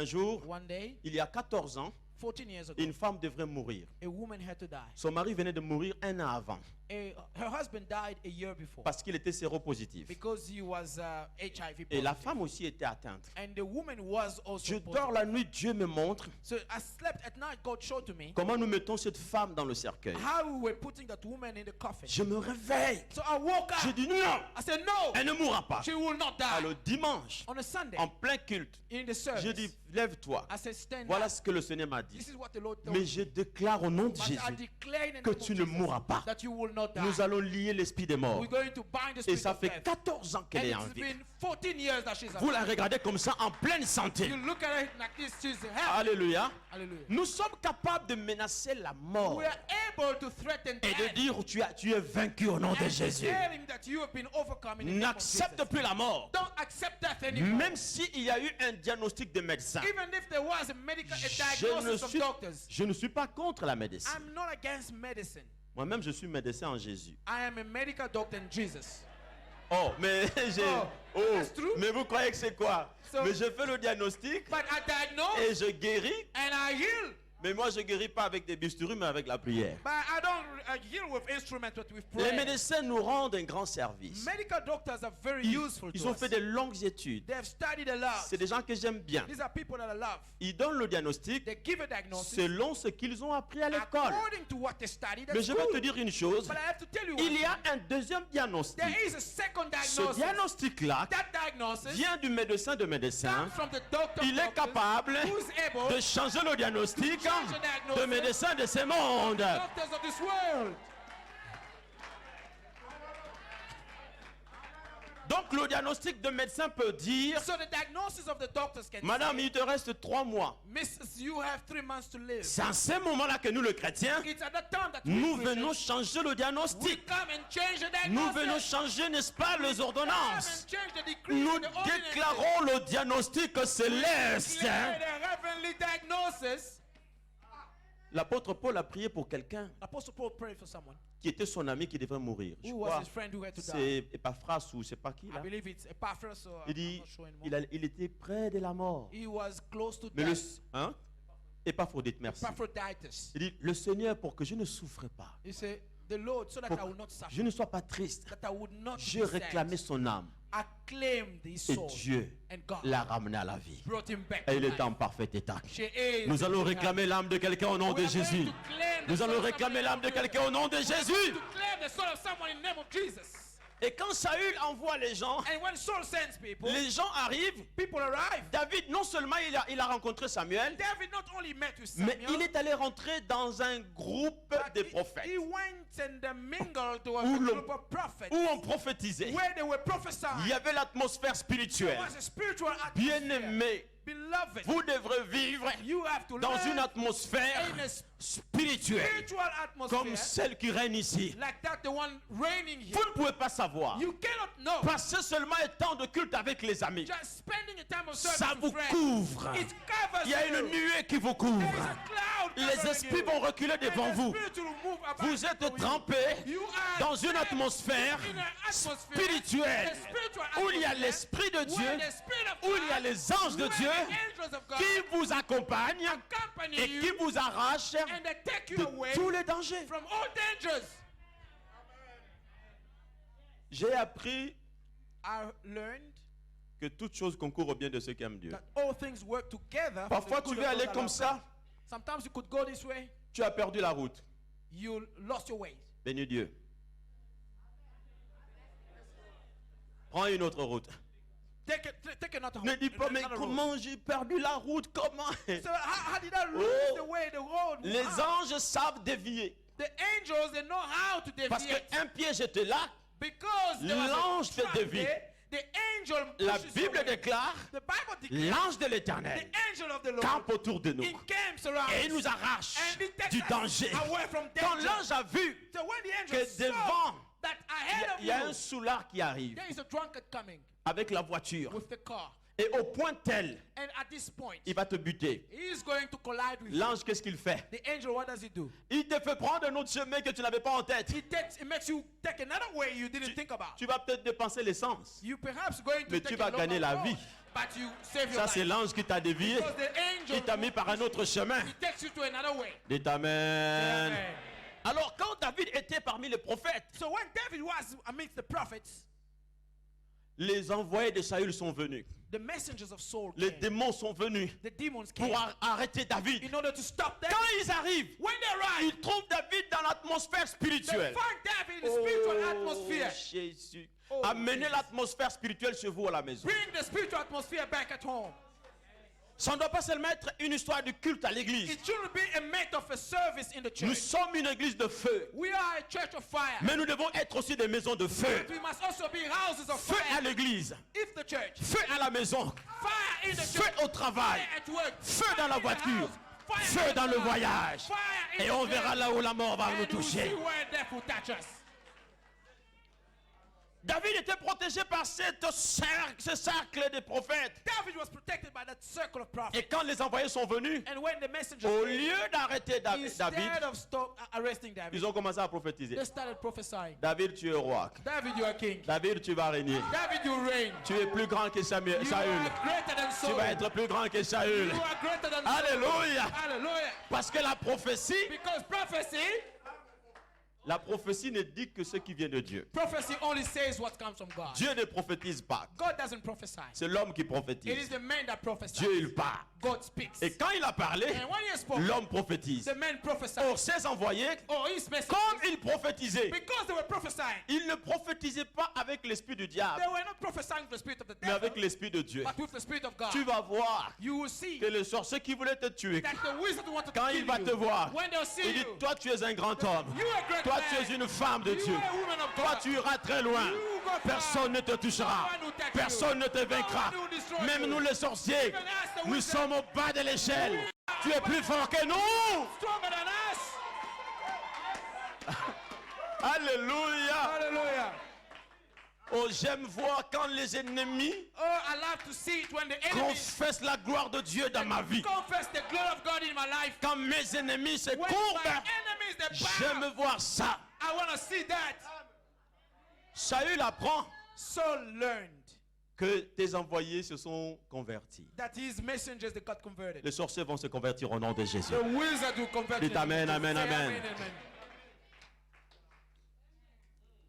[SPEAKER 1] jour,
[SPEAKER 5] One day,
[SPEAKER 1] il y a 14 ans,
[SPEAKER 5] 14 years ago,
[SPEAKER 1] une femme devrait mourir.
[SPEAKER 5] a woman had to die.
[SPEAKER 1] Son mari venait de mourir un an avant
[SPEAKER 5] Her husband died a year before
[SPEAKER 1] parce qu'il était séropositif.
[SPEAKER 5] because he was HIV
[SPEAKER 1] Et la
[SPEAKER 5] positive.
[SPEAKER 1] femme aussi était atteinte.
[SPEAKER 5] And the woman was also
[SPEAKER 1] Je
[SPEAKER 5] positive.
[SPEAKER 1] dors la nuit, Dieu me montre
[SPEAKER 5] So I slept at night. God showed to me
[SPEAKER 1] comment nous mettons cette femme dans le cercueil.
[SPEAKER 5] how we were putting that woman in the coffin.
[SPEAKER 1] Je me réveille.
[SPEAKER 5] So I woke
[SPEAKER 1] Je
[SPEAKER 5] up.
[SPEAKER 1] dis non,
[SPEAKER 5] I said, no,
[SPEAKER 1] elle ne mourra pas.
[SPEAKER 5] she will not die.
[SPEAKER 1] Alors dimanche,
[SPEAKER 5] On a Sunday,
[SPEAKER 1] en plein culte,
[SPEAKER 5] in the service,
[SPEAKER 1] je dis lève-toi.
[SPEAKER 5] I said, stand
[SPEAKER 1] Voilà
[SPEAKER 5] up.
[SPEAKER 1] ce que le Seigneur m'a dit.
[SPEAKER 5] This is what the Lord told
[SPEAKER 1] Mais
[SPEAKER 5] me.
[SPEAKER 1] je déclare au nom de
[SPEAKER 5] But I
[SPEAKER 1] Jésus
[SPEAKER 5] declare in the
[SPEAKER 1] que
[SPEAKER 5] name of
[SPEAKER 1] tu ne
[SPEAKER 5] Jesus
[SPEAKER 1] mourras pas.
[SPEAKER 5] that you will not die.
[SPEAKER 1] Nous allons lier l'esprit des morts.
[SPEAKER 5] We're going to bind the
[SPEAKER 1] Et
[SPEAKER 5] spirit
[SPEAKER 1] ça
[SPEAKER 5] of
[SPEAKER 1] fait
[SPEAKER 5] death.
[SPEAKER 1] 14 ans
[SPEAKER 5] And
[SPEAKER 1] qu'elle est en
[SPEAKER 5] it's
[SPEAKER 1] vie.
[SPEAKER 5] been 14 years that she's
[SPEAKER 1] Vous
[SPEAKER 5] alive.
[SPEAKER 1] la regardez comme ça en pleine santé.
[SPEAKER 5] You look at her like this, she's healthy.
[SPEAKER 1] Alléluia.
[SPEAKER 5] Hallelujah.
[SPEAKER 1] Nous sommes capables de menacer la mort
[SPEAKER 5] We are able to threaten
[SPEAKER 1] et de
[SPEAKER 5] death
[SPEAKER 1] dire tu es vaincu au nom de
[SPEAKER 5] and
[SPEAKER 1] Jésus.
[SPEAKER 5] tell him that you have been overcome in the name of
[SPEAKER 1] N'accepte
[SPEAKER 5] Jesus.
[SPEAKER 1] plus la mort.
[SPEAKER 5] Don't accept death anymore.
[SPEAKER 1] Même s'il y a eu un diagnostic de médecin.
[SPEAKER 5] Even if there was a medical a
[SPEAKER 1] Je
[SPEAKER 5] diagnosis of
[SPEAKER 1] ne
[SPEAKER 5] doctors,
[SPEAKER 1] suis pas contre la médecine.
[SPEAKER 5] I'm not against medicine.
[SPEAKER 1] Moi-même, je suis médecin en Jésus.
[SPEAKER 5] I am a medical doctor in Jesus.
[SPEAKER 1] Oh, mais
[SPEAKER 5] that's true.
[SPEAKER 1] mais vous croyez que c'est quoi?
[SPEAKER 5] So-
[SPEAKER 1] Mais je fais le diagnostic
[SPEAKER 5] But I diagnose
[SPEAKER 1] et je guéris.
[SPEAKER 5] and I heal.
[SPEAKER 1] Mais moi, je guéris pas avec des bisturis, mais avec la prière.
[SPEAKER 5] But I don't heal with instruments, but with
[SPEAKER 1] Les
[SPEAKER 5] prayer.
[SPEAKER 1] médecins nous rendent un grand service.
[SPEAKER 5] Medical doctors are very
[SPEAKER 1] Ils,
[SPEAKER 5] useful
[SPEAKER 1] ils
[SPEAKER 5] to
[SPEAKER 1] ont
[SPEAKER 5] us.
[SPEAKER 1] fait des longues études.
[SPEAKER 5] They have studied a lot.
[SPEAKER 1] C'est des gens que j'aime bien.
[SPEAKER 5] These are people that I love.
[SPEAKER 1] Ils donnent le diagnostic
[SPEAKER 5] They give a diagnosis
[SPEAKER 1] selon ce qu'ils ont appris à l'école.
[SPEAKER 5] according to what they studied at
[SPEAKER 1] Mais je vais
[SPEAKER 5] school.
[SPEAKER 1] te dire une chose.
[SPEAKER 5] But I have to tell you
[SPEAKER 1] Il y
[SPEAKER 5] one
[SPEAKER 1] a
[SPEAKER 5] thing.
[SPEAKER 1] un deuxième diagnostic.
[SPEAKER 5] There is a second
[SPEAKER 1] Ce
[SPEAKER 5] diagnosis.
[SPEAKER 1] diagnostic-là
[SPEAKER 5] That diagnosis
[SPEAKER 1] vient du médecin de médecin.
[SPEAKER 5] comes from the doctor
[SPEAKER 1] Il est capable
[SPEAKER 5] who's able
[SPEAKER 1] de changer le diagnostic
[SPEAKER 5] change the diagnosis.
[SPEAKER 1] de médecin de ce monde.
[SPEAKER 5] doctors of this world.
[SPEAKER 1] Donc le diagnostic de médecin peut dire,
[SPEAKER 5] So the diagnosis of the doctors can
[SPEAKER 1] Madame,
[SPEAKER 5] say,
[SPEAKER 1] il te reste 3 mois.
[SPEAKER 5] Mrs., you have 3 months to live.
[SPEAKER 1] C'est à ce moment-là que nous, les chrétiens,
[SPEAKER 5] It's at that time that
[SPEAKER 1] nous
[SPEAKER 5] we
[SPEAKER 1] venons
[SPEAKER 5] Christians,
[SPEAKER 1] changer le
[SPEAKER 5] we
[SPEAKER 1] diagnostic.
[SPEAKER 5] come and change the diagnosis.
[SPEAKER 1] Nous venons changer, n'est-ce pas, les
[SPEAKER 5] Come
[SPEAKER 1] ordonnances.
[SPEAKER 5] and change the decree
[SPEAKER 1] Nous
[SPEAKER 5] and the ordinance.
[SPEAKER 1] déclarons le diagnostic céleste.
[SPEAKER 5] Declare the heavenly diagnosis.
[SPEAKER 1] L'apôtre Paul a prié pour quelqu'un
[SPEAKER 5] Apostle Paul prayed for someone
[SPEAKER 1] qui était son ami qui devait mourir. Je
[SPEAKER 5] who was
[SPEAKER 1] crois
[SPEAKER 5] his friend who had to die.
[SPEAKER 1] c'est Epaphras ou je sais pas qui
[SPEAKER 5] I
[SPEAKER 1] là.
[SPEAKER 5] believe it's Epaphras, or
[SPEAKER 1] Il
[SPEAKER 5] I'm
[SPEAKER 1] dit,
[SPEAKER 5] not sure anymore.
[SPEAKER 1] il était près de la mort.
[SPEAKER 5] He was close to
[SPEAKER 1] Mais le,
[SPEAKER 5] death.
[SPEAKER 1] hein? Épaphrodite, merci.
[SPEAKER 5] Epaphroditus.
[SPEAKER 1] Il dit, le Seigneur, pour que je ne souffre pas,
[SPEAKER 5] He said, the Lord, so that
[SPEAKER 1] pour
[SPEAKER 5] I will not
[SPEAKER 1] que
[SPEAKER 5] suffer,
[SPEAKER 1] je ne sois pas triste,
[SPEAKER 5] that I would not
[SPEAKER 1] j'ai
[SPEAKER 5] be sad.
[SPEAKER 1] réclamé son âme.
[SPEAKER 5] I claimed his
[SPEAKER 1] Et
[SPEAKER 5] soul,
[SPEAKER 1] Dieu
[SPEAKER 5] and God
[SPEAKER 1] l'a ramené à la vie.
[SPEAKER 5] brought him back
[SPEAKER 1] Et
[SPEAKER 5] to
[SPEAKER 1] il est
[SPEAKER 5] life.
[SPEAKER 1] en parfait état.
[SPEAKER 5] She is
[SPEAKER 1] Nous allons
[SPEAKER 5] in
[SPEAKER 1] réclamer l'âme de quelqu'un au nom
[SPEAKER 5] We
[SPEAKER 1] de
[SPEAKER 5] are going
[SPEAKER 1] Jésus.
[SPEAKER 5] to claim the
[SPEAKER 1] Nous
[SPEAKER 5] soul
[SPEAKER 1] allons
[SPEAKER 5] of
[SPEAKER 1] réclamer
[SPEAKER 5] somebody
[SPEAKER 1] l'âme de
[SPEAKER 5] in the name
[SPEAKER 1] quelqu'un au nom de
[SPEAKER 5] of Jesus.
[SPEAKER 1] Jésus.
[SPEAKER 5] To claim the soul of someone in the name of Jesus.
[SPEAKER 1] Et quand Saül envoie les gens,
[SPEAKER 5] And when Saul sends people,
[SPEAKER 1] les gens arrivent.
[SPEAKER 5] people arrive.
[SPEAKER 1] David, non seulement il a rencontré Samuel,
[SPEAKER 5] David not only met with
[SPEAKER 1] mais
[SPEAKER 5] Samuel,
[SPEAKER 1] il est allé rentrer dans un groupe
[SPEAKER 5] but
[SPEAKER 1] de
[SPEAKER 5] he
[SPEAKER 1] prophètes
[SPEAKER 5] went and mingled to a
[SPEAKER 1] Où
[SPEAKER 5] group of prophets
[SPEAKER 1] où on prophétisait.
[SPEAKER 5] where they were prophesying.
[SPEAKER 1] Il y avait l'atmosphère
[SPEAKER 5] There
[SPEAKER 1] spirituelle.
[SPEAKER 5] was a spiritual atmosphere.
[SPEAKER 1] Bien-aimés,
[SPEAKER 5] Beloved,
[SPEAKER 1] vous devrez vivre
[SPEAKER 5] you have to
[SPEAKER 1] dans une
[SPEAKER 5] live
[SPEAKER 1] atmosphère
[SPEAKER 5] in a
[SPEAKER 1] spirituelle
[SPEAKER 5] spiritual atmosphere
[SPEAKER 1] comme celle qui règne ici.
[SPEAKER 5] like that, the one reigning here.
[SPEAKER 1] Vous ne pouvez pas savoir.
[SPEAKER 5] You cannot know.
[SPEAKER 1] Passer seulement un temps de culte avec les amis,
[SPEAKER 5] Just spending a time of service
[SPEAKER 1] ça vous
[SPEAKER 5] with friends.
[SPEAKER 1] couvre.
[SPEAKER 5] It covers
[SPEAKER 1] Il y a
[SPEAKER 5] you.
[SPEAKER 1] une nuée qui vous
[SPEAKER 5] There is
[SPEAKER 1] couvre.
[SPEAKER 5] a cloud
[SPEAKER 1] Les
[SPEAKER 5] covering
[SPEAKER 1] esprits
[SPEAKER 5] you.
[SPEAKER 1] vont reculer devant
[SPEAKER 5] And the
[SPEAKER 1] vous.
[SPEAKER 5] spirit will move about
[SPEAKER 1] Vous êtes
[SPEAKER 5] before you.
[SPEAKER 1] trempés
[SPEAKER 5] You are
[SPEAKER 1] dans une
[SPEAKER 5] trapped
[SPEAKER 1] atmosphère
[SPEAKER 5] in an atmosphere,
[SPEAKER 1] spirituelle
[SPEAKER 5] a spiritual
[SPEAKER 1] où il y a
[SPEAKER 5] atmosphere,
[SPEAKER 1] l'Esprit de Dieu,
[SPEAKER 5] where the Spirit of
[SPEAKER 1] où il y a
[SPEAKER 5] God,
[SPEAKER 1] les anges de
[SPEAKER 5] where
[SPEAKER 1] Dieu
[SPEAKER 5] the angels of God
[SPEAKER 1] qui vous accompagnent
[SPEAKER 5] accompany
[SPEAKER 1] et qui
[SPEAKER 5] you
[SPEAKER 1] vous arrachent
[SPEAKER 5] and they take you
[SPEAKER 1] de
[SPEAKER 5] away
[SPEAKER 1] tous les dangers.
[SPEAKER 5] from all dangers.
[SPEAKER 1] J'ai appris
[SPEAKER 5] I learned
[SPEAKER 1] que toute chose concourt au bien de ceux qui aiment Dieu.
[SPEAKER 5] that all things work together. for
[SPEAKER 1] Parfois,
[SPEAKER 5] the
[SPEAKER 1] tu
[SPEAKER 5] good
[SPEAKER 1] veux
[SPEAKER 5] of those
[SPEAKER 1] aller
[SPEAKER 5] that
[SPEAKER 1] comme
[SPEAKER 5] love
[SPEAKER 1] ça,
[SPEAKER 5] God. Sometimes you could go this way.
[SPEAKER 1] tu as perdu la route.
[SPEAKER 5] You lost your way.
[SPEAKER 1] Bénis Dieu. Prends une autre route.
[SPEAKER 5] Take another
[SPEAKER 1] Ne dis pas, mais
[SPEAKER 5] another road.
[SPEAKER 1] comment j'ai perdu la route? Comment?
[SPEAKER 5] So how did I lose
[SPEAKER 1] Oh.
[SPEAKER 5] the way, the road?
[SPEAKER 1] Les
[SPEAKER 5] How?
[SPEAKER 1] anges savent dévier.
[SPEAKER 5] The angels, they know how to
[SPEAKER 1] Parce
[SPEAKER 5] deviate.
[SPEAKER 1] qu'un piège était là.
[SPEAKER 5] Because there was a
[SPEAKER 1] l'ange te
[SPEAKER 5] trap
[SPEAKER 1] dévie.
[SPEAKER 5] there, the angel
[SPEAKER 1] La
[SPEAKER 5] pushes you
[SPEAKER 1] Bible
[SPEAKER 5] away.
[SPEAKER 1] déclare,
[SPEAKER 5] The Bible declares
[SPEAKER 1] l'ange de
[SPEAKER 5] the
[SPEAKER 1] l'Éternel
[SPEAKER 5] angel of the Lord
[SPEAKER 1] campe autour de nous
[SPEAKER 5] encamps around
[SPEAKER 1] et il
[SPEAKER 5] us
[SPEAKER 1] nous arrache
[SPEAKER 5] and he takes
[SPEAKER 1] du
[SPEAKER 5] us
[SPEAKER 1] danger.
[SPEAKER 5] away from
[SPEAKER 1] Quand
[SPEAKER 5] danger.
[SPEAKER 1] l'ange a vu
[SPEAKER 5] So when the angel
[SPEAKER 1] que
[SPEAKER 5] saw
[SPEAKER 1] devant,
[SPEAKER 5] that ahead of
[SPEAKER 1] il y a un
[SPEAKER 5] you,
[SPEAKER 1] soulard qui arrive
[SPEAKER 5] there is a drunkard coming
[SPEAKER 1] avec la voiture
[SPEAKER 5] with the car.
[SPEAKER 1] et au point tel,
[SPEAKER 5] And at this point,
[SPEAKER 1] il va te buter.
[SPEAKER 5] he is going to collide with you.
[SPEAKER 1] L'ange, qu'est-ce qu'il fait?
[SPEAKER 5] The angel, what does he do?
[SPEAKER 1] Il te fait prendre un autre chemin que tu n'avais pas en tête.
[SPEAKER 5] It makes you take another way you didn't think about.
[SPEAKER 1] Tu vas peut-être dépenser l'essence.
[SPEAKER 5] You perhaps going to
[SPEAKER 1] Mais
[SPEAKER 5] take
[SPEAKER 1] tu vas
[SPEAKER 5] a longer
[SPEAKER 1] gagner la
[SPEAKER 5] road,
[SPEAKER 1] vie.
[SPEAKER 5] but you save your
[SPEAKER 1] Ça,
[SPEAKER 5] life.
[SPEAKER 1] c'est l'ange qui t'a dévié.
[SPEAKER 5] Because the angel
[SPEAKER 1] Il t'a mis par un autre chemin.
[SPEAKER 5] he takes you to another way.
[SPEAKER 1] Dites Amen.
[SPEAKER 5] Amen.
[SPEAKER 1] Alors, quand David était parmi les prophètes,
[SPEAKER 5] So when David was amidst the prophets,
[SPEAKER 1] les envoyés de Saül sont venus.
[SPEAKER 5] the messengers of Saul
[SPEAKER 1] Les
[SPEAKER 5] came.
[SPEAKER 1] démons sont venus
[SPEAKER 5] The demons came
[SPEAKER 1] pour arrêter David.
[SPEAKER 5] in order to stop them.
[SPEAKER 1] Quand ils arrivent,
[SPEAKER 5] When they arrive,
[SPEAKER 1] ils trouvent David dans l'atmosphère
[SPEAKER 5] they
[SPEAKER 1] spirituelle.
[SPEAKER 5] find David in the spiritual atmosphere.
[SPEAKER 1] Jésus.
[SPEAKER 5] Oh,
[SPEAKER 1] Amenez
[SPEAKER 5] Jesus.
[SPEAKER 1] l'atmosphère spirituelle chez vous à la maison.
[SPEAKER 5] Bring the spiritual atmosphere back at home.
[SPEAKER 1] Ça ne doit pas seulement être une histoire de culte à l'église.
[SPEAKER 5] It shouldn't be a mate of a service in the
[SPEAKER 1] Nous
[SPEAKER 5] church.
[SPEAKER 1] sommes une église de feu.
[SPEAKER 5] We are a church of fire.
[SPEAKER 1] Mais nous devons être aussi des maisons de feu.
[SPEAKER 5] But we must also be houses of
[SPEAKER 1] Feu à
[SPEAKER 5] fire.
[SPEAKER 1] l'église.
[SPEAKER 5] If the church,
[SPEAKER 1] Feu à la maison.
[SPEAKER 5] fire in the
[SPEAKER 1] Feu
[SPEAKER 5] church,
[SPEAKER 1] au travail.
[SPEAKER 5] fire at work,
[SPEAKER 1] Feu
[SPEAKER 5] fire
[SPEAKER 1] dans la
[SPEAKER 5] in the
[SPEAKER 1] voiture.
[SPEAKER 5] house, fire
[SPEAKER 1] Feu
[SPEAKER 5] in
[SPEAKER 1] dans
[SPEAKER 5] the
[SPEAKER 1] le
[SPEAKER 5] car,
[SPEAKER 1] voyage.
[SPEAKER 5] fire in
[SPEAKER 1] Et
[SPEAKER 5] the
[SPEAKER 1] on
[SPEAKER 5] church,
[SPEAKER 1] verra là où la mort va nous
[SPEAKER 5] and we'll see
[SPEAKER 1] toucher.
[SPEAKER 5] where death will touch us.
[SPEAKER 1] David était protégé par ce cercle de prophètes.
[SPEAKER 5] David was protected by that circle of
[SPEAKER 1] Et
[SPEAKER 5] prophets.
[SPEAKER 1] quand les envoyés sont venus,
[SPEAKER 5] And when the messengers
[SPEAKER 1] au
[SPEAKER 5] came,
[SPEAKER 1] lieu d'arrêter David,
[SPEAKER 5] instead of arresting David,
[SPEAKER 1] ils ont commencé à prophétiser.
[SPEAKER 5] they started prophesying.
[SPEAKER 1] David, tu es roi.
[SPEAKER 5] David, you are king.
[SPEAKER 1] David, tu vas régner.
[SPEAKER 5] David, you reign.
[SPEAKER 1] Tu es plus grand que Saül.
[SPEAKER 5] You are greater than
[SPEAKER 1] Tu
[SPEAKER 5] Saul.
[SPEAKER 1] vas être plus grand que Saül.
[SPEAKER 5] You are greater than Saul.
[SPEAKER 1] Alléluia.
[SPEAKER 5] Hallelujah.
[SPEAKER 1] Parce que la prophétie
[SPEAKER 5] Because
[SPEAKER 1] ne dit que ce qui vient de Dieu.
[SPEAKER 5] prophecy only says what comes from God.
[SPEAKER 1] Dieu ne prophétise pas.
[SPEAKER 5] God doesn't prophesy.
[SPEAKER 1] C'est l'homme qui
[SPEAKER 5] It is
[SPEAKER 1] prophétise.
[SPEAKER 5] the man that prophesies.
[SPEAKER 1] Dieu, il parle.
[SPEAKER 5] God speaks.
[SPEAKER 1] Et quand il a parlé,
[SPEAKER 5] And when he spoke,
[SPEAKER 1] l'homme prophétise.
[SPEAKER 5] the man prophesied.
[SPEAKER 1] Or, ses envoyés,
[SPEAKER 5] Or his message.
[SPEAKER 1] comme ils prophétisaient,
[SPEAKER 5] Because they were prophesying.
[SPEAKER 1] ils ne prophétisaient pas avec l'esprit du diable,
[SPEAKER 5] They were not prophesying with the spirit of the
[SPEAKER 1] mais
[SPEAKER 5] devil,
[SPEAKER 1] avec l'esprit de Dieu.
[SPEAKER 5] but with the spirit of God.
[SPEAKER 1] Tu vas voir
[SPEAKER 5] You will see
[SPEAKER 1] que le sorcier qui voulait te tuer,
[SPEAKER 5] that the wizard wanted
[SPEAKER 1] quand
[SPEAKER 5] to
[SPEAKER 1] il
[SPEAKER 5] kill
[SPEAKER 1] va
[SPEAKER 5] you.
[SPEAKER 1] te voir,
[SPEAKER 5] When they'll see
[SPEAKER 1] il dit,
[SPEAKER 5] you,
[SPEAKER 1] toi tu es un grand homme,
[SPEAKER 5] you are a great
[SPEAKER 1] toi
[SPEAKER 5] man.
[SPEAKER 1] tu es une femme de
[SPEAKER 5] You
[SPEAKER 1] Dieu,
[SPEAKER 5] are a woman of
[SPEAKER 1] toi
[SPEAKER 5] God.
[SPEAKER 1] tu iras très loin,
[SPEAKER 5] You go far.
[SPEAKER 1] personne ne te touchera,
[SPEAKER 5] No one will touch
[SPEAKER 1] personne
[SPEAKER 5] you.
[SPEAKER 1] ne te vaincra,
[SPEAKER 5] No one will destroy
[SPEAKER 1] même
[SPEAKER 5] you.
[SPEAKER 1] nous les sorciers,
[SPEAKER 5] Even us, the
[SPEAKER 1] nous
[SPEAKER 5] wizard.
[SPEAKER 1] sommes au bas de l'échelle, tu es plus fort que nous.
[SPEAKER 5] Stronger than us.
[SPEAKER 1] Alléluia.
[SPEAKER 5] Hallelujah.
[SPEAKER 1] Oh, j'aime voir quand les ennemis
[SPEAKER 5] Oh, I love to see it when the enemies
[SPEAKER 1] confessent la gloire de Dieu dans ma vie.
[SPEAKER 5] confess the glory of God in my life.
[SPEAKER 1] Quand mes ennemis se
[SPEAKER 5] When my
[SPEAKER 1] courbent,
[SPEAKER 5] enemies they bow,
[SPEAKER 1] j'aime voir ça.
[SPEAKER 5] I want to see that.
[SPEAKER 1] Saül apprend
[SPEAKER 5] Saul learned
[SPEAKER 1] que tes envoyés se sont convertis.
[SPEAKER 5] that his messengers they got converted.
[SPEAKER 1] Les sorciers vont se convertir au nom de Jésus.
[SPEAKER 5] The wizard will convert.
[SPEAKER 1] Dites amen, amen,
[SPEAKER 5] Say
[SPEAKER 1] amen.
[SPEAKER 5] amen, amen.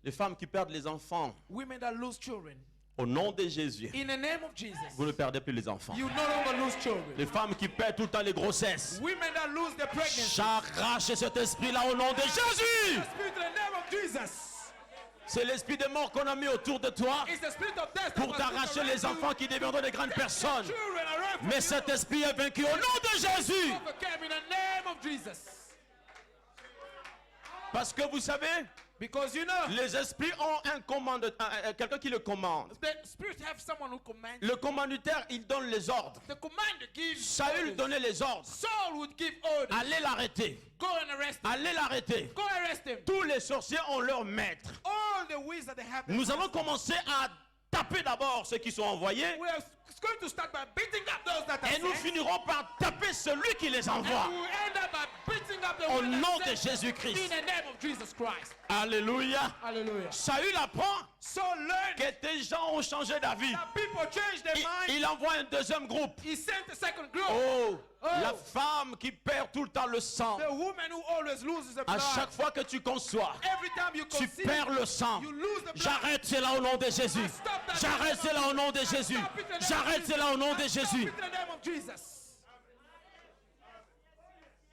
[SPEAKER 1] Les femmes qui perdent les enfants,
[SPEAKER 5] Women that lose children,
[SPEAKER 1] au nom de Jésus,
[SPEAKER 5] in the name of Jesus,
[SPEAKER 1] vous ne perdez plus les enfants.
[SPEAKER 5] you no longer lose children.
[SPEAKER 1] Les femmes qui perdent tout le temps les grossesses,
[SPEAKER 5] Women that lose their pregnancy,
[SPEAKER 1] j'arrache cet esprit-là au nom de Jésus.
[SPEAKER 5] spirit in the name of Jesus.
[SPEAKER 1] C'est l'esprit de mort qu'on a mis autour de toi
[SPEAKER 5] It's the spirit of death that
[SPEAKER 1] pour
[SPEAKER 5] was
[SPEAKER 1] t'arracher
[SPEAKER 5] around
[SPEAKER 1] les
[SPEAKER 5] you.
[SPEAKER 1] enfants qui deviendront des grandes personnes.
[SPEAKER 5] Children are right from
[SPEAKER 1] Mais
[SPEAKER 5] you.
[SPEAKER 1] cet esprit est vaincu au nom de Jésus.
[SPEAKER 5] Overcame in the name of Jesus.
[SPEAKER 1] Parce que vous savez,
[SPEAKER 5] Because you know,
[SPEAKER 1] les esprits ont un commandeur, quelqu'un qui le commande.
[SPEAKER 5] the spirit have someone who commands.
[SPEAKER 1] Le commanditaire, il donne les ordres.
[SPEAKER 5] The commander gives
[SPEAKER 1] Saül
[SPEAKER 5] orders.
[SPEAKER 1] donnait les ordres.
[SPEAKER 5] Saul would give orders.
[SPEAKER 1] Allez l'arrêter.
[SPEAKER 5] Go and arrest him.
[SPEAKER 1] Allez l'arrêter.
[SPEAKER 5] Go arrest him.
[SPEAKER 1] Tous les sorciers ont leur maître.
[SPEAKER 5] All the ways that they have.
[SPEAKER 1] Nous allons commencer à taper d'abord ceux qui sont envoyés.
[SPEAKER 5] We are going to start by beating up those that are
[SPEAKER 1] Et nous
[SPEAKER 5] sent.
[SPEAKER 1] finirons par taper celui qui les envoie.
[SPEAKER 5] And we will end up by beating up the
[SPEAKER 1] Au
[SPEAKER 5] one
[SPEAKER 1] nom
[SPEAKER 5] that
[SPEAKER 1] de
[SPEAKER 5] sent.
[SPEAKER 1] Jésus-Christ.
[SPEAKER 5] In the name of Jesus Christ.
[SPEAKER 1] Alléluia.
[SPEAKER 5] Hallelujah.
[SPEAKER 1] Saül apprend
[SPEAKER 5] So learn
[SPEAKER 1] que des gens ont changé d'avis.
[SPEAKER 5] that people change their mind.
[SPEAKER 1] Il envoie un deuxième groupe.
[SPEAKER 5] He sent a second group.
[SPEAKER 1] Oh, la femme qui perd tout le temps le sang.
[SPEAKER 5] The woman who always loses the
[SPEAKER 1] À
[SPEAKER 5] blood.
[SPEAKER 1] chaque fois que tu conçois,
[SPEAKER 5] Every time you
[SPEAKER 1] tu
[SPEAKER 5] conceive,
[SPEAKER 1] perds le sang.
[SPEAKER 5] you lose the blood.
[SPEAKER 1] J'arrête cela au nom de Jésus. J'arrête cela au nom de Jésus. J'arrête cela au nom de Jésus.
[SPEAKER 5] In the name of Jesus.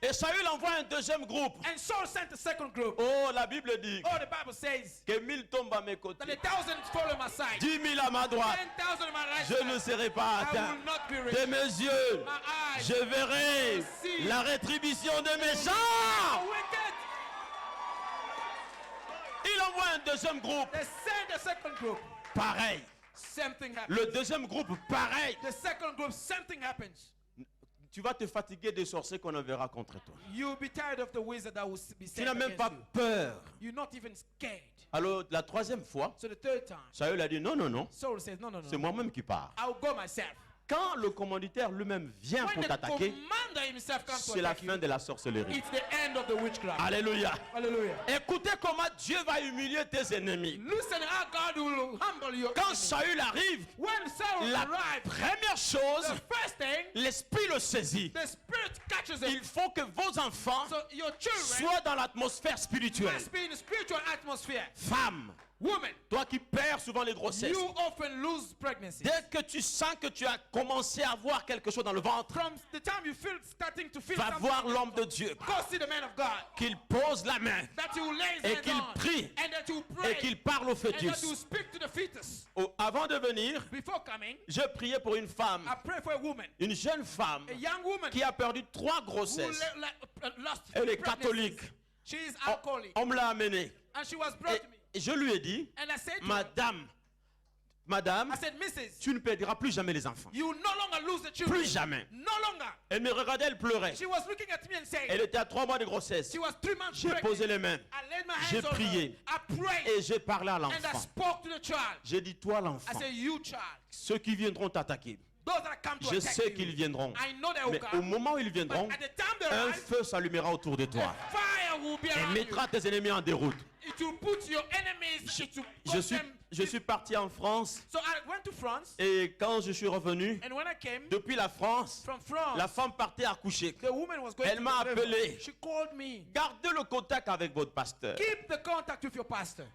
[SPEAKER 1] Et Saül envoie un deuxième groupe.
[SPEAKER 5] And Saul sent a second group.
[SPEAKER 1] Oh, la Bible dit
[SPEAKER 5] Oh, the Bible says
[SPEAKER 1] que 1000 tombent à mes
[SPEAKER 5] that
[SPEAKER 1] côtés,
[SPEAKER 5] 1,000 fall on my side.
[SPEAKER 1] 10 000 à ma droite.
[SPEAKER 5] 10,000 on my right
[SPEAKER 1] Je ne
[SPEAKER 5] side.
[SPEAKER 1] serai pas
[SPEAKER 5] I
[SPEAKER 1] atteint.
[SPEAKER 5] will not be
[SPEAKER 1] De
[SPEAKER 5] rich.
[SPEAKER 1] mes yeux,
[SPEAKER 5] My eyes
[SPEAKER 1] je verrai
[SPEAKER 5] see
[SPEAKER 1] la rétribution de mes
[SPEAKER 5] are
[SPEAKER 1] gens.
[SPEAKER 5] wicked.
[SPEAKER 1] Il envoie un deuxième groupe.
[SPEAKER 5] They sent a second group.
[SPEAKER 1] Pareil.
[SPEAKER 5] Same thing happens.
[SPEAKER 1] Le deuxième groupe, pareil.
[SPEAKER 5] The second group, same thing happens.
[SPEAKER 1] Tu vas te fatiguer des sorciers qu'on enverra contre toi.
[SPEAKER 5] You'll be tired of the wizard that will be
[SPEAKER 1] Tu
[SPEAKER 5] sent
[SPEAKER 1] n'as même pas
[SPEAKER 5] against you.
[SPEAKER 1] peur.
[SPEAKER 5] You're not even scared.
[SPEAKER 1] Alors, la troisième fois,
[SPEAKER 5] So the third time,
[SPEAKER 1] Saül a dit non, non, non.
[SPEAKER 5] Saul says, no, no, no.
[SPEAKER 1] C'est moi-même qui pars.
[SPEAKER 5] I'll go myself.
[SPEAKER 1] Quand le commanditaire lui-même vient
[SPEAKER 5] When
[SPEAKER 1] pour
[SPEAKER 5] the
[SPEAKER 1] t'attaquer,
[SPEAKER 5] commander himself comes to
[SPEAKER 1] c'est la
[SPEAKER 5] attack
[SPEAKER 1] fin
[SPEAKER 5] you,
[SPEAKER 1] de la sorcellerie.
[SPEAKER 5] it's the end of the witchcraft.
[SPEAKER 1] Alléluia.
[SPEAKER 5] Hallelujah.
[SPEAKER 1] Écoutez comment Dieu va humilier tes ennemis.
[SPEAKER 5] Listen how God will humble your
[SPEAKER 1] Quand
[SPEAKER 5] enemy.
[SPEAKER 1] Saül arrive,
[SPEAKER 5] When Saul
[SPEAKER 1] la
[SPEAKER 5] arrived,
[SPEAKER 1] première chose,
[SPEAKER 5] the first thing,
[SPEAKER 1] l'esprit le saisit.
[SPEAKER 5] the spirit catches him.
[SPEAKER 1] Il faut que vos enfants
[SPEAKER 5] So your children
[SPEAKER 1] soient dans l'atmosphère spirituelle.
[SPEAKER 5] must be in a spiritual atmosphere.
[SPEAKER 1] Femme,
[SPEAKER 5] Woman,
[SPEAKER 1] toi qui perds souvent les grossesses,
[SPEAKER 5] you often lose pregnancy.
[SPEAKER 1] dès que tu sens que tu as commencé à voir quelque chose dans le ventre,
[SPEAKER 5] From the time you feel starting to feel
[SPEAKER 1] va
[SPEAKER 5] something,
[SPEAKER 1] voir l'homme de Dieu,
[SPEAKER 5] go see the man of God.
[SPEAKER 1] qu'il pose la main
[SPEAKER 5] That you lay his
[SPEAKER 1] et
[SPEAKER 5] hands
[SPEAKER 1] qu'il
[SPEAKER 5] on,
[SPEAKER 1] prie
[SPEAKER 5] and that you pray,
[SPEAKER 1] et qu'il parle au
[SPEAKER 5] and that you
[SPEAKER 1] fœtus.
[SPEAKER 5] speak to the fetus.
[SPEAKER 1] Avant de venir,
[SPEAKER 5] Before coming,
[SPEAKER 1] je priais pour une femme,
[SPEAKER 5] I pray for a woman,
[SPEAKER 1] une jeune femme
[SPEAKER 5] a young woman
[SPEAKER 1] qui a perdu 3
[SPEAKER 5] who
[SPEAKER 1] grossesses.
[SPEAKER 5] lost
[SPEAKER 1] Elle est
[SPEAKER 5] pregnancies.
[SPEAKER 1] catholique.
[SPEAKER 5] She is
[SPEAKER 1] On,
[SPEAKER 5] alcoholic,
[SPEAKER 1] on me l'a amenée.
[SPEAKER 5] and she was brought to me.
[SPEAKER 1] Et je lui ai dit,
[SPEAKER 5] And I said to her,
[SPEAKER 1] Madame,
[SPEAKER 5] I said, Mrs.,
[SPEAKER 1] tu ne perdras plus jamais les enfants.
[SPEAKER 5] you no longer lose the children.
[SPEAKER 1] Plus jamais.
[SPEAKER 5] No longer.
[SPEAKER 1] Elle me regardait, elle pleurait.
[SPEAKER 5] She was looking at me and saying,
[SPEAKER 1] Elle était à 3 mois de grossesse.
[SPEAKER 5] she was 3 months
[SPEAKER 1] J'ai
[SPEAKER 5] pregnant.
[SPEAKER 1] posé les mains
[SPEAKER 5] I laid my
[SPEAKER 1] J'ai
[SPEAKER 5] hands on her.
[SPEAKER 1] prié.
[SPEAKER 5] I prayed.
[SPEAKER 1] et j'ai parlé à
[SPEAKER 5] And I
[SPEAKER 1] l'enfant.
[SPEAKER 5] spoke to the child.
[SPEAKER 1] J'ai dit, toi
[SPEAKER 5] I
[SPEAKER 1] l'enfant,
[SPEAKER 5] said, you child,
[SPEAKER 1] ceux qui viendront t'attaquer,
[SPEAKER 5] those that come to
[SPEAKER 1] je
[SPEAKER 5] attack
[SPEAKER 1] sais
[SPEAKER 5] you,
[SPEAKER 1] qu'ils viendront.
[SPEAKER 5] I know they will
[SPEAKER 1] Mais
[SPEAKER 5] come.
[SPEAKER 1] au moment où ils viendront,
[SPEAKER 5] But at the time they
[SPEAKER 1] un
[SPEAKER 5] arrive,
[SPEAKER 1] feu s'allumera autour de toi
[SPEAKER 5] fire will be
[SPEAKER 1] et
[SPEAKER 5] around
[SPEAKER 1] mettra
[SPEAKER 5] you.
[SPEAKER 1] tes ennemis en déroute.
[SPEAKER 5] It will put your enemies, it will
[SPEAKER 1] Je
[SPEAKER 5] put
[SPEAKER 1] suis,
[SPEAKER 5] them.
[SPEAKER 1] je suis parti en France
[SPEAKER 5] So I went to France,
[SPEAKER 1] et quand je suis revenu,
[SPEAKER 5] and when I came
[SPEAKER 1] depuis la France,
[SPEAKER 5] from France,
[SPEAKER 1] la femme partait accoucher.
[SPEAKER 5] the woman was going
[SPEAKER 1] Elle
[SPEAKER 5] to
[SPEAKER 1] m'a
[SPEAKER 5] the river.
[SPEAKER 1] appelé.
[SPEAKER 5] She called me.
[SPEAKER 1] Gardez le contact avec votre pasteur.
[SPEAKER 5] Keep the contact with your pastor.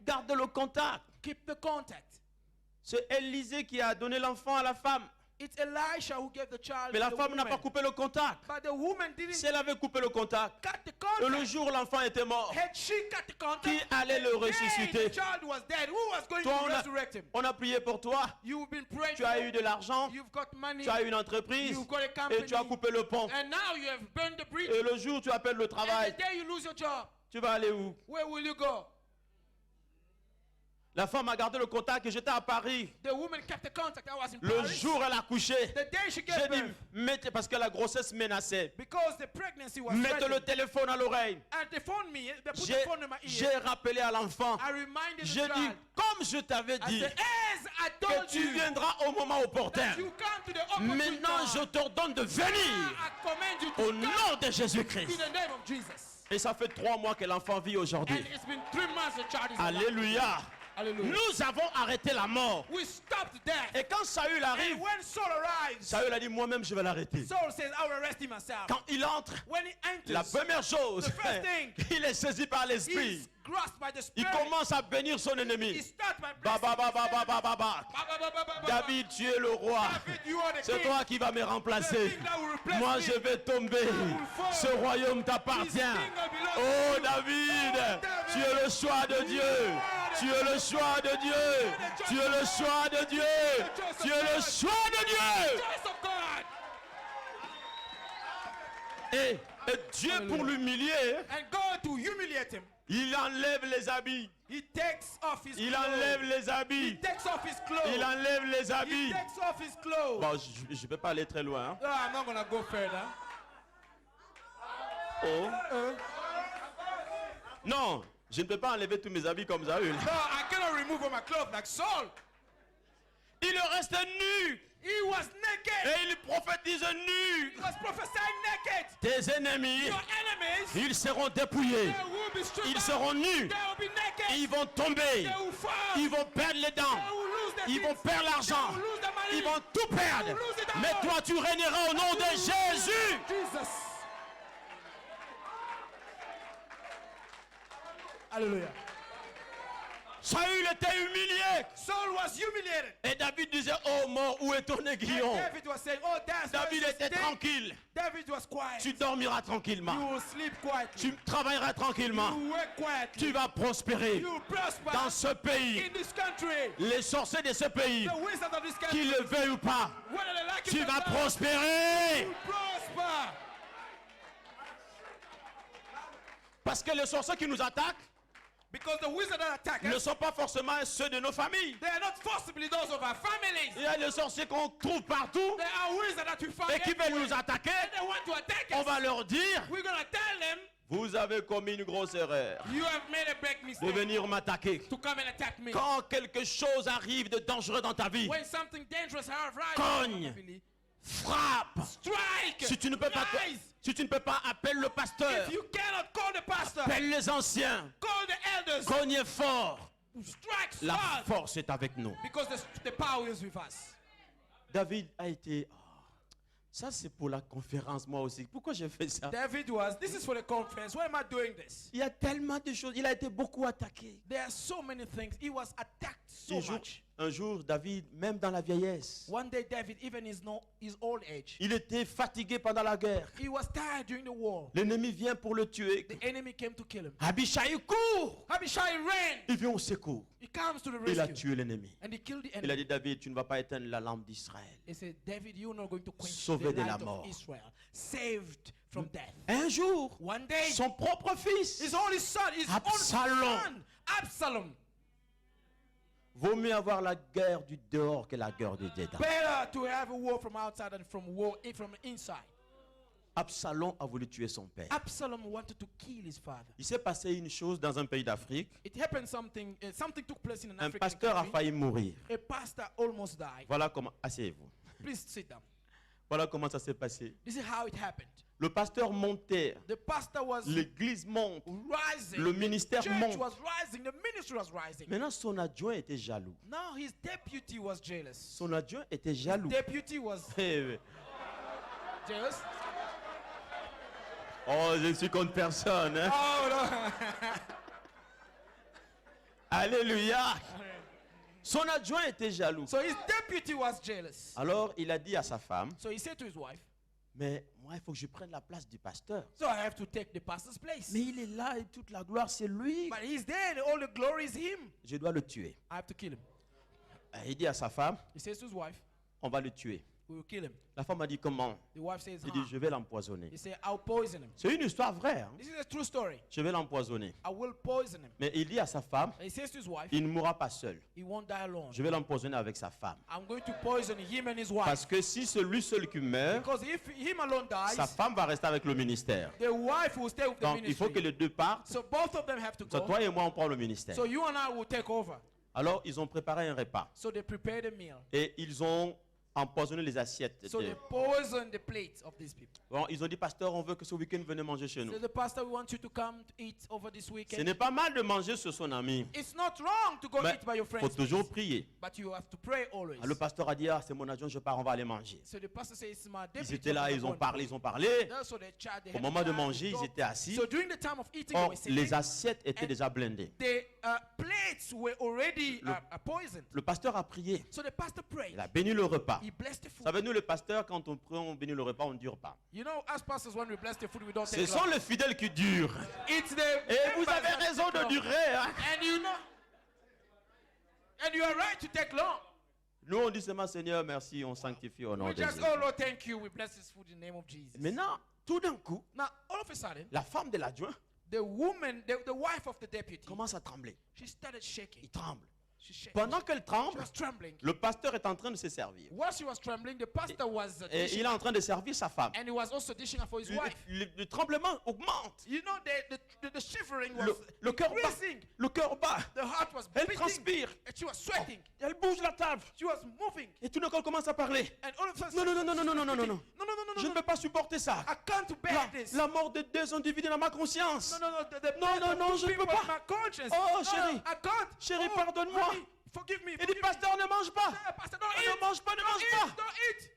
[SPEAKER 1] Gardez le contact.
[SPEAKER 5] Keep the contact.
[SPEAKER 1] C'est Élisée qui a donné l'enfant à la femme.
[SPEAKER 5] It's Elisha who gave the child
[SPEAKER 1] Mais la
[SPEAKER 5] to the
[SPEAKER 1] femme n'a
[SPEAKER 5] woman.
[SPEAKER 1] pas coupé le contact.
[SPEAKER 5] But the woman didn't
[SPEAKER 1] Si elle avait coupé le contact,
[SPEAKER 5] cut the
[SPEAKER 1] et le
[SPEAKER 5] contact.
[SPEAKER 1] jour où l'enfant était mort,
[SPEAKER 5] Had she cut the contact,
[SPEAKER 1] qui allait le
[SPEAKER 5] the day
[SPEAKER 1] ressusciter?
[SPEAKER 5] the child was dead, who was going
[SPEAKER 1] toi,
[SPEAKER 5] to resurrect him?
[SPEAKER 1] on a prié pour toi.
[SPEAKER 5] You've been praying
[SPEAKER 1] Tu as
[SPEAKER 5] for,
[SPEAKER 1] eu de l'argent,
[SPEAKER 5] you've got money,
[SPEAKER 1] tu as eu une entreprise
[SPEAKER 5] you've got a company,
[SPEAKER 1] et tu as coupé le pont.
[SPEAKER 5] and now you have burned the bridge.
[SPEAKER 1] Et le jour où tu appelles le
[SPEAKER 5] And
[SPEAKER 1] travail,
[SPEAKER 5] the day you lose your job,
[SPEAKER 1] tu vas aller où?
[SPEAKER 5] where will you go?
[SPEAKER 1] La femme a gardé le contact et j'étais à Paris.
[SPEAKER 5] The woman kept the contact. I was in
[SPEAKER 1] Le
[SPEAKER 5] Paris.
[SPEAKER 1] jour où elle a couché,
[SPEAKER 5] The day she
[SPEAKER 1] j'ai
[SPEAKER 5] gave
[SPEAKER 1] dit,
[SPEAKER 5] birth,
[SPEAKER 1] mettez, parce que la grossesse menaçait,
[SPEAKER 5] because the pregnancy was
[SPEAKER 1] mettez le
[SPEAKER 5] threatened.
[SPEAKER 1] téléphone à l'oreille.
[SPEAKER 5] And they phoned me, they put
[SPEAKER 1] J'ai
[SPEAKER 5] the phone in my
[SPEAKER 1] j'ai
[SPEAKER 5] ear.
[SPEAKER 1] rappelé à l'enfant.
[SPEAKER 5] I reminded the
[SPEAKER 1] J'ai dit,
[SPEAKER 5] child.
[SPEAKER 1] comme je t'avais
[SPEAKER 5] I
[SPEAKER 1] dit,
[SPEAKER 5] said, as I
[SPEAKER 1] que
[SPEAKER 5] told
[SPEAKER 1] tu
[SPEAKER 5] you,
[SPEAKER 1] viendras au moment opportun.
[SPEAKER 5] that you come to the opportune
[SPEAKER 1] Maintenant, je
[SPEAKER 5] time.
[SPEAKER 1] t'ordonne de
[SPEAKER 5] Now
[SPEAKER 1] venir
[SPEAKER 5] I command you to
[SPEAKER 1] au
[SPEAKER 5] come
[SPEAKER 1] nom de
[SPEAKER 5] in
[SPEAKER 1] Jésus-Christ.
[SPEAKER 5] the name of Jesus.
[SPEAKER 1] Et ça fait 3 mois que l'enfant vit aujourd'hui.
[SPEAKER 5] And it's been 3 months the child is alive.
[SPEAKER 1] Alléluia.
[SPEAKER 5] Hallelujah.
[SPEAKER 1] Nous avons arrêté la mort.
[SPEAKER 5] We stopped death.
[SPEAKER 1] Et quand Saül
[SPEAKER 5] And
[SPEAKER 1] arrive,
[SPEAKER 5] when Saul arrives,
[SPEAKER 1] Saül a dit, moi-même, je vais l'arrêter.
[SPEAKER 5] Saul says, I will arrest him myself.
[SPEAKER 1] Quand il entre,
[SPEAKER 5] When he
[SPEAKER 1] la
[SPEAKER 5] enters,
[SPEAKER 1] première chose,
[SPEAKER 5] the first thing,
[SPEAKER 1] il est saisi par l'esprit.
[SPEAKER 5] he's grasped by the
[SPEAKER 1] Il
[SPEAKER 5] Spirit.
[SPEAKER 1] commence à bénir son
[SPEAKER 5] He
[SPEAKER 1] ennemi.
[SPEAKER 5] starts by
[SPEAKER 1] Ba,
[SPEAKER 5] blessing
[SPEAKER 1] ba, ba,
[SPEAKER 5] his
[SPEAKER 1] ba, ba,
[SPEAKER 5] enemy.
[SPEAKER 1] ba, ba, ba.
[SPEAKER 5] Ba, ba, ba, ba, ba, ba.
[SPEAKER 1] David, tu es le roi.
[SPEAKER 5] David, you are the
[SPEAKER 1] C'est
[SPEAKER 5] king.
[SPEAKER 1] toi qui vas me remplacer.
[SPEAKER 5] The king that will replace
[SPEAKER 1] Moi,
[SPEAKER 5] me.
[SPEAKER 1] je vais tomber.
[SPEAKER 5] fall.
[SPEAKER 1] Ce royaume t'appartient.
[SPEAKER 5] His kingdom belongs
[SPEAKER 1] Oh
[SPEAKER 5] to you.
[SPEAKER 1] David,
[SPEAKER 5] Oh, David.
[SPEAKER 1] tu es le choix de Dieu. Tu es le choix de Dieu. Tu es le choix de Dieu. Tu es le choix de Dieu.
[SPEAKER 5] Choice of God.
[SPEAKER 1] Et Dieu, pour l'humilier,
[SPEAKER 5] And God, to humiliate him,
[SPEAKER 1] il enlève les habits.
[SPEAKER 5] he takes off his
[SPEAKER 1] Il
[SPEAKER 5] clothes.
[SPEAKER 1] enlève les
[SPEAKER 5] He
[SPEAKER 1] habits.
[SPEAKER 5] takes off his clothes.
[SPEAKER 1] Il enlève les
[SPEAKER 5] He
[SPEAKER 1] habits.
[SPEAKER 5] takes off his clothes.
[SPEAKER 1] Bon, je ne peux pas aller très loin. Hein.
[SPEAKER 5] No, I'm not going to go further.
[SPEAKER 1] Oh. Non, je ne peux pas enlever tous mes habits comme ça.
[SPEAKER 5] No, I cannot remove all my clothes like Saul.
[SPEAKER 1] Il reste nu.
[SPEAKER 5] He was naked.
[SPEAKER 1] Et il prophétise nu.
[SPEAKER 5] He was prophesying naked.
[SPEAKER 1] Tes ennemis,
[SPEAKER 5] Your enemies,
[SPEAKER 1] ils seront dépouillés.
[SPEAKER 5] they will be stripped
[SPEAKER 1] Ils
[SPEAKER 5] down.
[SPEAKER 1] seront nus.
[SPEAKER 5] They will be naked.
[SPEAKER 1] Ils vont tomber.
[SPEAKER 5] They will fall.
[SPEAKER 1] Ils vont perdre les dents.
[SPEAKER 5] They will lose their
[SPEAKER 1] Ils vont
[SPEAKER 5] teeth.
[SPEAKER 1] perdre l'argent.
[SPEAKER 5] They will lose their money.
[SPEAKER 1] Ils vont tout perdre.
[SPEAKER 5] They will lose it all.
[SPEAKER 1] Mais toi, tu régneras au nom de Jésus.
[SPEAKER 5] Jesus. Hallelujah.
[SPEAKER 1] Saül était humilié.
[SPEAKER 5] Saul was humiliated.
[SPEAKER 1] Et David disait, oh mort, où est ton
[SPEAKER 5] And
[SPEAKER 1] aiguillon?
[SPEAKER 5] David was saying, oh, that's
[SPEAKER 1] David
[SPEAKER 5] why
[SPEAKER 1] était tranquille.
[SPEAKER 5] David was quiet.
[SPEAKER 1] Tu dormiras
[SPEAKER 5] You
[SPEAKER 1] tranquillement.
[SPEAKER 5] will sleep quietly.
[SPEAKER 1] Tu travailleras tranquillement.
[SPEAKER 5] You will work quietly.
[SPEAKER 1] Tu vas prospérer.
[SPEAKER 5] You will prosper
[SPEAKER 1] Dans ce pays,
[SPEAKER 5] in this country.
[SPEAKER 1] les sorciers de ce pays,
[SPEAKER 5] The wizards of this country,
[SPEAKER 1] qu'ils le veuillent ou pas,
[SPEAKER 5] whether they like it
[SPEAKER 1] tu
[SPEAKER 5] or
[SPEAKER 1] vas
[SPEAKER 5] not,
[SPEAKER 1] prospérer.
[SPEAKER 5] you prosper.
[SPEAKER 1] Parce que les sorciers qui nous attaquent
[SPEAKER 5] Because the wizards that attack
[SPEAKER 1] ne
[SPEAKER 5] us,
[SPEAKER 1] sont pas forcément ceux de nos familles.
[SPEAKER 5] they are not forcibly those of our families.
[SPEAKER 1] Il y a des sorciers qu'on trouve partout
[SPEAKER 5] They are wizards that we find
[SPEAKER 1] et qui veulent
[SPEAKER 5] everywhere.
[SPEAKER 1] nous attaquer.
[SPEAKER 5] And they want to attack
[SPEAKER 1] On
[SPEAKER 5] us.
[SPEAKER 1] va leur dire,
[SPEAKER 5] We're going to tell them,
[SPEAKER 1] vous avez commis une grosse erreur
[SPEAKER 5] you have made a big
[SPEAKER 1] de
[SPEAKER 5] mistake
[SPEAKER 1] venir m'attaquer.
[SPEAKER 5] to come and attack me.
[SPEAKER 1] Quand quelque chose arrive de dangereux dans ta vie,
[SPEAKER 5] When something dangerous arrives,
[SPEAKER 1] Cogne. frappe.
[SPEAKER 5] strike,
[SPEAKER 1] Si tu ne peux pas,
[SPEAKER 5] rise.
[SPEAKER 1] si tu ne peux pas, appelle le pasteur.
[SPEAKER 5] If you cannot call the pastor,
[SPEAKER 1] Appelle les anciens.
[SPEAKER 5] call the elders.
[SPEAKER 1] Cognez fort.
[SPEAKER 5] Strike
[SPEAKER 1] La
[SPEAKER 5] hard.
[SPEAKER 1] force est avec nous.
[SPEAKER 5] Because the power is with us.
[SPEAKER 1] David a été... ça c'est pour la conférence moi aussi. Pourquoi j'ai fait ça?
[SPEAKER 5] David was, this is for the conference. Why am I doing this?
[SPEAKER 1] Il y a tellement de choses. Il a été beaucoup attaqué.
[SPEAKER 5] There are so many things. He was attacked so much.
[SPEAKER 1] Un jour, David, même dans la vieillesse,
[SPEAKER 5] One day, David, even his old age,
[SPEAKER 1] il était fatigué pendant la guerre.
[SPEAKER 5] he was tired during the war.
[SPEAKER 1] L'ennemi vient pour le tuer.
[SPEAKER 5] The enemy came to kill him.
[SPEAKER 1] Abishai court.
[SPEAKER 5] Abishai ran.
[SPEAKER 1] Il vient au secours.
[SPEAKER 5] He comes to the
[SPEAKER 1] Il a
[SPEAKER 5] rescue.
[SPEAKER 1] tué l'ennemi.
[SPEAKER 5] And he killed the
[SPEAKER 1] Il a
[SPEAKER 5] enemy.
[SPEAKER 1] dit, David, tu ne vas pas éteindre la lampe d'Israël.
[SPEAKER 5] He said, David, you're not going to quench
[SPEAKER 1] Sauvé
[SPEAKER 5] the
[SPEAKER 1] de la
[SPEAKER 5] light
[SPEAKER 1] mort.
[SPEAKER 5] of Israel. Saved from death.
[SPEAKER 1] Un jour,
[SPEAKER 5] One day,
[SPEAKER 1] son propre fils,
[SPEAKER 5] his only son, his
[SPEAKER 1] Absalom.
[SPEAKER 5] only son, Absalom,
[SPEAKER 1] vaut mieux avoir la guerre du dehors que la guerre du dedans.
[SPEAKER 5] better to have a war from outside than from inside.
[SPEAKER 1] Absalom a voulu tuer son père.
[SPEAKER 5] Absalom wanted to kill his father.
[SPEAKER 1] Il s'est passé une chose dans un pays d'Afrique.
[SPEAKER 5] It happened something took place in an
[SPEAKER 1] Un
[SPEAKER 5] African
[SPEAKER 1] pasteur a
[SPEAKER 5] country.
[SPEAKER 1] failli mourir.
[SPEAKER 5] A pastor almost died.
[SPEAKER 1] Voilà comment... Asseyez-vous.
[SPEAKER 5] Please sit down.
[SPEAKER 1] Voilà comment ça s'est passé.
[SPEAKER 5] This is how it happened.
[SPEAKER 1] Le pasteur montait.
[SPEAKER 5] The pastor was
[SPEAKER 1] L'église monte.
[SPEAKER 5] rising.
[SPEAKER 1] Le ministère
[SPEAKER 5] the church
[SPEAKER 1] monte.
[SPEAKER 5] was rising. The ministry was rising.
[SPEAKER 1] Maintenant, son adjoint était jaloux.
[SPEAKER 5] Now his deputy was jealous.
[SPEAKER 1] Son adjoint était jaloux.
[SPEAKER 5] Deputy was
[SPEAKER 1] Eh,
[SPEAKER 5] jealous.
[SPEAKER 1] oh, je suis contre personne. Hein?
[SPEAKER 5] Oh no.
[SPEAKER 1] Alléluia. Son adjoint était jaloux.
[SPEAKER 5] So his deputy was jealous.
[SPEAKER 1] Alors, il a dit à sa femme,
[SPEAKER 5] So he said to his wife,
[SPEAKER 1] mais moi, il faut que je prenne la place du pasteur.
[SPEAKER 5] so I have to take the pastor's place.
[SPEAKER 1] Mais il est là et toute la gloire, c'est lui.
[SPEAKER 5] But he's there and all the glory is him.
[SPEAKER 1] Je dois le tuer.
[SPEAKER 5] I have to kill him.
[SPEAKER 1] Il dit à sa femme,
[SPEAKER 5] He says to his wife,
[SPEAKER 1] on va le tuer.
[SPEAKER 5] we will kill him.
[SPEAKER 1] La femme a dit, comment?
[SPEAKER 5] The wife says,
[SPEAKER 1] Il dit,
[SPEAKER 5] huh?
[SPEAKER 1] je vais l'empoisonner.
[SPEAKER 5] He said, I'll poison him.
[SPEAKER 1] C'est une histoire vraie. Hein?
[SPEAKER 5] This is a true story.
[SPEAKER 1] Je vais l'empoisonner.
[SPEAKER 5] I will poison him.
[SPEAKER 1] Mais il dit à sa femme,
[SPEAKER 5] And he says to his wife,
[SPEAKER 1] il ne mourra pas seul.
[SPEAKER 5] he won't die alone.
[SPEAKER 1] Je vais l'empoisonner avec sa femme.
[SPEAKER 5] I'm going to poison him and his wife.
[SPEAKER 1] Parce que si c'est lui seul qui meurt,
[SPEAKER 5] Because if him alone
[SPEAKER 1] sa
[SPEAKER 5] dies,
[SPEAKER 1] femme va rester avec le ministère.
[SPEAKER 5] the wife will stay with the
[SPEAKER 1] Donc il faut que
[SPEAKER 5] ministry.
[SPEAKER 1] les deux partent.
[SPEAKER 5] So both of them have to
[SPEAKER 1] So,
[SPEAKER 5] go.
[SPEAKER 1] toi et moi, on prend le ministère.
[SPEAKER 5] So you and I will take over.
[SPEAKER 1] Alors ils ont préparé un repas.
[SPEAKER 5] So they prepared a meal.
[SPEAKER 1] Et ils ont empoisonné les assiettes.
[SPEAKER 5] So they poisoned the plates of these people.
[SPEAKER 1] Bon, ils ont dit, pasteur, on veut que ce week-end venez manger chez nous.
[SPEAKER 5] So the pastor, we want you to come to eat over this
[SPEAKER 1] Ce
[SPEAKER 5] weekend.
[SPEAKER 1] n'est pas mal de manger sur son ami.
[SPEAKER 5] It's not wrong to go
[SPEAKER 1] Mais
[SPEAKER 5] eat by your
[SPEAKER 1] il faut
[SPEAKER 5] friends,
[SPEAKER 1] toujours prier.
[SPEAKER 5] but you have to pray always.
[SPEAKER 1] Le pasteur a dit, ah, c'est mon adjoint, je pars, on va aller manger.
[SPEAKER 5] So the pastor says, it's my
[SPEAKER 1] Ils
[SPEAKER 5] deputy.
[SPEAKER 1] étaient là,
[SPEAKER 5] I'm
[SPEAKER 1] ils ont
[SPEAKER 5] going
[SPEAKER 1] parlé,
[SPEAKER 5] to
[SPEAKER 1] ils ont parlé.
[SPEAKER 5] pray. So they chat, they
[SPEAKER 1] Au
[SPEAKER 5] had
[SPEAKER 1] moment de
[SPEAKER 5] chat,
[SPEAKER 1] manger,
[SPEAKER 5] they
[SPEAKER 1] ils
[SPEAKER 5] talk.
[SPEAKER 1] étaient assis.
[SPEAKER 5] So during the time of eating, they
[SPEAKER 1] Or
[SPEAKER 5] were sitting.
[SPEAKER 1] les assiettes étaient
[SPEAKER 5] And
[SPEAKER 1] déjà blindées.
[SPEAKER 5] The plates were already poisoned.
[SPEAKER 1] Le pasteur a prié.
[SPEAKER 5] So the pastor prayed.
[SPEAKER 1] Il a béni le repas.
[SPEAKER 5] He blessed the food.
[SPEAKER 1] Savez-nous, le pasteur, quand on prie, on bénit le repas, on ne dure pas.
[SPEAKER 5] You know, as pastors, when we bless the food, we don't
[SPEAKER 1] Ce
[SPEAKER 5] take
[SPEAKER 1] sont
[SPEAKER 5] long.
[SPEAKER 1] les fidèles qui durent.
[SPEAKER 5] It's the
[SPEAKER 1] Et vous
[SPEAKER 5] members
[SPEAKER 1] avez
[SPEAKER 5] that
[SPEAKER 1] raison
[SPEAKER 5] take
[SPEAKER 1] de
[SPEAKER 5] long.
[SPEAKER 1] durer. Hein?
[SPEAKER 5] And you know, And you are right to take long.
[SPEAKER 1] Nous, on dit seulement Seigneur, merci, on sanctifie au nom
[SPEAKER 5] We
[SPEAKER 1] de
[SPEAKER 5] just,
[SPEAKER 1] Jésus.
[SPEAKER 5] oh Lord, thank you. We bless this food in the name of Jesus.
[SPEAKER 1] Maintenant, tout d'un coup,
[SPEAKER 5] Now, all of a sudden,
[SPEAKER 1] la femme de l'adjoint
[SPEAKER 5] the woman, the wife of the deputy,
[SPEAKER 1] commence à trembler.
[SPEAKER 5] she started shaking.
[SPEAKER 1] Il tremble.
[SPEAKER 5] She shaking.
[SPEAKER 1] Pendant qu'elle
[SPEAKER 5] She
[SPEAKER 1] tremble,
[SPEAKER 5] was trembling.
[SPEAKER 1] le pasteur est en train de se servir.
[SPEAKER 5] While she was trembling, the pastor was
[SPEAKER 1] Et
[SPEAKER 5] dishing,
[SPEAKER 1] il est en train de servir sa femme.
[SPEAKER 5] and he was also dishing her for his wife.
[SPEAKER 1] Le tremblement augmente.
[SPEAKER 5] You know, the shivering was
[SPEAKER 1] Le cœur bat.
[SPEAKER 5] increasing.
[SPEAKER 1] Le cœur bat.
[SPEAKER 5] The heart was
[SPEAKER 1] Elle
[SPEAKER 5] beating.
[SPEAKER 1] transpire.
[SPEAKER 5] And she was sweating.
[SPEAKER 1] Elle bouge la table.
[SPEAKER 5] She was moving.
[SPEAKER 1] Et tout d'un coup, elle commence à parler.
[SPEAKER 5] And all of a
[SPEAKER 1] Non,
[SPEAKER 5] sudden,
[SPEAKER 1] non, non, non, non, non, non, non, non.
[SPEAKER 5] no,
[SPEAKER 1] Je ne peux pas supporter ça.
[SPEAKER 5] I can't bear this.
[SPEAKER 1] La mort de deux ont divisé dans ma conscience.
[SPEAKER 5] No, the
[SPEAKER 1] Non, non, non, je ne peux
[SPEAKER 5] people
[SPEAKER 1] pas.
[SPEAKER 5] my conscience.
[SPEAKER 1] Oh,
[SPEAKER 5] No,
[SPEAKER 1] chérie.
[SPEAKER 5] I can't.
[SPEAKER 1] Chérie,
[SPEAKER 5] Oh,
[SPEAKER 1] pardonne-moi.
[SPEAKER 5] honey, forgive me.
[SPEAKER 1] Il dit,
[SPEAKER 5] Forgive me.
[SPEAKER 1] pasteur, ne mange pas.
[SPEAKER 5] Pastor, don't
[SPEAKER 1] Ne
[SPEAKER 5] eat.
[SPEAKER 1] mange pas, ne
[SPEAKER 5] Don't
[SPEAKER 1] mange
[SPEAKER 5] eat.
[SPEAKER 1] pas.
[SPEAKER 5] Don't eat.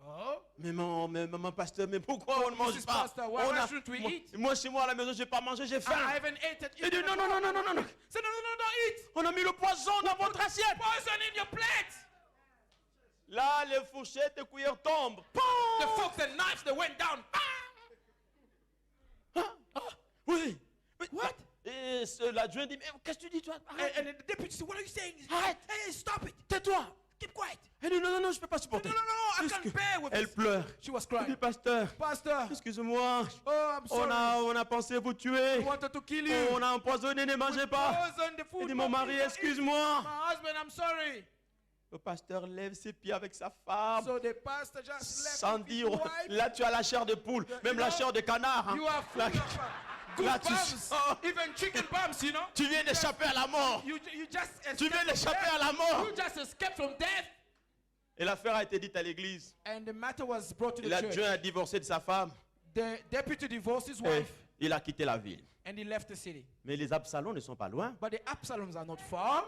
[SPEAKER 5] Oh.
[SPEAKER 1] Mais mon pasteur, mais pourquoi on ne mange
[SPEAKER 5] Mrs.
[SPEAKER 1] pas?
[SPEAKER 5] Pastor, why shouldn't we eat?
[SPEAKER 1] Moi, chez moi, à la maison, je n'ai pas mangé, j'ai
[SPEAKER 5] I
[SPEAKER 1] faim.
[SPEAKER 5] haven't eaten.
[SPEAKER 1] Il dit, non, non, non, non, non, non, non.
[SPEAKER 5] Say no, don't eat.
[SPEAKER 1] On a mis le poison dans votre assiette.
[SPEAKER 5] Poison in your plate.
[SPEAKER 1] Là, les fourchettes et cuillères tombent.
[SPEAKER 5] The forks and knives, they went down.
[SPEAKER 1] Oui. Mais-
[SPEAKER 5] What?
[SPEAKER 1] Et l'adjoint dit, mais qu'est-ce que tu dis, toi? Arrête.
[SPEAKER 5] And the deputy said, what are you saying?
[SPEAKER 1] Arrête.
[SPEAKER 5] Hey, stop it.
[SPEAKER 1] Tais-toi.
[SPEAKER 5] Keep quiet.
[SPEAKER 1] Elle dit, non, non, non, je ne peux pas supporter.
[SPEAKER 5] No, I
[SPEAKER 1] Qu'est-ce
[SPEAKER 5] can't
[SPEAKER 1] que-
[SPEAKER 5] bear with
[SPEAKER 1] Elle
[SPEAKER 5] this.
[SPEAKER 1] pleure.
[SPEAKER 5] She was
[SPEAKER 1] Elle dit,
[SPEAKER 5] crying.
[SPEAKER 1] pasteur,
[SPEAKER 5] Pastor,
[SPEAKER 1] excusez-moi.
[SPEAKER 5] oh, I'm sorry.
[SPEAKER 1] On a pensé vous tuer.
[SPEAKER 5] We wanted to kill you.
[SPEAKER 1] On a empoisonné, ne mangez pas.
[SPEAKER 5] Poison the
[SPEAKER 1] Elle
[SPEAKER 5] food.
[SPEAKER 1] dit, mon
[SPEAKER 5] but
[SPEAKER 1] mari,
[SPEAKER 5] please don't eat.
[SPEAKER 1] excuse-moi.
[SPEAKER 5] My husband, I'm sorry.
[SPEAKER 1] Le pasteur lève ses pieds avec sa femme.
[SPEAKER 5] So the pastor just left
[SPEAKER 1] Sans
[SPEAKER 5] with his
[SPEAKER 1] dire,
[SPEAKER 5] wife.
[SPEAKER 1] là tu as la chair de poule, même la chair de canard. hein.
[SPEAKER 5] You are full
[SPEAKER 1] Là,
[SPEAKER 5] of good
[SPEAKER 1] là, tu-
[SPEAKER 5] bums.
[SPEAKER 1] oh.
[SPEAKER 5] Even chicken bums, you know.
[SPEAKER 1] tu viens d'échapper à la mort.
[SPEAKER 5] You just
[SPEAKER 1] Tu viens
[SPEAKER 5] escaped from
[SPEAKER 1] d'échapper à
[SPEAKER 5] death.
[SPEAKER 1] la mort.
[SPEAKER 5] You just escaped from death.
[SPEAKER 1] Et l'affaire a été dite à l'église.
[SPEAKER 5] And the matter was brought to
[SPEAKER 1] Et
[SPEAKER 5] the
[SPEAKER 1] l'adjoint
[SPEAKER 5] church.
[SPEAKER 1] a divorcé de sa femme.
[SPEAKER 5] The deputy divorced his
[SPEAKER 1] Et
[SPEAKER 5] wife
[SPEAKER 1] il a quitté la ville.
[SPEAKER 5] and he left the city.
[SPEAKER 1] Mais les Absalons ne sont pas loin.
[SPEAKER 5] But the Absaloms are not far.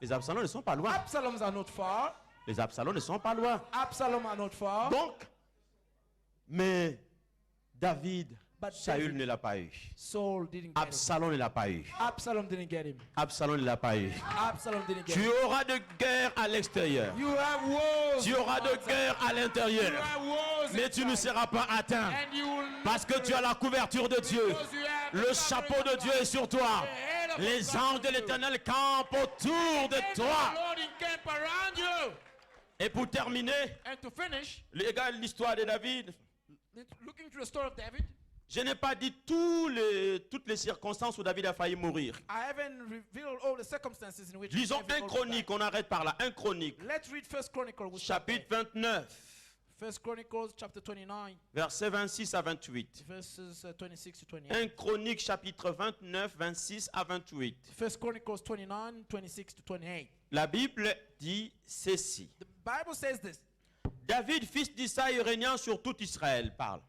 [SPEAKER 1] Les Absalons ne sont pas loin.
[SPEAKER 5] Absaloms are not far.
[SPEAKER 1] Les Absalons ne sont pas loin.
[SPEAKER 5] Absalom are not far.
[SPEAKER 1] Donc, mais David,
[SPEAKER 5] But
[SPEAKER 1] Saül
[SPEAKER 5] David-
[SPEAKER 1] ne l'a pas eu.
[SPEAKER 5] Saul didn't get him.
[SPEAKER 1] Absalom ne l'a pas eu.
[SPEAKER 5] Absalom didn't get him.
[SPEAKER 1] Absalom ne l'a pas eu.
[SPEAKER 5] Absalom didn't get
[SPEAKER 1] Tu
[SPEAKER 5] him.
[SPEAKER 1] auras de guerre à l'extérieur.
[SPEAKER 5] You have wars.
[SPEAKER 1] Tu auras de guerre à
[SPEAKER 5] You
[SPEAKER 1] l'intérieur.
[SPEAKER 5] have wars
[SPEAKER 1] Mais tu ne
[SPEAKER 5] inside.
[SPEAKER 1] seras pas atteint.
[SPEAKER 5] And you will
[SPEAKER 1] Parce que tu as la couverture de Dieu.
[SPEAKER 5] Because you have
[SPEAKER 1] Le
[SPEAKER 5] the
[SPEAKER 1] chapeau
[SPEAKER 5] covering
[SPEAKER 1] de
[SPEAKER 5] of
[SPEAKER 1] Dieu
[SPEAKER 5] God.
[SPEAKER 1] est sur toi.
[SPEAKER 5] The head of
[SPEAKER 1] Les
[SPEAKER 5] God
[SPEAKER 1] anges de
[SPEAKER 5] on you.
[SPEAKER 1] l'Éternel campent autour de
[SPEAKER 5] And the
[SPEAKER 1] toi.
[SPEAKER 5] Lord encamp around you.
[SPEAKER 1] Et pour terminer,
[SPEAKER 5] And to finish,
[SPEAKER 1] les gars, l'histoire de David,
[SPEAKER 5] looking to the story of David,
[SPEAKER 1] je n'ai pas dit toutes les circonstances où David a failli mourir.
[SPEAKER 5] I haven't revealed all the circumstances in which
[SPEAKER 1] Lisons
[SPEAKER 5] David
[SPEAKER 1] 1
[SPEAKER 5] almost
[SPEAKER 1] Chronique, on arrête par là. 1 Chronique,
[SPEAKER 5] died. Let's read First Chronicles, which
[SPEAKER 1] chapitre 29,
[SPEAKER 5] First Chronicles chapter 29,
[SPEAKER 1] versets 26 à 28.
[SPEAKER 5] verses 26 to 28.
[SPEAKER 1] 1 Chronique, chapitre 29, 26 à 28.
[SPEAKER 5] First Chronicles 29, 26 to 28.
[SPEAKER 1] La Bible dit ceci.
[SPEAKER 5] The Bible says this.
[SPEAKER 1] David, fils d'Isaïe, régnant sur tout Israël, parle.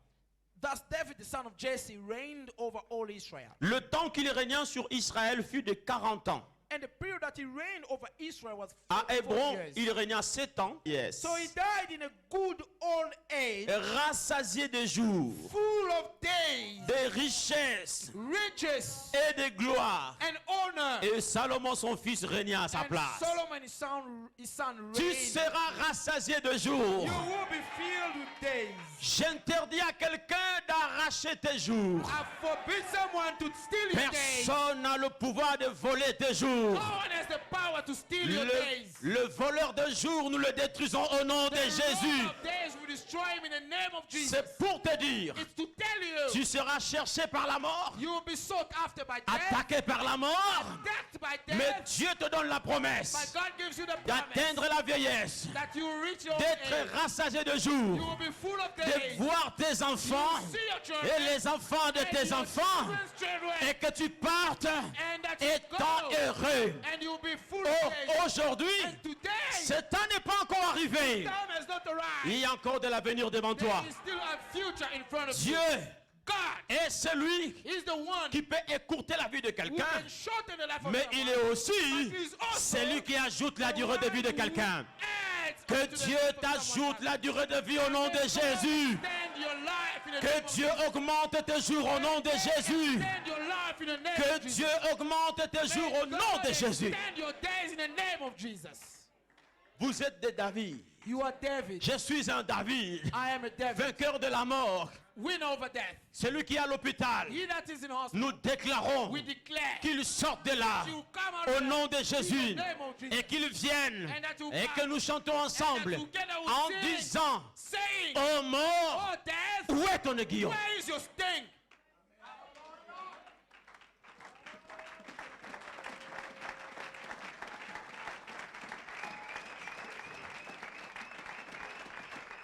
[SPEAKER 5] Thus David, the son of Jesse, reigned over all Israel.
[SPEAKER 1] Le temps qu'il régnant sur Israël fut de 40 ans.
[SPEAKER 5] And the period that he reigned over Israel was
[SPEAKER 1] À
[SPEAKER 5] 44
[SPEAKER 1] Hébron,
[SPEAKER 5] years.
[SPEAKER 1] il régna 7 ans. Yes.
[SPEAKER 5] So he died in a good old age,
[SPEAKER 1] Rassasié de jours,
[SPEAKER 5] full of days,
[SPEAKER 1] de richesses
[SPEAKER 5] riches,
[SPEAKER 1] et de gloire.
[SPEAKER 5] and honor.
[SPEAKER 1] Et Salomon, son fils, régna à sa
[SPEAKER 5] And
[SPEAKER 1] place.
[SPEAKER 5] Solomon, his son
[SPEAKER 1] Tu
[SPEAKER 5] reigned.
[SPEAKER 1] seras rassasié de jours.
[SPEAKER 5] You will be filled with days.
[SPEAKER 1] J'interdis à quelqu'un d'arracher tes jours.
[SPEAKER 5] I forbid someone to steal your days.
[SPEAKER 1] Personne n'a le pouvoir de voler tes jours.
[SPEAKER 5] No one has the power to steal your days.
[SPEAKER 1] Le voleur de jours, nous le détruisons au nom de
[SPEAKER 5] The
[SPEAKER 1] Jésus.
[SPEAKER 5] Lord of days will destroy him in the name of Jesus.
[SPEAKER 1] C'est pour te dire,
[SPEAKER 5] It's to tell you,
[SPEAKER 1] tu seras cherché par la mort,
[SPEAKER 5] you will be sought after by death,
[SPEAKER 1] attaqué par la mort,
[SPEAKER 5] attacked by
[SPEAKER 1] mais
[SPEAKER 5] death.
[SPEAKER 1] Dieu te donne la
[SPEAKER 5] But
[SPEAKER 1] promesse
[SPEAKER 5] God gives you the
[SPEAKER 1] d'atteindre
[SPEAKER 5] promise
[SPEAKER 1] la vieillesse,
[SPEAKER 5] that you will reach your
[SPEAKER 1] d'être
[SPEAKER 5] age.
[SPEAKER 1] rassasié de
[SPEAKER 5] You
[SPEAKER 1] jours,
[SPEAKER 5] will be full of
[SPEAKER 1] de
[SPEAKER 5] days.
[SPEAKER 1] voir tes enfants
[SPEAKER 5] See your
[SPEAKER 1] et
[SPEAKER 5] children
[SPEAKER 1] les enfants de
[SPEAKER 5] and
[SPEAKER 1] tes
[SPEAKER 5] your
[SPEAKER 1] enfants,
[SPEAKER 5] children's children,
[SPEAKER 1] et que tu partes
[SPEAKER 5] and that you
[SPEAKER 1] étant
[SPEAKER 5] go,
[SPEAKER 1] heureux.
[SPEAKER 5] and you will be full
[SPEAKER 1] Or,
[SPEAKER 5] of days.
[SPEAKER 1] aujourd'hui,
[SPEAKER 5] And today,
[SPEAKER 1] ce temps n'est pas encore arrivé.
[SPEAKER 5] time has not arrived.
[SPEAKER 1] Il y a encore de l'avenir devant
[SPEAKER 5] There
[SPEAKER 1] toi.
[SPEAKER 5] is still a future in front of
[SPEAKER 1] Dieu
[SPEAKER 5] you. God
[SPEAKER 1] est celui
[SPEAKER 5] is the one
[SPEAKER 1] qui peut écourter la vie de
[SPEAKER 5] who
[SPEAKER 1] quelqu'un,
[SPEAKER 5] can shorten the life of
[SPEAKER 1] mais il est
[SPEAKER 5] someone.
[SPEAKER 1] aussi
[SPEAKER 5] But he is also
[SPEAKER 1] celui qui ajoute la
[SPEAKER 5] the
[SPEAKER 1] durée de vie de
[SPEAKER 5] one who
[SPEAKER 1] quelqu'un.
[SPEAKER 5] adds
[SPEAKER 1] Que
[SPEAKER 5] unto the
[SPEAKER 1] Dieu
[SPEAKER 5] life of
[SPEAKER 1] t'ajoute
[SPEAKER 5] someone
[SPEAKER 1] la
[SPEAKER 5] else.
[SPEAKER 1] durée de vie au nom de
[SPEAKER 5] May God
[SPEAKER 1] Jésus.
[SPEAKER 5] extend your life in the name
[SPEAKER 1] Que
[SPEAKER 5] of
[SPEAKER 1] Dieu
[SPEAKER 5] Jesus.
[SPEAKER 1] augmente tes jours au nom de
[SPEAKER 5] May
[SPEAKER 1] Jésus.
[SPEAKER 5] extend your life in the name
[SPEAKER 1] Que
[SPEAKER 5] of Jesus.
[SPEAKER 1] Dieu augmente tes jours
[SPEAKER 5] May
[SPEAKER 1] au nom
[SPEAKER 5] God
[SPEAKER 1] de Jésus.
[SPEAKER 5] extend your days in the name of Jesus.
[SPEAKER 1] Vous êtes des David.
[SPEAKER 5] You are David.
[SPEAKER 1] Je suis un David,
[SPEAKER 5] I am a David.
[SPEAKER 1] vainqueur de la mort.
[SPEAKER 5] win over death.
[SPEAKER 1] Celui qui est à l'hôpital,
[SPEAKER 5] He that is in hospital,
[SPEAKER 1] nous déclarons
[SPEAKER 5] we declare
[SPEAKER 1] qu'il sorte de là
[SPEAKER 5] that you come out
[SPEAKER 1] au
[SPEAKER 5] of
[SPEAKER 1] nom
[SPEAKER 5] death
[SPEAKER 1] de Jésus
[SPEAKER 5] in the name of Jesus.
[SPEAKER 1] et qu'il vienne
[SPEAKER 5] And that you
[SPEAKER 1] et
[SPEAKER 5] come,
[SPEAKER 1] que nous chantons ensemble
[SPEAKER 5] and that together we
[SPEAKER 1] en
[SPEAKER 5] sing,
[SPEAKER 1] disant:
[SPEAKER 5] saying,
[SPEAKER 1] oh mort,
[SPEAKER 5] oh death,
[SPEAKER 1] où est ton aiguillon?
[SPEAKER 5] where is your sting?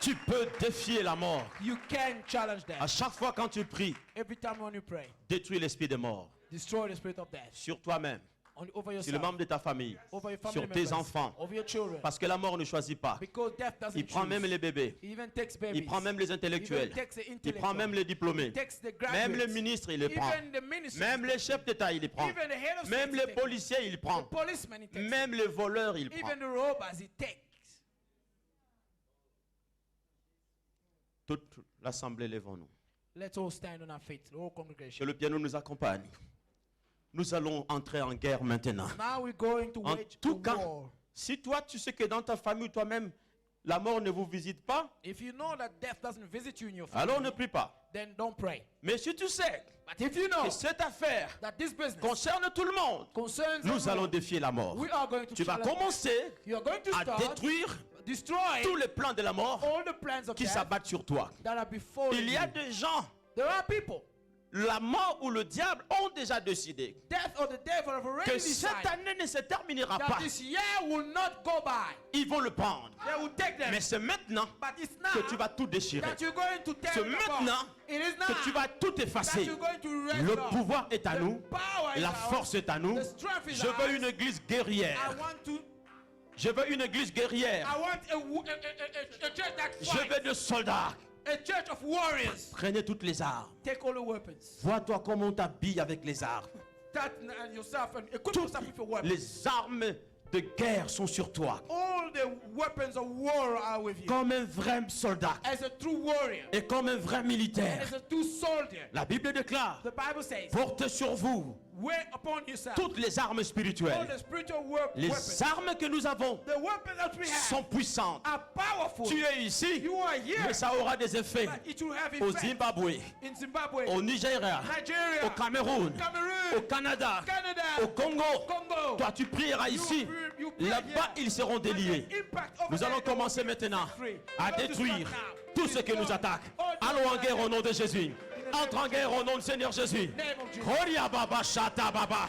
[SPEAKER 1] Tu peux défier la mort.
[SPEAKER 5] You can challenge
[SPEAKER 1] À
[SPEAKER 5] death.
[SPEAKER 1] chaque fois quand tu pries,
[SPEAKER 5] Every time when you pray,
[SPEAKER 1] détruis l'esprit de mort
[SPEAKER 5] destroy the spirit of death
[SPEAKER 1] sur toi-même,
[SPEAKER 5] over
[SPEAKER 1] sur le
[SPEAKER 5] yourself,
[SPEAKER 1] membre de ta famille,
[SPEAKER 5] over your family
[SPEAKER 1] sur tes
[SPEAKER 5] members,
[SPEAKER 1] enfants.
[SPEAKER 5] over your children.
[SPEAKER 1] Parce que la mort ne choisit pas.
[SPEAKER 5] Because death doesn't
[SPEAKER 1] Il prend
[SPEAKER 5] choose.
[SPEAKER 1] même les bébés.
[SPEAKER 5] He even takes babies.
[SPEAKER 1] Il prend même les intellectuels.
[SPEAKER 5] Even takes the
[SPEAKER 1] Il prend même les diplômés.
[SPEAKER 5] He takes the
[SPEAKER 1] Même
[SPEAKER 5] graduates.
[SPEAKER 1] les ministres, il les prend.
[SPEAKER 5] Even the ministers.
[SPEAKER 1] Même les chefs d'État, il les prend.
[SPEAKER 5] Even the head of
[SPEAKER 1] Même
[SPEAKER 5] state,
[SPEAKER 1] les
[SPEAKER 5] he takes.
[SPEAKER 1] policiers, il
[SPEAKER 5] The
[SPEAKER 1] prend.
[SPEAKER 5] policeman he takes.
[SPEAKER 1] Même les voleurs, il prend.
[SPEAKER 5] Even the robbers he takes.
[SPEAKER 1] Toute l'assemblée, lèvons-nous.
[SPEAKER 5] Let's all stand on our feet, the whole
[SPEAKER 1] Que
[SPEAKER 5] congregation.
[SPEAKER 1] le piano nous accompagne. Nous allons entrer en guerre maintenant.
[SPEAKER 5] Now we're going to
[SPEAKER 1] En
[SPEAKER 5] wage
[SPEAKER 1] tout
[SPEAKER 5] a
[SPEAKER 1] cas,
[SPEAKER 5] war.
[SPEAKER 1] si toi tu sais que dans ta famille, toi-même, la mort ne vous visite pas,
[SPEAKER 5] If you know that death doesn't visit you in your
[SPEAKER 1] alors ne
[SPEAKER 5] family,
[SPEAKER 1] prie pas.
[SPEAKER 5] then don't pray.
[SPEAKER 1] Mais si tu sais
[SPEAKER 5] But if you know
[SPEAKER 1] que cette affaire
[SPEAKER 5] that this business
[SPEAKER 1] concerne tout le monde,
[SPEAKER 5] concerns
[SPEAKER 1] nous allons
[SPEAKER 5] everyone,
[SPEAKER 1] défier la mort.
[SPEAKER 5] we are going to
[SPEAKER 1] Tu vas
[SPEAKER 5] challenge.
[SPEAKER 1] commencer
[SPEAKER 5] You are going to
[SPEAKER 1] à
[SPEAKER 5] start
[SPEAKER 1] détruire
[SPEAKER 5] destroying
[SPEAKER 1] tous les plans de la mort
[SPEAKER 5] all the plans of
[SPEAKER 1] qui
[SPEAKER 5] death
[SPEAKER 1] s'abattent sur toi.
[SPEAKER 5] that are before
[SPEAKER 1] Il y
[SPEAKER 5] you.
[SPEAKER 1] a des gens,
[SPEAKER 5] There are people,
[SPEAKER 1] la mort ou le diable ont déjà décidé
[SPEAKER 5] death or the devil have already
[SPEAKER 1] que cette
[SPEAKER 5] decided
[SPEAKER 1] année ne se terminera
[SPEAKER 5] that
[SPEAKER 1] pas.
[SPEAKER 5] this year will not go by.
[SPEAKER 1] Ils vont le prendre.
[SPEAKER 5] They will take them.
[SPEAKER 1] Mais c'est maintenant
[SPEAKER 5] But it's
[SPEAKER 1] que tu
[SPEAKER 5] now
[SPEAKER 1] vas tout déchirer.
[SPEAKER 5] that you're going to tear
[SPEAKER 1] C'est
[SPEAKER 5] them apart.
[SPEAKER 1] maintenant
[SPEAKER 5] It is now
[SPEAKER 1] que tu vas tout
[SPEAKER 5] that
[SPEAKER 1] effacer.
[SPEAKER 5] you're going to raise
[SPEAKER 1] Le
[SPEAKER 5] it up.
[SPEAKER 1] pouvoir est à
[SPEAKER 5] The
[SPEAKER 1] nous.
[SPEAKER 5] power is
[SPEAKER 1] La
[SPEAKER 5] ours.
[SPEAKER 1] force est à nous.
[SPEAKER 5] The strength is
[SPEAKER 1] Je veux
[SPEAKER 5] ours.
[SPEAKER 1] une église
[SPEAKER 5] I
[SPEAKER 1] guerrière.
[SPEAKER 5] want to.
[SPEAKER 1] Je veux une église guerrière.
[SPEAKER 5] I want a church that
[SPEAKER 1] Je
[SPEAKER 5] fights.
[SPEAKER 1] veux des soldats.
[SPEAKER 5] A church of warriors.
[SPEAKER 1] Prenez toutes les armes.
[SPEAKER 5] Take all the weapons.
[SPEAKER 1] Vois-toi comment on t'habille avec les armes.
[SPEAKER 5] That and yourself and equip
[SPEAKER 1] Toutes
[SPEAKER 5] yourself with your weapons.
[SPEAKER 1] les armes de guerre sont sur toi.
[SPEAKER 5] All the weapons of war are with you.
[SPEAKER 1] Comme un vrai soldat
[SPEAKER 5] As a true warrior.
[SPEAKER 1] et comme un vrai
[SPEAKER 5] And
[SPEAKER 1] militaire.
[SPEAKER 5] as a true soldier.
[SPEAKER 1] La Bible déclare:
[SPEAKER 5] The Bible says,
[SPEAKER 1] portez sur vous
[SPEAKER 5] wear upon yourself
[SPEAKER 1] toutes les armes
[SPEAKER 5] all
[SPEAKER 1] spirituelles.
[SPEAKER 5] the spiritual
[SPEAKER 1] Les
[SPEAKER 5] weapons.
[SPEAKER 1] armes que nous avons
[SPEAKER 5] The weapons that we have
[SPEAKER 1] sont puissantes.
[SPEAKER 5] are powerful.
[SPEAKER 1] Tu es ici,
[SPEAKER 5] You are here.
[SPEAKER 1] mais ça aura des effets
[SPEAKER 5] But it will have
[SPEAKER 1] au
[SPEAKER 5] effect
[SPEAKER 1] Zimbabwe,
[SPEAKER 5] in Zimbabwe,
[SPEAKER 1] au Nigeria,
[SPEAKER 5] Nigeria,
[SPEAKER 1] au Cameroun,
[SPEAKER 5] Cameroon,
[SPEAKER 1] au Canada,
[SPEAKER 5] Canada,
[SPEAKER 1] au Congo.
[SPEAKER 5] Congo.
[SPEAKER 1] Toi, tu prieras ici. Là-bas, ils seront déliés. Nous allons commencer maintenant à détruire tout ce qui nous attaque. Allons en guerre au nom de Jésus. Entre en guerre au nom du Seigneur Jésus. Koria Baba Shata Baba.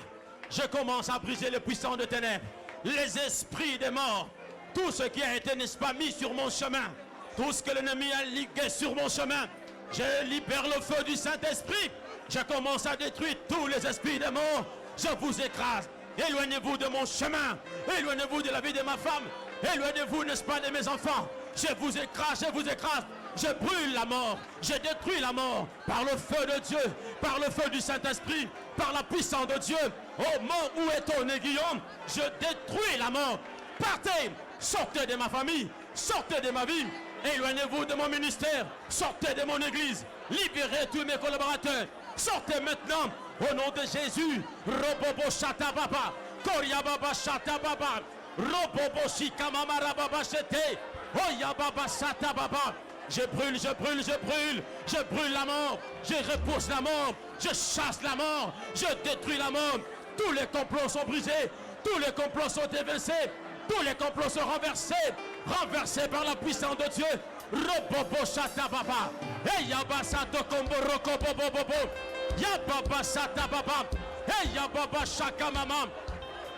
[SPEAKER 1] Je commence à briser les puissants de ténèbres, les esprits des morts, tout ce qui a été, n'est-ce pas, mis sur mon chemin, tout ce que l'ennemi a ligué sur mon chemin. Je libère le feu du Saint-Esprit. Je commence à détruire tous les esprits des morts. Je vous écrase. Éloignez-vous de mon chemin. Éloignez-vous de la vie de ma femme. Éloignez-vous, n'est-ce pas, de mes enfants. Je vous écrase, je vous écrase. Je brûle la mort. Je détruis la mort par le feu de Dieu, par le feu du Saint-Esprit, par la puissance de Dieu. Oh mort, où est ton aiguillon? Je détruis la mort. Partez, sortez de ma famille, sortez de ma vie. Éloignez-vous de mon ministère, sortez de mon église. Libérez tous mes collaborateurs. Sortez maintenant au nom de Jésus. Robobo Shata Baba, Koria Baba Shata Baba, Robobo Shikama Baba Shete, Oya Baba Shata Baba. Je brûle, je brûle, je brûle, je brûle la mort, je repousse la mort, je chasse la mort, je détruis la mort. Tous les complots sont brisés, tous les complots sont évincés, tous les complots sont renversés, renversés par la puissance de Dieu. Robobo Shata Baba, Eyaba Sato Kombo Roko Bobo Bobo, Yababa Sata Baba, Eyababa Shaka Mama.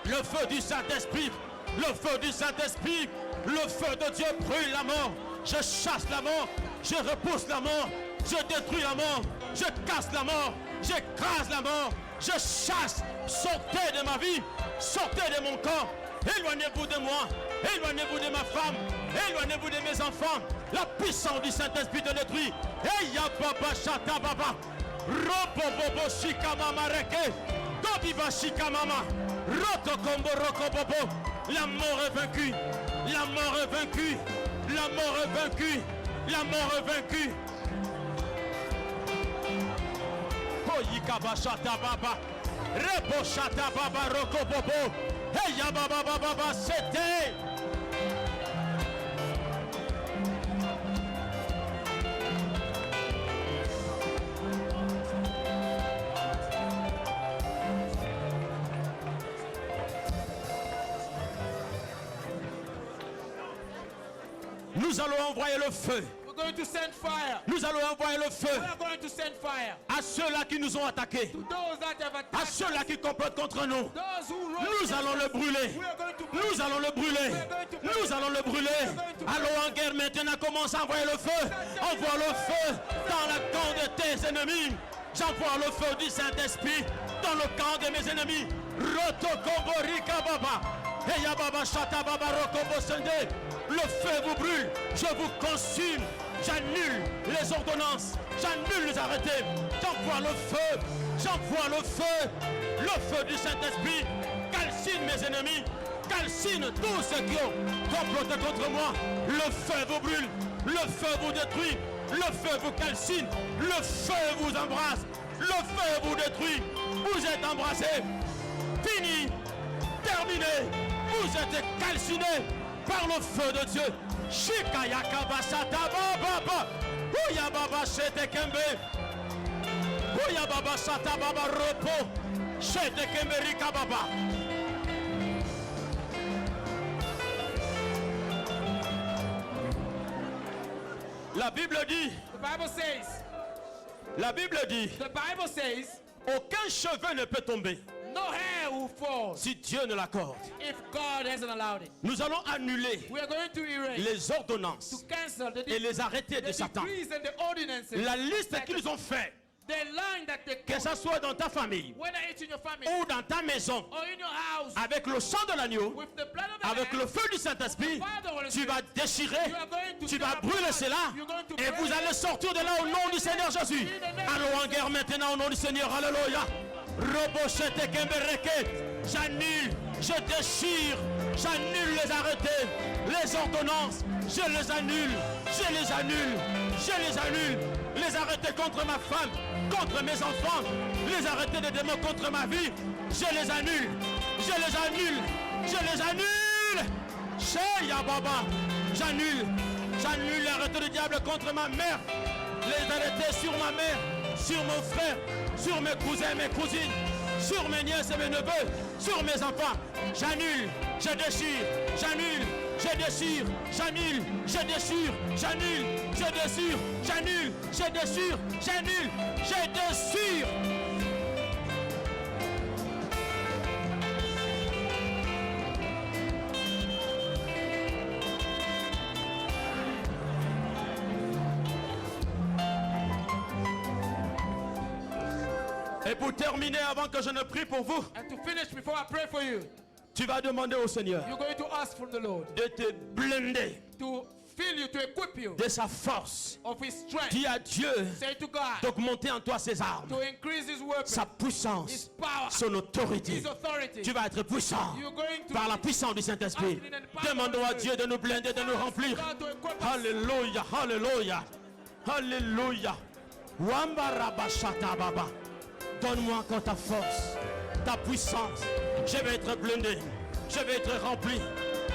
[SPEAKER 1] Le feu du Saint-Esprit, le feu du Saint-Esprit, le feu de Dieu brûle la mort. Je chasse la mort, je repousse la mort, je détruis la mort, je casse la mort, j'écrase la mort, je chasse. Sortez de ma vie, sortez de mon corps, éloignez-vous de moi, éloignez-vous de ma femme, éloignez-vous de mes enfants. La puissance du Saint-Esprit te détruit. Eya baba shata baba, robo bobo shika mama reke, dobiba shika mama, roto kombo roko bobo. La mort est vaincue, la mort est vaincue. La mort est vaincue. La mort est vaincue. Koyika shata baba. Rebo shata baba roko bobo. Heya baba baba c'était. Nous allons envoyer le feu.
[SPEAKER 5] We're going to send fire.
[SPEAKER 1] Nous allons envoyer le feu
[SPEAKER 5] We are going to send fire
[SPEAKER 1] à ceux-là qui nous ont attaqués,
[SPEAKER 5] to those that have
[SPEAKER 1] à
[SPEAKER 5] attacked
[SPEAKER 1] ceux-là qui complotent contre nous.
[SPEAKER 5] those who run
[SPEAKER 1] Nous allons le brûler.
[SPEAKER 5] We are going to
[SPEAKER 1] Nous allons le brûler. Nous allons le brûler. Allons en guerre maintenant. Commence à envoyer le feu. Envoie le feu dans le camp de tes ennemis. J'envoie le feu du Saint-Esprit dans le camp de mes ennemis. Rotokombo Rikababa. Heya Baba Shata Baba Rokombo Sende. Le feu vous brûle. Je vous consume. J'annule les ordonnances. J'annule les arrêtés. J'envoie le feu. J'envoie le feu. Le feu du Saint-Esprit. Calcine mes ennemis. Calcine tous ceux qui ont comploté contre moi. Le feu vous brûle. Le feu vous détruit. Le feu vous calcine. Le feu vous embrasse. Le feu vous détruit. Vous êtes embrassés. Fini. Terminé. Vous êtes calcinés par le feu de Dieu. Shikayaka basata baba. Ouya baba shete kembe. Ouya baba sata baba repos. Shete kembe rika baba. La Bible dit,
[SPEAKER 5] the Bible says,
[SPEAKER 1] aucun cheveu ne peut tomber
[SPEAKER 5] no hair will fall
[SPEAKER 1] si Dieu ne l'accorde.
[SPEAKER 5] if God hasn't allowed it.
[SPEAKER 1] Nous allons annuler
[SPEAKER 5] We are going to erase,
[SPEAKER 1] les
[SPEAKER 5] to
[SPEAKER 1] ordonnances
[SPEAKER 5] cancel the,
[SPEAKER 1] et les arrêtés de
[SPEAKER 5] the
[SPEAKER 1] Satan.
[SPEAKER 5] decrees and the ordinances.
[SPEAKER 1] La liste qu'ils ont fait,
[SPEAKER 5] The line that they
[SPEAKER 1] que ce soit dans ta famille
[SPEAKER 5] whether it's in your family
[SPEAKER 1] ou dans ta maison,
[SPEAKER 5] or in your house,
[SPEAKER 1] avec le sang de l'agneau,
[SPEAKER 5] with the blood of the
[SPEAKER 1] avec
[SPEAKER 5] Lamb,
[SPEAKER 1] le feu du Saint-Esprit, tu vas déchirer,
[SPEAKER 5] you are going to
[SPEAKER 1] tu vas
[SPEAKER 5] tear
[SPEAKER 1] brûler
[SPEAKER 5] apart.
[SPEAKER 1] cela
[SPEAKER 5] You're going to
[SPEAKER 1] et
[SPEAKER 5] burn
[SPEAKER 1] vous
[SPEAKER 5] it.
[SPEAKER 1] allez sortir de là au nom du Seigneur Jésus. Allons en guerre maintenant au nom du Seigneur. Alléluia. Robochete Kembereke. J'annule, je déchire, j'annule les arrêtés, les ordonnances, je les annule, je les annule, je les annule. Les arrêtés contre ma femme, contre mes enfants, les arrêtés des démons contre ma vie, je les annule, je les annule, je les annule. Chez Yababa, j'annule, j'annule les arrêtés du diable contre ma mère, les arrêtés sur ma mère, sur mon frère, sur mes cousins et mes cousines, sur mes nièces et mes neveux, sur mes enfants. J'annule, je déchire, j'annule, je déchire, j'annule, je déchire, j'annule, je déchire, j'annule, je déchire, j'annule, je déchire. Et pour terminer, avant que je ne prie pour vous,
[SPEAKER 5] And to finish, before I pray for you,
[SPEAKER 1] tu vas demander au Seigneur
[SPEAKER 5] you're going to ask from the Lord
[SPEAKER 1] de te blinder
[SPEAKER 5] to fill you, to equip you
[SPEAKER 1] de sa force.
[SPEAKER 5] of His strength.
[SPEAKER 1] Dis à Dieu
[SPEAKER 5] Say to God
[SPEAKER 1] d'augmenter en toi ses armes,
[SPEAKER 5] to increase His weapon,
[SPEAKER 1] sa
[SPEAKER 5] His
[SPEAKER 1] puissance,
[SPEAKER 5] power,
[SPEAKER 1] son autorité.
[SPEAKER 5] His authority.
[SPEAKER 1] Tu vas être puissant
[SPEAKER 5] You're going to
[SPEAKER 1] par la puissance du Saint-Esprit. Demandons à Dieu de nous blinder, de nous remplir.
[SPEAKER 5] God to equip us.
[SPEAKER 1] Alléluia, alléluia, alléluia. Wambarabashata baba. Donne-moi encore ta force, ta puissance. Je vais être blindé, je vais être rempli.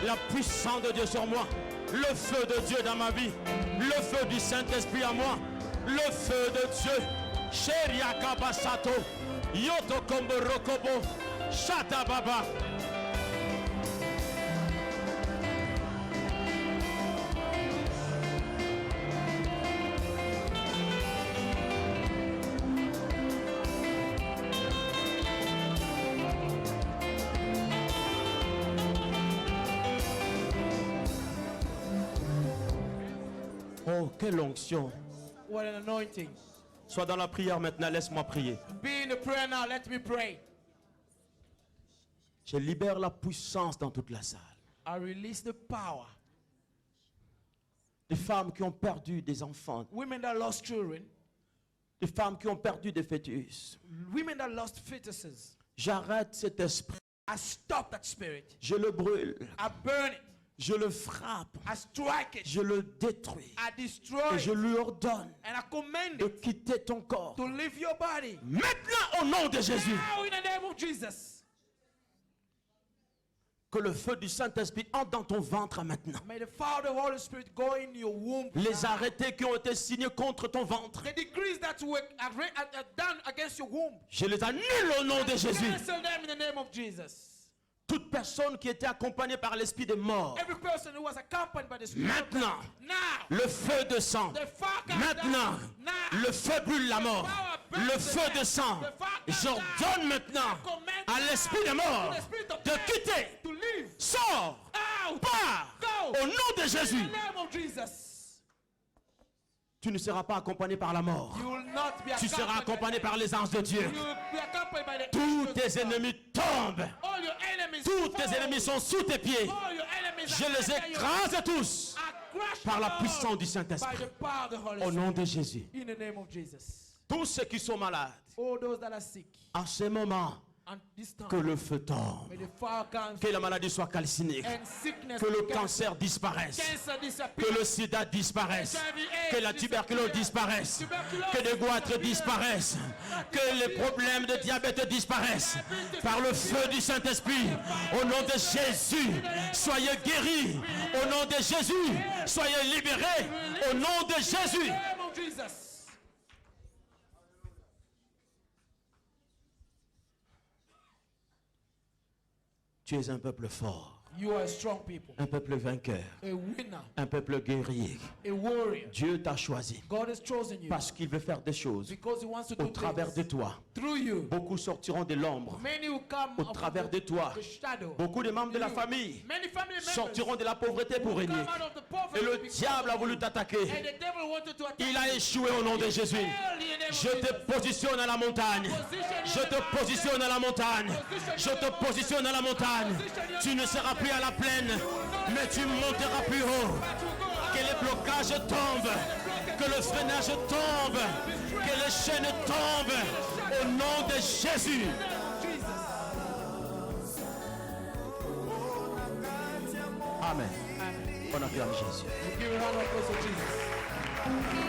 [SPEAKER 1] La puissance de Dieu sur moi, le feu de Dieu dans ma vie, le feu du Saint-Esprit à moi, le feu de Dieu. Sheria Basato, Yoto Kombo Rokobo, Shata Baba. Oh, quelle onction.
[SPEAKER 5] What an anointing.
[SPEAKER 1] Sois dans la prière maintenant, laisse-moi prier.
[SPEAKER 5] Be in the prayer now. Let me pray.
[SPEAKER 1] Je libère la puissance dans toute la salle.
[SPEAKER 5] I release the power.
[SPEAKER 1] Des femmes qui ont perdu des enfants,
[SPEAKER 5] Women that lost children,
[SPEAKER 1] des femmes qui ont perdu des fœtus.
[SPEAKER 5] women that lost fetuses.
[SPEAKER 1] J'arrête cet esprit,
[SPEAKER 5] I stop that spirit.
[SPEAKER 1] je le brûle,
[SPEAKER 5] I burn it.
[SPEAKER 1] je le frappe,
[SPEAKER 5] I strike it.
[SPEAKER 1] je le détruis
[SPEAKER 5] I destroy
[SPEAKER 1] et je
[SPEAKER 5] it.
[SPEAKER 1] lui ordonne
[SPEAKER 5] And I command
[SPEAKER 1] de
[SPEAKER 5] it
[SPEAKER 1] quitter ton corps.
[SPEAKER 5] to leave your body.
[SPEAKER 1] Maintenant, au nom de Jésus,
[SPEAKER 5] Now in the name of Jesus.
[SPEAKER 1] que le feu du Saint-Esprit entre dans ton ventre maintenant.
[SPEAKER 5] May the fire of the Holy Spirit go in your womb.
[SPEAKER 1] Les
[SPEAKER 5] now.
[SPEAKER 1] arrêtés qui ont été signés contre ton ventre,
[SPEAKER 5] The decrees that were done against your womb.
[SPEAKER 1] je les annule au nom de Jésus.
[SPEAKER 5] Cancel them in the name of Jesus.
[SPEAKER 1] toute personne qui était accompagnée par l'esprit de mort,
[SPEAKER 5] Every person who was accompanied by the Spirit of
[SPEAKER 1] maintenant,
[SPEAKER 5] God. Now,
[SPEAKER 1] le feu de sang,
[SPEAKER 5] the fire comes
[SPEAKER 1] maintenant,
[SPEAKER 5] down. Now,
[SPEAKER 1] le feu brûle la mort,
[SPEAKER 5] the power
[SPEAKER 1] le
[SPEAKER 5] burns
[SPEAKER 1] feu
[SPEAKER 5] the
[SPEAKER 1] de sang.
[SPEAKER 5] the fire comes
[SPEAKER 1] J'ordonne
[SPEAKER 5] down.
[SPEAKER 1] maintenant
[SPEAKER 5] I command
[SPEAKER 1] à
[SPEAKER 5] now
[SPEAKER 1] l'esprit de mort
[SPEAKER 5] to the spirit of
[SPEAKER 1] de
[SPEAKER 5] death
[SPEAKER 1] quitter,
[SPEAKER 5] to leave.
[SPEAKER 1] sors,
[SPEAKER 5] Out.
[SPEAKER 1] pars,
[SPEAKER 5] Go.
[SPEAKER 1] au nom de
[SPEAKER 5] In
[SPEAKER 1] Jésus.
[SPEAKER 5] the name of Jesus.
[SPEAKER 1] Tu ne seras pas accompagné par la mort.
[SPEAKER 5] You will not be
[SPEAKER 1] Tu seras accompagné
[SPEAKER 5] by
[SPEAKER 1] par les anges de Dieu.
[SPEAKER 5] You will be accompanied by the
[SPEAKER 1] Tous
[SPEAKER 5] angels of
[SPEAKER 1] tes
[SPEAKER 5] God.
[SPEAKER 1] ennemis tombent.
[SPEAKER 5] All your enemies
[SPEAKER 1] Tous tes
[SPEAKER 5] fall.
[SPEAKER 1] ennemis sont sous tes pieds.
[SPEAKER 5] All your enemies
[SPEAKER 1] Je
[SPEAKER 5] are
[SPEAKER 1] les
[SPEAKER 5] under your
[SPEAKER 1] écrase tous
[SPEAKER 5] crushed
[SPEAKER 1] par la
[SPEAKER 5] down
[SPEAKER 1] puissance du
[SPEAKER 5] by
[SPEAKER 1] Saint-Esprit.
[SPEAKER 5] the power of the Holy
[SPEAKER 1] Au
[SPEAKER 5] Spirit.
[SPEAKER 1] nom de Jésus.
[SPEAKER 5] In the name of Jesus.
[SPEAKER 1] Tous ceux qui sont malades,
[SPEAKER 5] All those that are sick,
[SPEAKER 1] à ce moment,
[SPEAKER 5] and this time,
[SPEAKER 1] que le feu tombe.
[SPEAKER 5] may the fire comes
[SPEAKER 1] Que la maladie soit calcinée.
[SPEAKER 5] and sickness
[SPEAKER 1] Que le
[SPEAKER 5] be
[SPEAKER 1] cancer disparaisse.
[SPEAKER 5] cancer disappear.
[SPEAKER 1] Que le sida disparaisse.
[SPEAKER 5] HIV,
[SPEAKER 1] Que la tuberculose disparaisse. Que les goitres disparaissent. Que les problèmes de diabète disparaissent. Par le feu du Saint-Esprit. Au nom de Jésus, soyez guéris. Au nom de Jésus, soyez libérés. Au nom de Jésus.
[SPEAKER 5] In the name of Jesus.
[SPEAKER 1] Tu es un peuple fort.
[SPEAKER 5] You are a strong people,
[SPEAKER 1] Un peuple vainqueur.
[SPEAKER 5] a winner,
[SPEAKER 1] Un peuple guerrier.
[SPEAKER 5] a warrior.
[SPEAKER 1] Dieu t'a choisi.
[SPEAKER 5] God has chosen you
[SPEAKER 1] Parce qu'il veut faire des choses
[SPEAKER 5] because He wants to
[SPEAKER 1] au
[SPEAKER 5] do
[SPEAKER 1] travers de
[SPEAKER 5] things
[SPEAKER 1] toi.
[SPEAKER 5] through you.
[SPEAKER 1] Beaucoup sortiront de l'ombre.
[SPEAKER 5] Many will come
[SPEAKER 1] Au
[SPEAKER 5] out
[SPEAKER 1] travers
[SPEAKER 5] of
[SPEAKER 1] de toi.
[SPEAKER 5] the shadow.
[SPEAKER 1] Beaucoup de membres de la
[SPEAKER 5] You.
[SPEAKER 1] famille
[SPEAKER 5] Many family members
[SPEAKER 1] sortiront de la pauvreté pour
[SPEAKER 5] will
[SPEAKER 1] régner.
[SPEAKER 5] come out of the poverty
[SPEAKER 1] Et le
[SPEAKER 5] because
[SPEAKER 1] diable a
[SPEAKER 5] of
[SPEAKER 1] voulu
[SPEAKER 5] you.
[SPEAKER 1] t'attaquer.
[SPEAKER 5] And the devil wanted to attack
[SPEAKER 1] Il a
[SPEAKER 5] you.
[SPEAKER 1] échoué au nom de Jésus.
[SPEAKER 5] Failed in the name of
[SPEAKER 1] Je te
[SPEAKER 5] Jesus.
[SPEAKER 1] positionne à la montagne. Je te positionne à la montagne. Je te positionne à la montagne. Tu ne seras plus à la plaine, mais tu monteras plus haut. Que les blocages tombent. Que le freinage tombe. Que les chaînes tombent. Au nom de Jésus. Amen. On acclame Jésus.
[SPEAKER 5] Give a round of applause to Jesus.